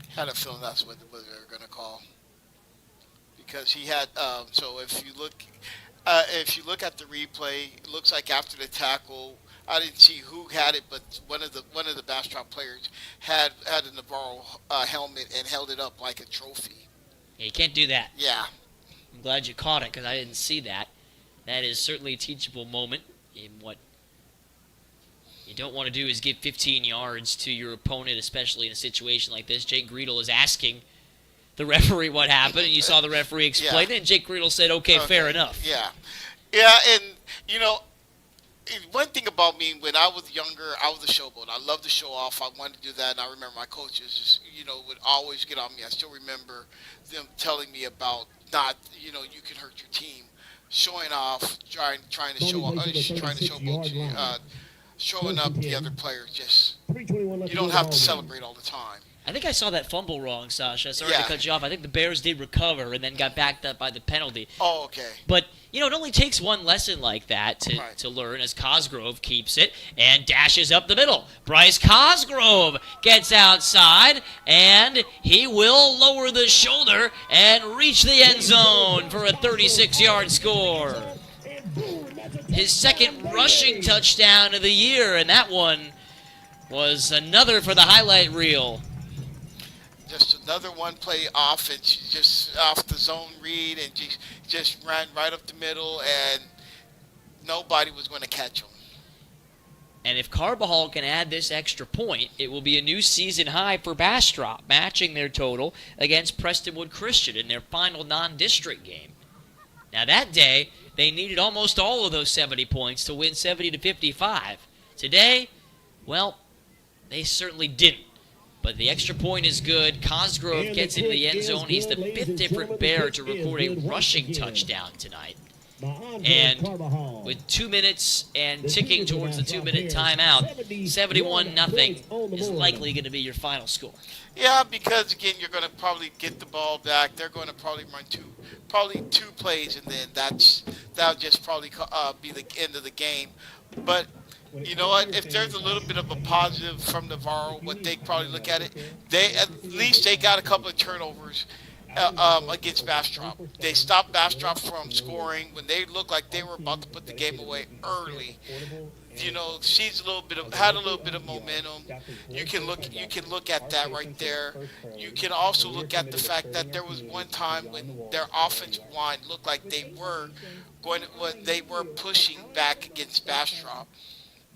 Had a feeling that's what they were going to call. Because he had, so if you look at the replay, it looks like after the tackle, I didn't see who had it, but one of the Bastrop players had a Navarro helmet and held it up like a trophy. Yeah, you can't do that. Yeah. I'm glad you caught it because I didn't see that. That is certainly a teachable moment. In what you don't want to do is give 15 yards to your opponent, especially in a situation like this. Jake Greedle is asking the referee what happened, and you saw the referee explain it, and Jake Greedle said, okay, fair enough. Yeah. Yeah, and, you know, one thing about me, when I was younger, I was a showboat. I loved to show off. I wanted to do that, and I remember my coaches just, you know, would always get on me. I still remember them telling me about not, you know, you can hurt your team. Showing off, trying to show off, showing up the other players. Just you don't have to celebrate all the time. I think I saw that fumble wrong, Sasha. Sorry to cut you off. I think the Bears did recover and then got backed up by the penalty. Oh, okay. But, you know, it only takes one lesson like that to learn as Cosgrove keeps it and dashes up the middle. Bryce Cosgrove gets outside, and he will lower the shoulder and reach the end zone for a 36-yard score. His second rushing touchdown of the year, and that one was another for the highlight reel. Just another one play off, and just off the zone read, and just ran right up the middle, and nobody was going to catch him. And if Carbajal can add this extra point, it will be a new season high for Bastrop, matching their total against Prestonwood Christian in their final non-district game. Now that day, they needed almost all of those 70 points to win 70-55. Today, well, they certainly didn't. But the extra point is good. Cosgrove gets into the end zone. He's the fifth different Bear to record a rushing touchdown tonight. And with 2 minutes and ticking towards the 2-minute timeout, 71-0 is likely going to be your final score. Yeah, because again, you're going to probably get the ball back. They're going to probably run two plays, and then that'll just probably be the end of the game. But you know what? If there's a little bit of a positive from Navarro, what they probably look at it, at least they got a couple of turnovers against Bastrop. They stopped Bastrop from scoring when they looked like they were about to put the game away early. You know, had a little bit of momentum. You can look at that right there. You can also look at the fact that there was one time when their offensive line looked like they were pushing back against Bastrop.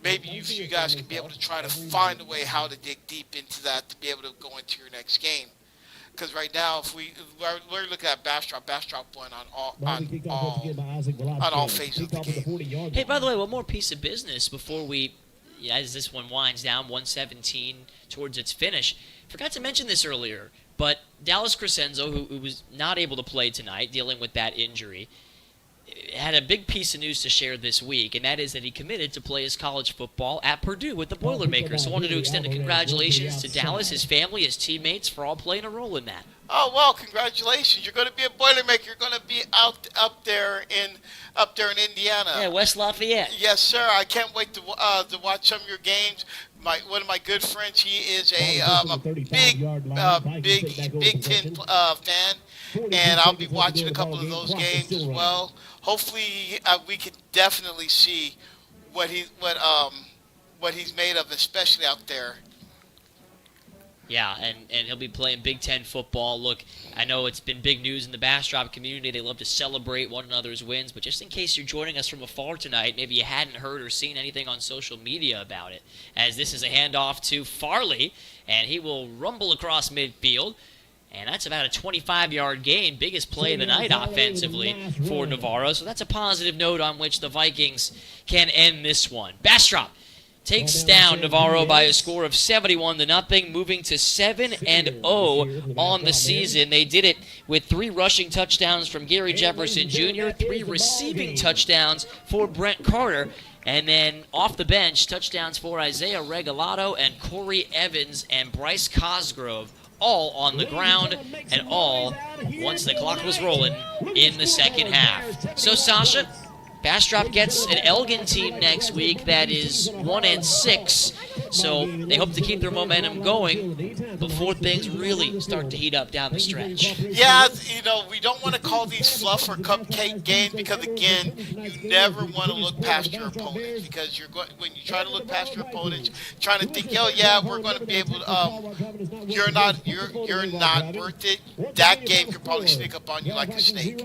Maybe you guys can be able to try to find a way how to dig deep into that to be able to go into your next game. Because right now, if we're looking at Bastrop won on all phases of the game. Hey, by the way, one more piece of business before as this one winds down, 117 towards its finish. Forgot to mention this earlier, but Dallas Crescenzo, who was not able to play tonight, dealing with that injury, had a big piece of news to share this week, and that is that he committed to play his college football at Purdue with the Boilermakers. So I wanted to extend a congratulations to Dallas, his family, his teammates for all playing a role in that. Oh, well, congratulations. You're going to be a Boilermaker. You're going to be up there in Indiana. Yeah, West Lafayette. Yes, sir. I can't wait to watch some of your games. One of my good friends, he is a big Big Ten fan, and I'll be watching a couple of those games as well. Hopefully, we can definitely see what he's made of, especially out there. Yeah, and he'll be playing Big Ten football. Look, I know it's been big news in the Bastrop community. They love to celebrate one another's wins, but just in case you're joining us from afar tonight, maybe you hadn't heard or seen anything on social media about it, as this is a handoff to Farley, and he will rumble across midfield. And that's about a 25-yard gain, biggest play of the night offensively for Navarro. So that's a positive note on which the Vikings can end this one. Bastrop takes down Navarro by a score of 71-0, moving to 7-0 on the season. They did it with 3 rushing touchdowns from Gary Jefferson Jr., 3 receiving touchdowns for Brent Carter, and then off the bench, touchdowns for Isaiah Regalado and Corey Evans and Bryce Cosgrove, all on the ground, and all once the clock was rolling in the second half. So, Sasha, Bastrop gets an Elgin team next week that is 1-6, so they hope to keep their momentum going before things really start to heat up down the stretch. Yeah, we don't want to call these fluff or cupcake games because, again, you never want to look past your opponent, because when you try to look past your opponent, trying to think, we're going to be able to, you're not worth it. That game could probably sneak up on you like a snake.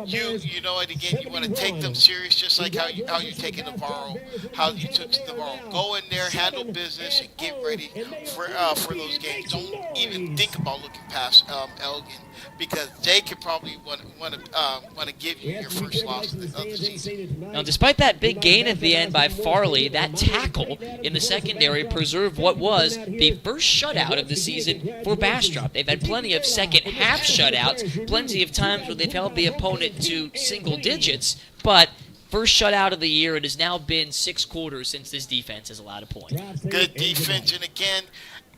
You know it, again, you want to take them serious, just like how you're taking Navarro, how you took Navarro. Go in there, handle business, and get ready for those games. Don't even think about looking past Elgin, because they could probably want to give you your first loss of the season. Now, despite that big gain at the end by Farley, that tackle in the secondary preserved what was the first shutout of the season for Bastrop. They've had plenty of second-half shutouts, plenty of times where they've held the opponent to single digits, but first shutout of the year. It has now been 6 quarters since this defense has allowed a point. Good defense, and again,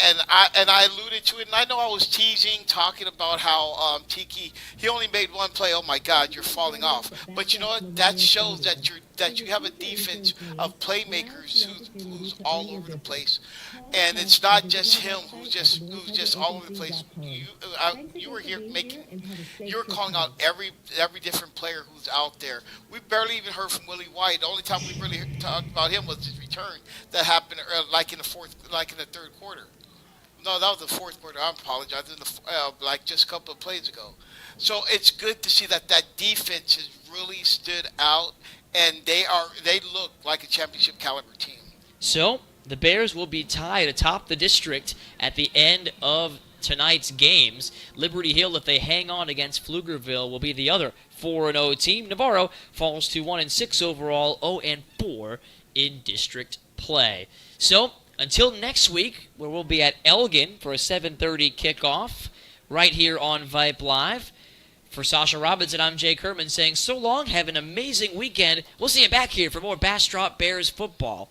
and I alluded to it, and I know I was teasing, talking about how Tiki, he only made 1 play. Oh my God, you're falling off. But you know what? That shows that you have a defense of playmakers who's all over the place, and it's not just him who's just all over the place. You were here you were calling out every different player who's out there. We barely even heard from Willie White. The only time we really talked about him was his return that happened like in the third quarter. No, that was the fourth quarter. I apologize. Like just a couple of plays ago. So it's good to see that defense has really stood out, and they look like a championship caliber team. So the Bears will be tied atop the district at the end of tonight's games. Liberty Hill, if they hang on against Pflugerville, will be the other 4-0 team. Navarro falls to 1-6 overall, 0-4 in district play. So until next week, where we'll be at Elgin for a 7:30 kickoff right here on Vype Live. For Sasha Robinson, I'm Jay Kerman saying so long. Have an amazing weekend. We'll see you back here for more Bastrop Bears football